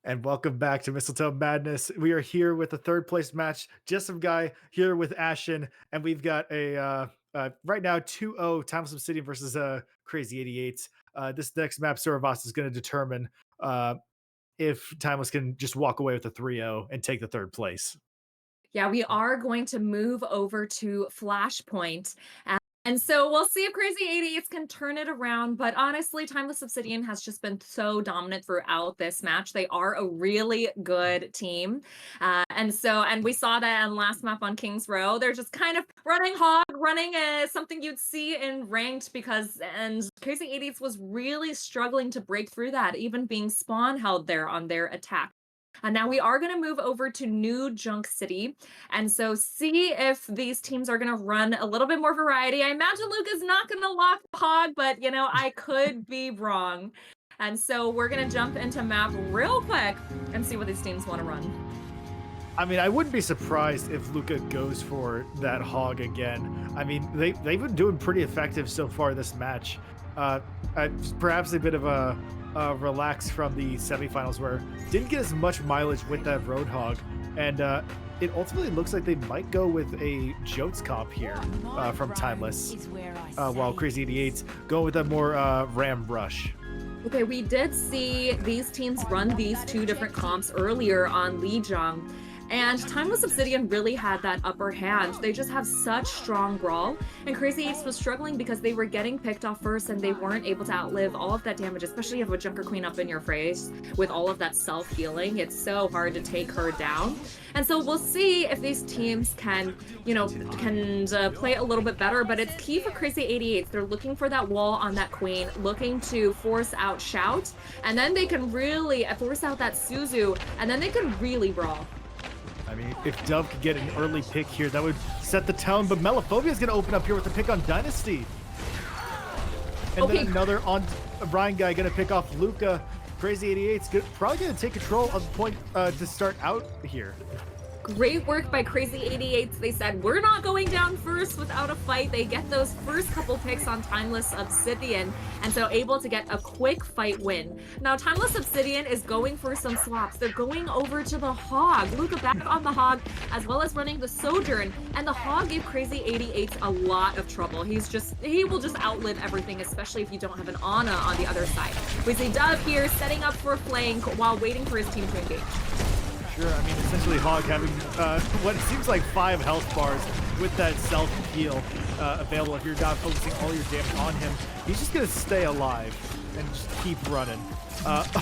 And welcome back to Mistletoe Madness. We are here with the third place match. Just some guy here with Ashen, and we've got a right now 2-0 Timeless Obsidian versus Crazy 88. This next map, Suravas is going to determine if Timeless can just walk away with a 3-0 and take the third place. Yeah, we are going to move over to Flashpoint. And so we'll see if Crazy 88s can turn it around. But honestly, Timeless Obsidian has just been so dominant throughout this match. They are a really good team. And we saw that in last map on Kings Row. They're just kind of running hog, running something you'd see in ranked and Crazy 88s was really struggling to break through that, even being spawn held there on their attack. And now we are going to move over to New Junk City. And so see if these teams are going to run a little bit more variety. I imagine Luca's not going to lock the hog, but I could be wrong. And so we're going to jump into map real quick and see what these teams want to run. I mean, I wouldn't be surprised if Luca goes for that hog again. I mean, they've been doing pretty effective so far this match. Perhaps a bit of a relax from the semifinals where didn't get as much mileage with that Roadhog, and it ultimately looks like they might go with a Jotes comp here from Timeless, while Crazy 88's go with a more Ram Rush. Okay, we did see these teams run these two different comps earlier on Lijiang. And Timeless Obsidian really had that upper hand. They just have such strong brawl. And Crazy 8s was struggling because they were getting picked off first and they weren't able to outlive all of that damage, especially if you have a Junker Queen up in your face with all of that self-healing. It's so hard to take her down. And so we'll see if these teams can play a little bit better, but it's key for Crazy 88s. They're looking for that wall on that Queen, looking to force out Shout, and then they can really force out that Suzu, and then they can really brawl. I mean, if Dove could get an early pick here, that would set the tone, but Melophobia is going to open up here with a pick on Dynasty. And then another on Brian guy going to pick off Luca. Crazy 88's probably going to take control of the point to start out here. Great work by Crazy 88s. They said, we're not going down first without a fight. They get those first couple picks on Timeless Obsidian, and so able to get a quick fight win. Now, Timeless Obsidian is going for some swaps. They're going over to the Hog. Luca back on the Hog, as well as running the Sojourn, and the Hog gave Crazy 88s a lot of trouble. He will just outlive everything, especially if you don't have an Ana on the other side. We see Dove here setting up for a flank while waiting for his team to engage. Sure, I mean, essentially Hog having what seems like 5 health bars with that self-heal available. If you're not focusing all your damage on him, he's just going to stay alive and just keep running.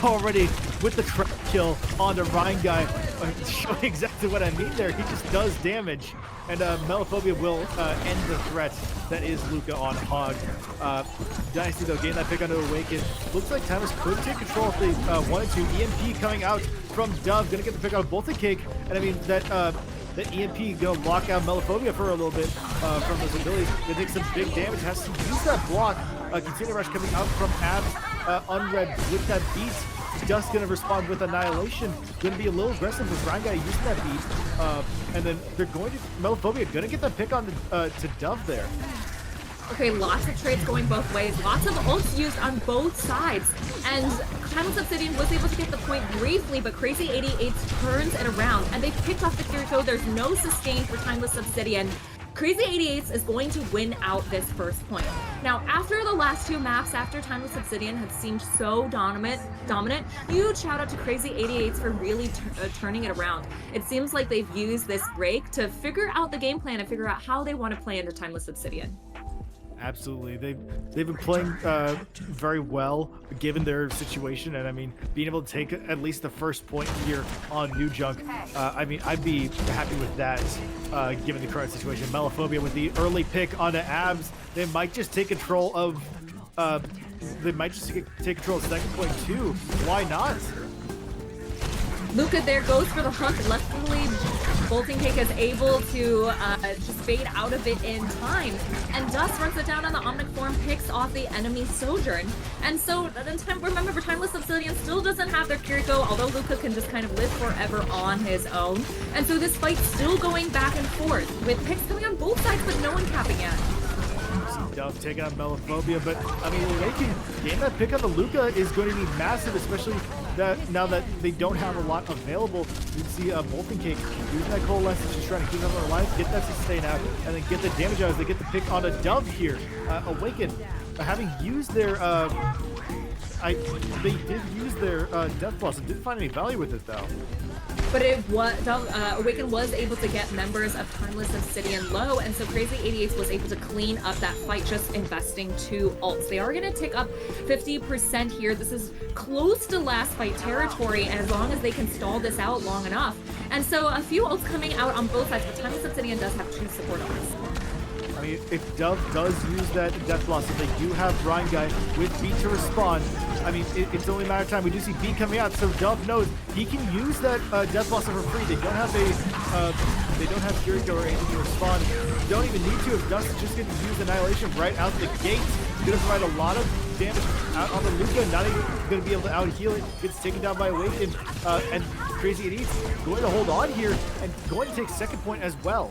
Already with the trap kill on the Rhine guy, showing exactly what I mean there. He just does damage, and Melophobia will end the threat that is Luca on Hog. Dynasty, though, getting that pick onto Awaken. Looks like Timeless could take control if they wanted to. EMP coming out from Dove, gonna get the pick on Bolted Cake, and I mean that EMP gonna lock out Melophobia for a little bit from those abilities. They take some big damage, has to use that block. Container Rush coming out from Abs, Unread with that beat. Dust gonna respond with Annihilation. Gonna be a little aggressive with Ryan guy using that beat, and then they're going to Melophobia gonna get that pick on to Dove there. Okay, lots of trades going both ways. Lots of ults used on both sides. And Timeless Obsidian was able to get the point briefly, but Crazy 88 turns it around. And they picked off the Kiriko. There's no sustain for Timeless Obsidian. Crazy 88 is going to win out this first point. Now, after the last 2 maps, after Timeless Obsidian had seemed so dominant, huge shout out to Crazy 88 for really turning it around. It seems like they've used this break to figure out the game plan and figure out how they want to play into Timeless Obsidian. Absolutely, they've been playing very well given their situation, and I mean being able to take at least the first point here on New Junk. I mean I'd be happy with that given the current situation. Melophobia with the early pick onto Abs. They might just take control of. They might just take control of second point too. Why not? Luca there goes for the hook. Luckily, Bolting Cake is able to just fade out of it in time. And Dust runs it down on the Omnic form, picks off the enemy Sojourn. And so, remember, Timeless Obsidian still doesn't have their Kiriko, although Luca can just kind of live forever on his own. And so this fight's still going back and forth, with picks coming on both sides, but no one capping yet. Dove taking on Melophobia, but I mean, they can gain that pick on the Luca is going to be massive, especially that now that they don't have a lot available, you see a Molten Cake using that Coalescence, just trying to keep them alive, get that sustain out, and then get the damage out as they get the pick on a Dove here. Awaken, having used their they did use their Death Plus and didn't find any value with it though. But it was Awaken was able to get members of Timeless Obsidian low, and so Crazy 88 was able to clean up that fight just investing 2 ults. They are going to take up 50% here. This is close to last fight territory, and as long as they can stall this out long enough. And so a few ults coming out on both sides, but Timeless Obsidian does have 2 support ults. I mean, if Dove does use that Death Blast, if they do have Ryan Guy with beat to respond, I mean, it's only a matter of time. We do see beat coming out, so Dove knows he can use that Death Blast for free. They don't have they don't have Jericho or anything to respond. You don't even need to if Dust is just going to use Annihilation right out the gate. He's going to provide a lot of damage out on the Luca, not even going to be able to out-heal it. Gets taken down by Awaken, and Crazy 88 going to hold on here and going to take second point as well.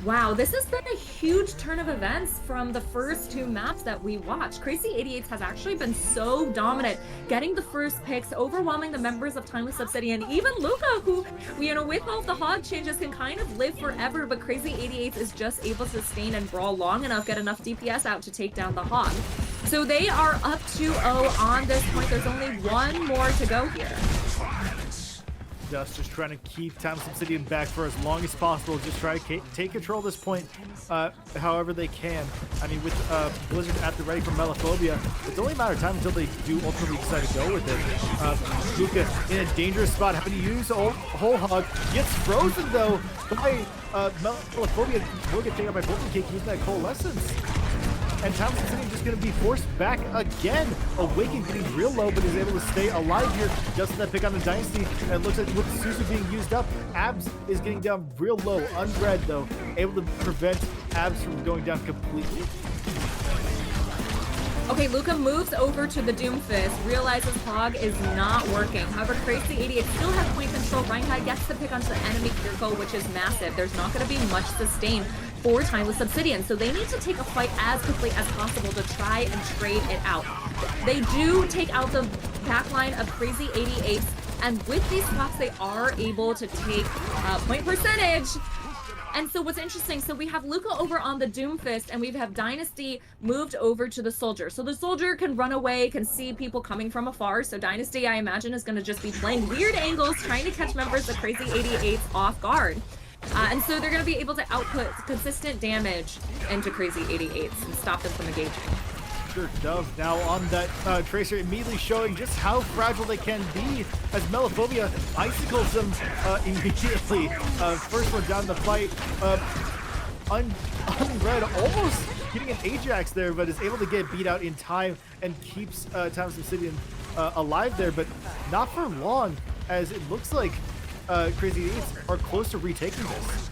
Wow, this has been a huge turn of events from the first 2 maps that we watched. Crazy 88 has actually been so dominant, getting the first picks, overwhelming the members of Timeless Obsidian. Even Luca, who, with all of the hog changes, can kind of live forever, but Crazy 88 is just able to sustain and brawl long enough, get enough DPS out to take down the hog. So they are up 2-0 on this point. There's only 1 more to go here. Dust just trying to keep Timeless Obsidian back for as long as possible. Just try to take control of this point however they can. I mean, with Blizzard at the ready for Melophobia, it's only a matter of time until they do ultimately decide to go with it. Luca in a dangerous spot, having to use Whole Hog. Gets frozen, though, by Melophobia. Will get taken out by Molten Cake using that Coalescence. And Timeless Obsidian just going to be forced back again. Awaken getting real low, but is able to stay alive here. Just that pick on the Dynasty. And it looks like with Susu being used up, Abs is getting down real low. Unread, though, able to prevent Abs from going down completely. Okay, Luca moves over to the Doomfist, realizes Hog is not working. However, Crazy 88 still has point control. Reinkai gets the pick onto the enemy Kirko, which is massive. There's not going to be much sustain for Timeless Obsidian, so they need to take a fight as quickly as possible to try and trade it out. They do take out the backline of Crazy 88, and with these swaps, they are able to take point percentage. And so what's interesting, so we have Luca over on the Doomfist, and we have Dynasty moved over to the Soldier. So the Soldier can run away, can see people coming from afar. So Dynasty, I imagine, is going to just be playing weird angles, trying to catch members of Crazy 88 off guard. And so they're going to be able to output consistent damage into Crazy 88s and stop them from engaging. Sure, Dove now on that Tracer, immediately showing just how fragile they can be as Melophobia icicles them immediately. First one down the fight, unread, almost getting an Ajax there, but is able to get beat out in time and keeps Timeless Obsidian alive there, but not for long, as it looks like Crazy 88s are close to retaking this.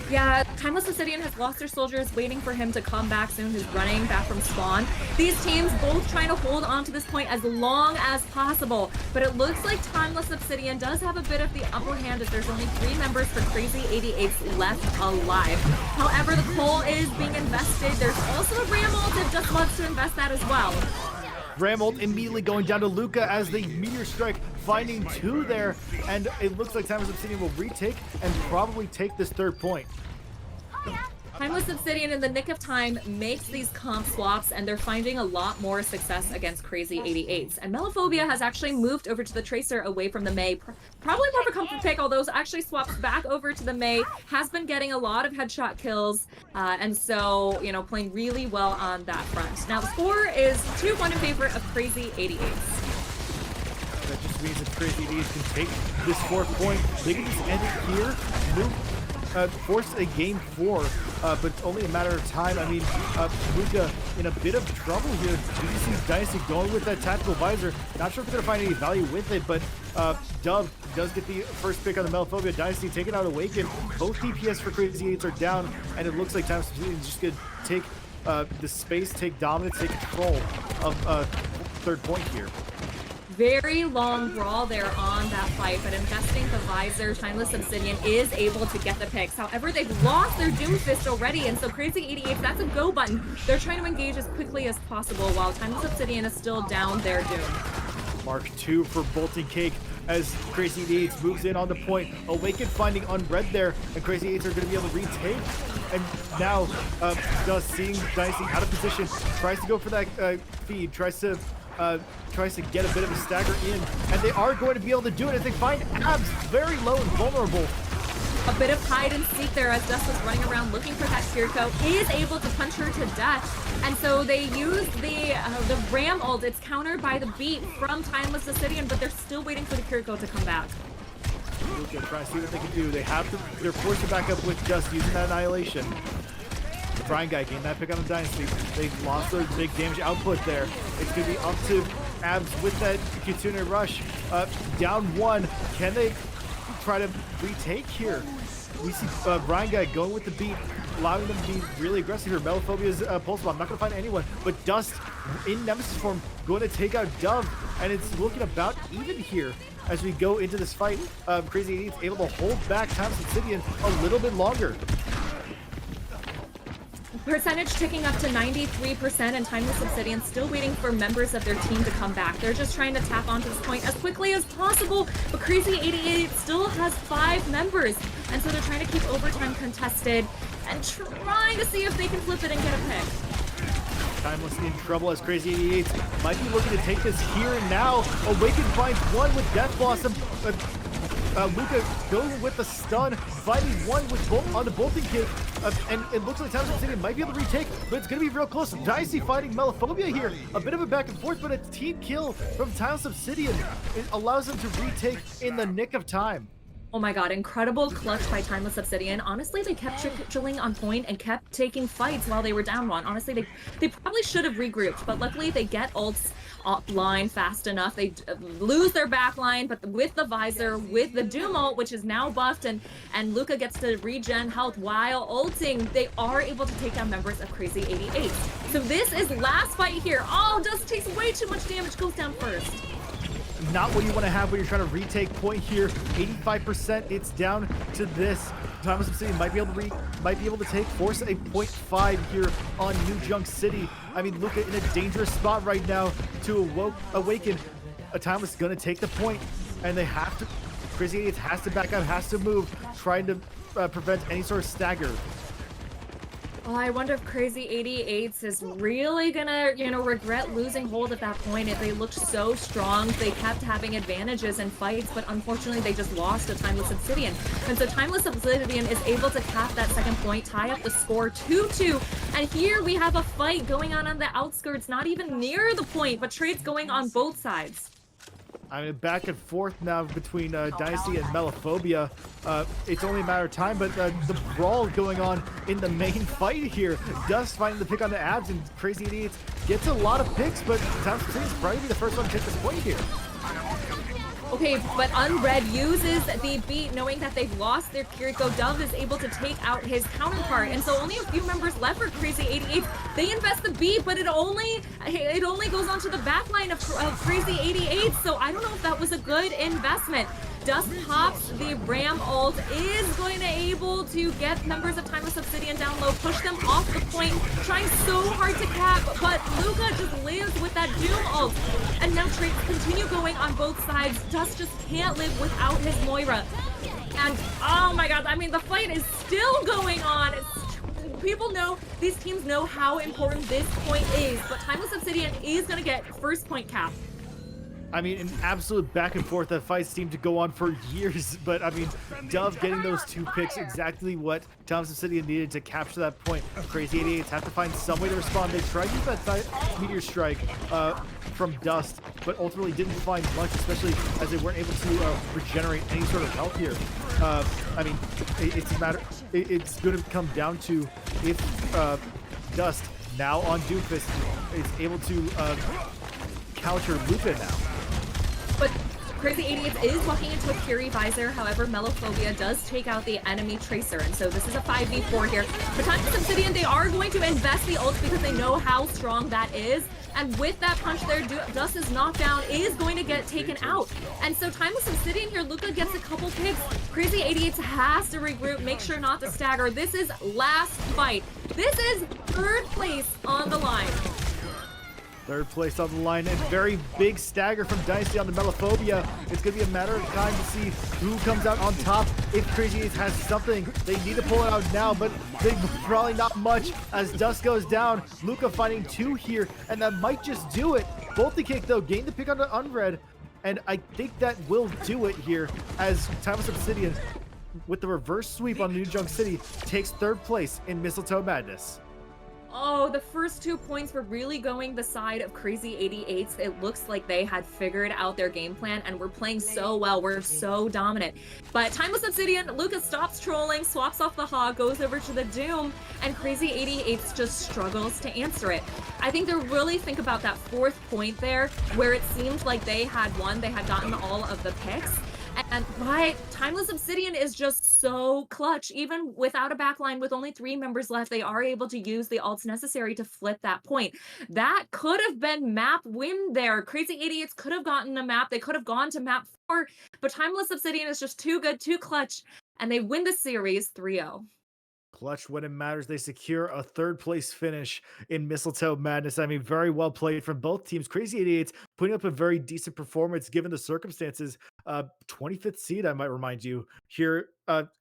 Yeah, Timeless Obsidian has lost their soldiers, waiting for him to come back soon, who's running back from spawn. These teams both trying to hold on to this point as long as possible, but it looks like Timeless Obsidian does have a bit of the upper hand as there's only 3 members for Crazy 88s left alive. However, the coal is being invested. There's also a Ram ult that just wants to invest that as well. Ram ult immediately going down to Luca as the Meteor Strike, finding 2 there, and it looks like Timeless Obsidian will retake and probably take this 3rd point. Timeless Obsidian in the nick of time makes these comp swaps, and they're finding a lot more success against Crazy 88s. And Melophobia has actually moved over to the Tracer away from the Mei. Probably more of a comfort pick, although actually swaps back over to the Mei, has been getting a lot of headshot kills, and so, playing really well on that front. Now the score is 2-1 in favor of Crazy 88s. That just means that Crazy 88s can take this 4th point. They can just end it here, force a game 4, but it's only a matter of time. I mean, Luca in a bit of trouble here. You can see Dynasty going with that tactical visor. Not sure if they're going to find any value with it, but Dove does get the first pick on the Melophobia. Dynasty taking out Awaken. Both DPS for Crazy 88s are down, and it looks like Timeless Obsidian is just going to take the space, take dominance, take control of 3rd point here. Very long brawl there on that fight, but investing the visor, Timeless Obsidian is able to get the picks. However, they've lost their Doomfist already, and so Crazy 88, that's a go button. They're trying to engage as quickly as possible while Timeless Obsidian is still down their Doom. Mark II for Bolton Cake as Crazy 88 moves in on the point. Awaken finding Unread there, and Crazy 88 are going to be able to retake. And now, Dust seeing Dynasty out of position, tries to go for that feed, tries to get a bit of a stagger in, and they are going to be able to do it as they find Abs very low and vulnerable. A bit of hide and seek there as Dust was running around looking for that Kiriko, is able to punch her to death. And so they use the Ram ult. It's countered by the beat from Timeless Obsidian, but they're still waiting for the Kiriko to come back. Luka trying to see what they can do. They're forced to back up with Dust using that Annihilation. The Brian guy getting that pick on the Dynasty. They've lost their big damage output there. It's going to be up to Abs with that Kitsune Rush. Down one. Can they try to retake here? We see Brian guy going with the beat, allowing them to be really aggressive here. Melophobia's pulse bomb, not going to find anyone, but Dust in Nemesis form going to take out Dove, and it's looking about even here as we go into this fight. Crazy 88 is able to hold back Timeless Obsidian a little bit longer. Percentage ticking up to 93%, and Timeless Obsidian still waiting for members of their team to come back. They're just trying to tap onto this point as quickly as possible, but Crazy 88 still has 5 members, and so they're trying to keep overtime contested and trying to see if they can flip it and get a pick. Timeless in trouble as Crazy 88 might be looking to take this here and now. Awaken finds one with Death Blossom. Luka going with the stun, fighting one with on the Bolton Cake, and it looks like Timeless Obsidian might be able to retake, but it's going to be real close. Dicey fighting Melophobia here, a bit of a back and forth, but a team kill from Timeless Obsidian. It allows them to retake in the nick of time. Oh my god, incredible clutch by Timeless Obsidian. Honestly, they kept chilling on point and kept taking fights while they were down one. Honestly, they probably should have regrouped, but luckily they get ults offline fast enough. They lose their back line, but with the Visor, with the Doom ult, which is now buffed, and Luka gets to regen health while ulting, they are able to take down members of Crazy 88. So this is last fight here. Oh, Dust takes way too much damage, goes down first. Not what you want to have when you're trying to retake point here. 85%. It's down to this. Timeless Obsidian might be able to force a 0.5 here on New Junk City. I mean, Luka in a dangerous spot right now to awaken. A Timeless is going to take the point, and they have to. Crazy 88 has to back up, has to move, trying to prevent any sort of stagger. Oh, I wonder if Crazy 88 is really gonna, regret losing hold at that point. They looked so strong. They kept having advantages in fights, but unfortunately they just lost to Timeless Obsidian. And so Timeless Obsidian is able to cap that second point, tie up the score 2-2. And here we have a fight going on the outskirts, not even near the point, but trades going on both sides. I mean, back and forth now between Dynasty and Melophobia. It's only a matter of time, but the brawl going on in the main fight here. Dust finding the pick on the Abs, and Crazy 88 gets a lot of picks, but Timeless Obsidian is probably the first one to take this point here. Okay, but Unread uses the beat, knowing that they've lost their Kiriko. Dove is able to take out his counterpart, and so only a few members left for Crazy 88. They invest the beat, but it only goes onto the back line of Crazy 88, so I don't know if that was a good investment. Dust pops the Ram ult, is going to able to get members of Timeless Obsidian down low, push them off the point, trying so hard to cap, but Luka just lives with that Doom ult. And now trades continue going on both sides. Dust just can't live without his Moira. And oh my god, I mean, the fight is still going on. People know, these teams know how important this point is, but Timeless Obsidian is going to get first point cap. I mean, an absolute back and forth. That fight seemed to go on for years, but I mean, Dove getting those 2 picks, exactly what Timeless Obsidian needed to capture that point. Crazy 88 have to find some way to respond. They tried to use that Meteor Strike from Dust, but ultimately didn't find much, especially as they weren't able to regenerate any sort of health here. I mean, it's a matter. It's going to come down to if Dust, now on Doomfist, is able to counter Luka now. But Crazy 88 is walking into a Fury Visor. However, Melophobia does take out the enemy Tracer, and so this is a 5v4 here. For Timeless Obsidian, they are going to invest the ult because they know how strong that is. And with that punch there, Dust is knocked down, is going to get taken out. And so Timeless Obsidian here, Luka gets a couple picks. Crazy 88 has to regroup, make sure not to stagger. This is last fight. This is third place on the line. Third place on the line, and very big stagger from Dynasty on the Melophobia. It's going to be a matter of time to see who comes out on top. If Crazy Eights has something, they need to pull it out now, but they probably not much as dust goes down. Luca finding 2 here, and that might just do it. Both the kick, though, gain the pick on the Unread, and I think that will do it here as Timeless Obsidian, with the reverse sweep on New Junk City, takes 3rd place in Mistletoe Madness. Oh, the first 2 points were really going the side of Crazy 88s. It looks like they had figured out their game plan and were playing so well. We're so dominant. But Timeless Obsidian, Lucas stops trolling, swaps off the Hog, goes over to the Doom, and Crazy 88s just struggles to answer it. I think they really think about that 4th point there, where it seemed like they had won, they had gotten all of the picks. And Timeless Obsidian is just so clutch. Even without a backline, with only 3 members left, they are able to use the ults necessary to flip that point. That could have been map win there. Crazy Idiots could have gotten a map. They could have gone to map 4, but Timeless Obsidian is just too good, too clutch, and they win the series 3-0. Clutch when it matters. They secure a 3rd place finish in Mistletoe Madness. I mean, very well played from both teams. Crazy 88s putting up a very decent performance given the circumstances. 25th seed, I might remind you, here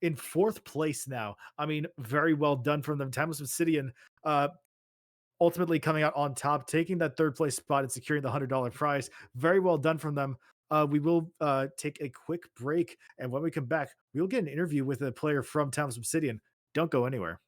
in 4th place now. I mean, very well done from them. Timeless Obsidian ultimately coming out on top, taking that 3rd place spot and securing the $100 prize. Very well done from them. We will take a quick break, and when we come back, we'll get an interview with a player from Timeless Obsidian. Don't go anywhere.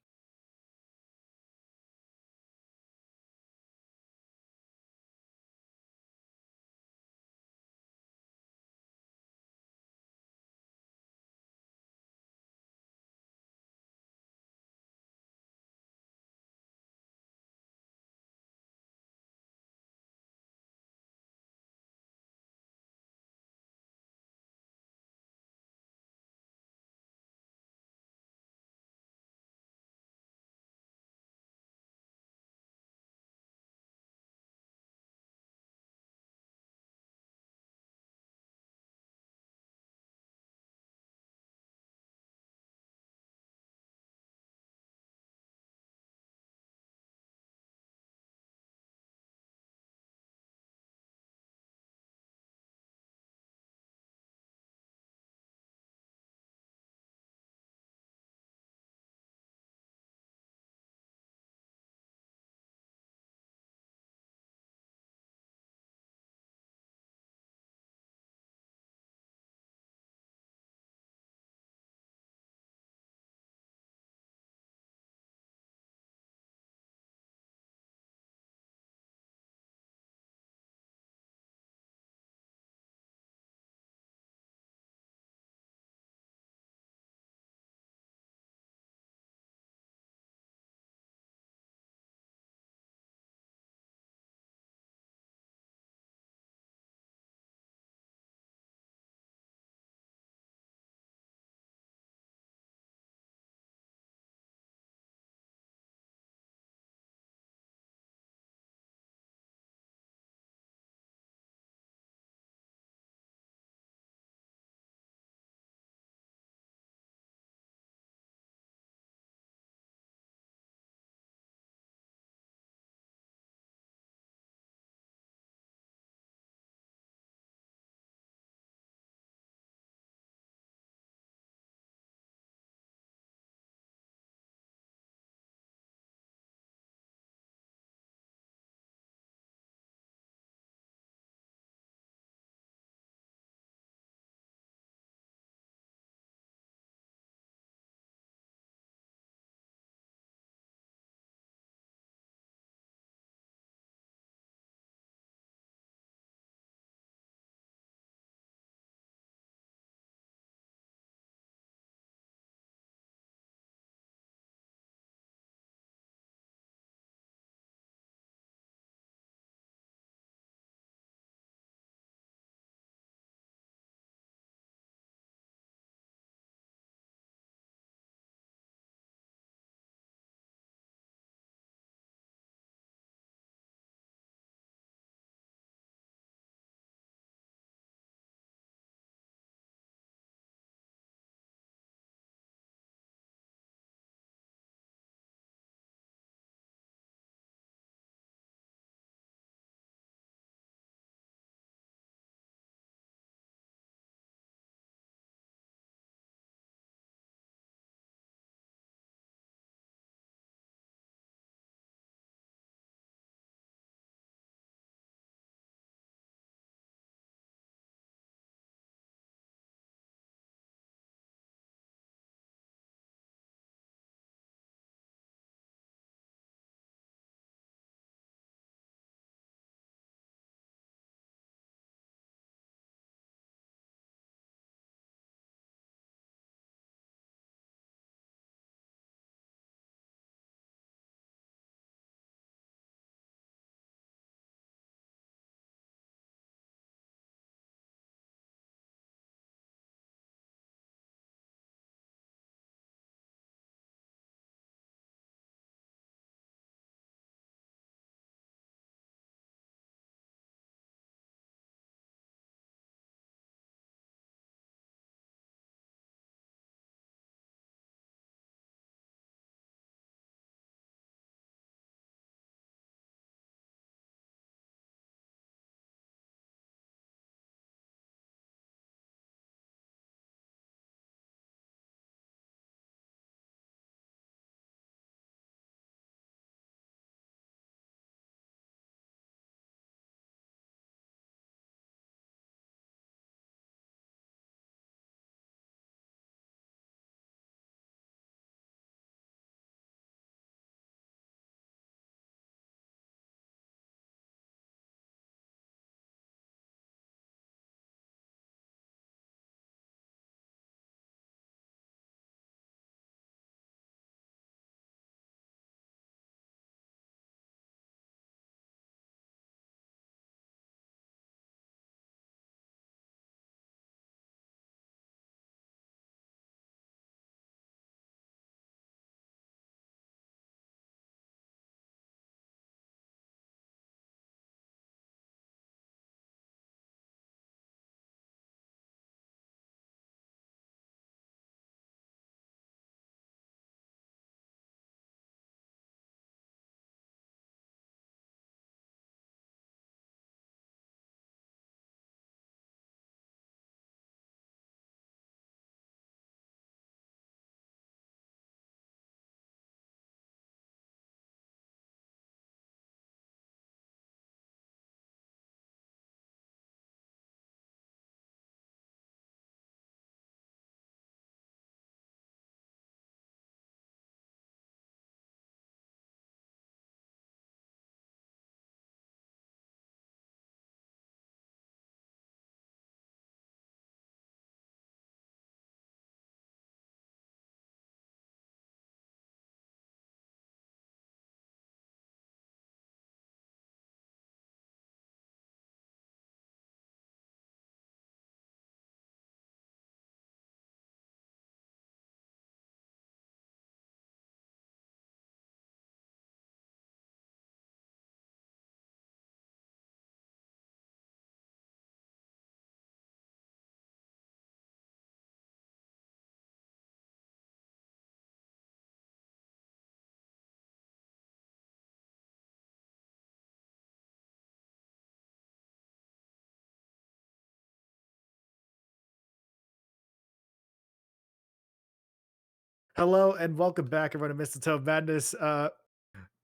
Hello and welcome back, everyone, to Mistletoe Madness.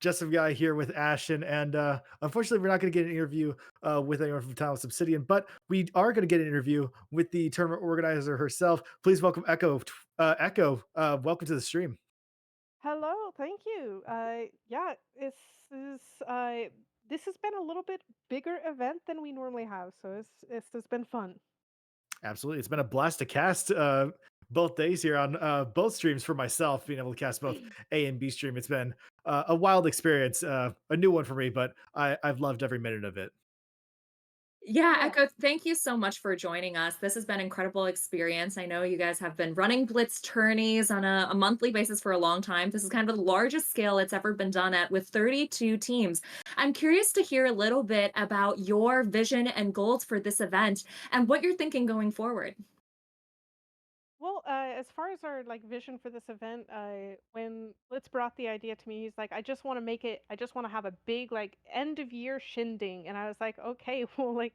Just some guy here with Ashton, and unfortunately, we're not going to get an interview with anyone from Timeless Obsidian, but we are going to get an interview with the tournament organizer herself. Please welcome Echo. Echo, welcome to the stream. Hello, thank you. Yeah, is this has been a little bit bigger event than we normally have, so it's been fun. Absolutely, it's been a blast to cast both days here on both streams for myself, being able to cast both A and B stream. It's been a wild experience, a new one for me, but I've loved every minute of it. Yeah, Yeah. Echo, thank you so much for joining us. This has been an incredible experience. I know you guys have been running Blitz tourneys on a monthly basis for a long time. This is kind of the largest scale it's ever been done at with 32 teams. I'm curious to hear a little bit about your vision and goals for this event and what you're thinking going forward. Well, as far as our like vision for this event, when Blitz brought the idea to me, he's like, I just want to have a big like end of year shindig. And I was like, okay, well, like,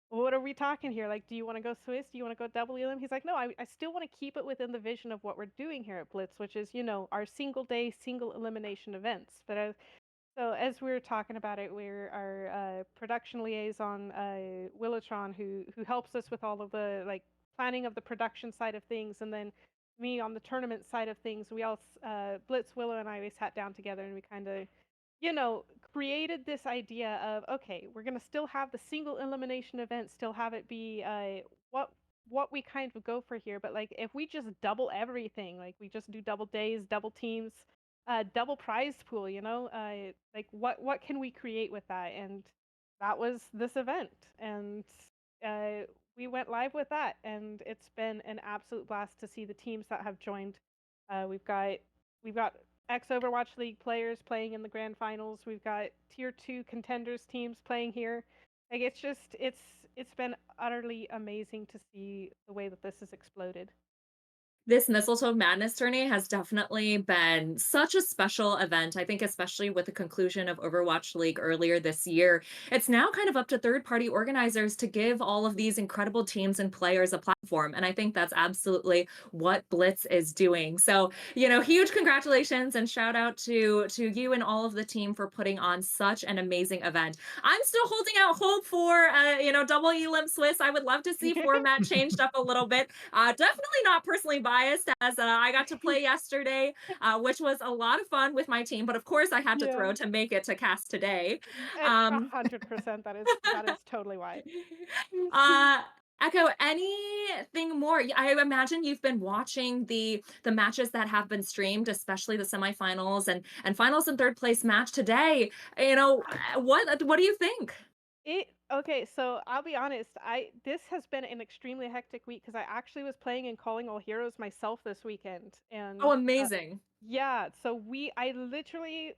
what are we talking here? Like, do you want to go Swiss? Do you want to go double elim? He's like, no, I still want to keep it within the vision of what we're doing here at Blitz, which is, our single day, single elimination events. So as we were talking about it, we're our production liaison, Willitron, who helps us with all of the like planning of the production side of things, and then me on the tournament side of things. We all, Blitz, Willow, and I sat down together and we kind of, created this idea of okay, we're gonna still have the single elimination event, still have it be what what we kind of go for here, but like if we just double everything, like we just do double days, double teams, double prize pool, like what can we create with that? And that was this event, and uh, we went live with that, and it's been an absolute blast to see the teams that have joined. We've got ex Overwatch League players playing in the grand finals. We've got tier 2 contenders teams playing here. Like it's been utterly amazing to see the way that this has exploded. This Mistletoe Madness tourney has definitely been such a special event. I think, especially with the conclusion of Overwatch League earlier this year, it's now kind of up to third party organizers to give all of these incredible teams and players a platform. And I think that's absolutely what Blitz is doing. So, huge congratulations and shout out to you and all of the team for putting on such an amazing event. I'm still holding out hope for, double elim Swiss. I would love to see format changed up a little bit. Definitely not personally biased, as I got to play yesterday, which was a lot of fun with my team. But of course, I had to Yeah. throw to make it to cast today. A Um, 100%. That is totally why. uh, Echo, anything more? I imagine you've been watching the matches that have been streamed, especially the semifinals and finals and third place match today. What do you think? It okay, so I'll be honest, I this has been an extremely hectic week because I actually was playing and calling all heroes myself this weekend. Oh, And amazing! yeah, so I literally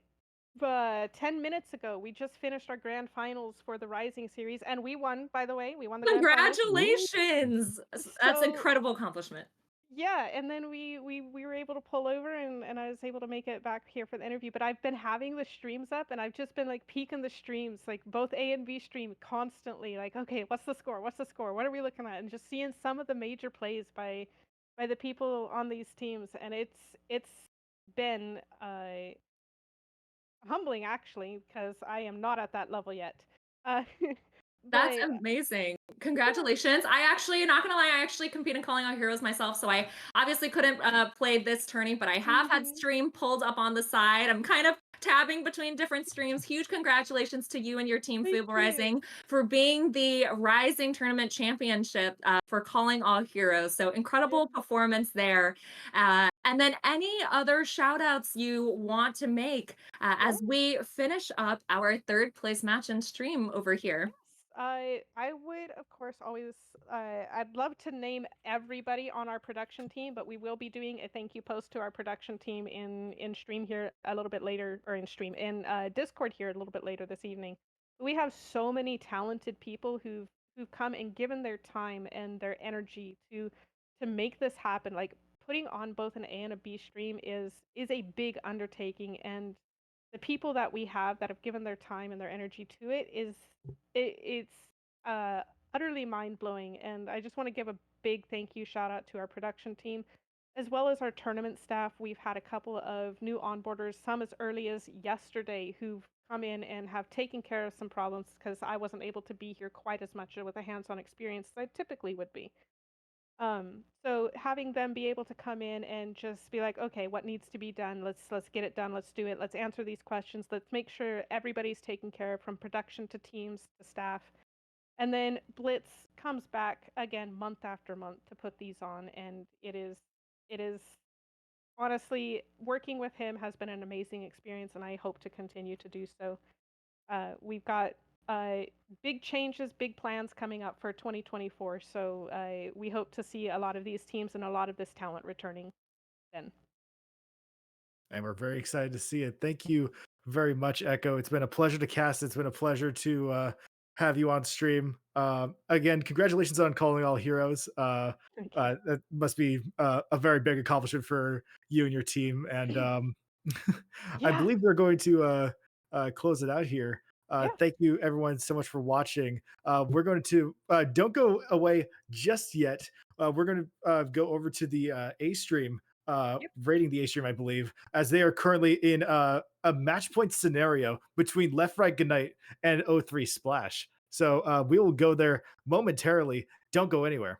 10 minutes ago we just finished our grand finals for the Rising series, and we won, by the way. We won the grand finals. Woo! Congratulations! That's So incredible accomplishment. yeah, and then we were able to pull over, and I was able to make it back here for the interview. But I've been having the streams up, and I've just been like peeking the streams, like both A and B stream constantly. Like, okay, what's the score? What's the score? What are we looking at? And just seeing some of the major plays by the people on these teams, and it's been humbling actually, because I am not at that level yet. Uh, That's but amazing. yeah. Congratulations. Not gonna lie, I actually compete in Calling All Heroes myself, so I obviously couldn't play this tourney, but I have had Hmm. stream pulled up on the side. I'm kind of tabbing between different streams. Huge congratulations to you and your team, Thank Fable you. Rising, for being the Rising Tournament Championship for Calling All Heroes. So Yeah. incredible performance there. And then any other shout outs you want to make Yeah. as we finish up our third place match and stream over here. Yes, I would of course always I'd love to name everybody on our production team, but we will be doing a thank you post to our production team in stream here a little bit later, or in stream in Discord here a little bit later this evening. We have so many talented people who've come and given their time and their energy to make this happen. Like putting on both an A and a B stream is a big undertaking, and the people that we have that have given their time and their energy to it's uh, utterly mind blowing. And I just want to give a big thank you shout out to our production team. as well as our tournament staff, we've had a couple of new onboarders, some as early as yesterday, who've come in and have taken care of some problems because I wasn't able to be here quite as much with a hands-on experience as I typically would be. So having them be able to come in and just be like, okay, what needs to be done? Let's get it done. Let's do it. Let's answer these questions. Let's make sure everybody's taken care of from production to teams to staff. And then Blitz comes back again month after month to put these on, and it is honestly working with him has been an amazing experience, and I hope to continue to do so. We've got uh, big changes, big plans coming up for 2024. So we hope to see a lot of these teams and a lot of this talent returning then. And we're very excited to see it. Thank you very much, Echo. It's been a pleasure to cast. It's been a pleasure to have you on stream. Again, congratulations on calling all heroes. Thank you. That must be a very big accomplishment for you and your team. And I Yeah, believe they're going to close it out here. yeah. Thank you, everyone, so much for watching. We're going to don't go away just yet. We're going to go over to the A stream, Yep. rating the A stream, I believe, as they are currently in a match point scenario between Left Right Goodnight and O3 Splash. So we will go there momentarily. Don't go anywhere.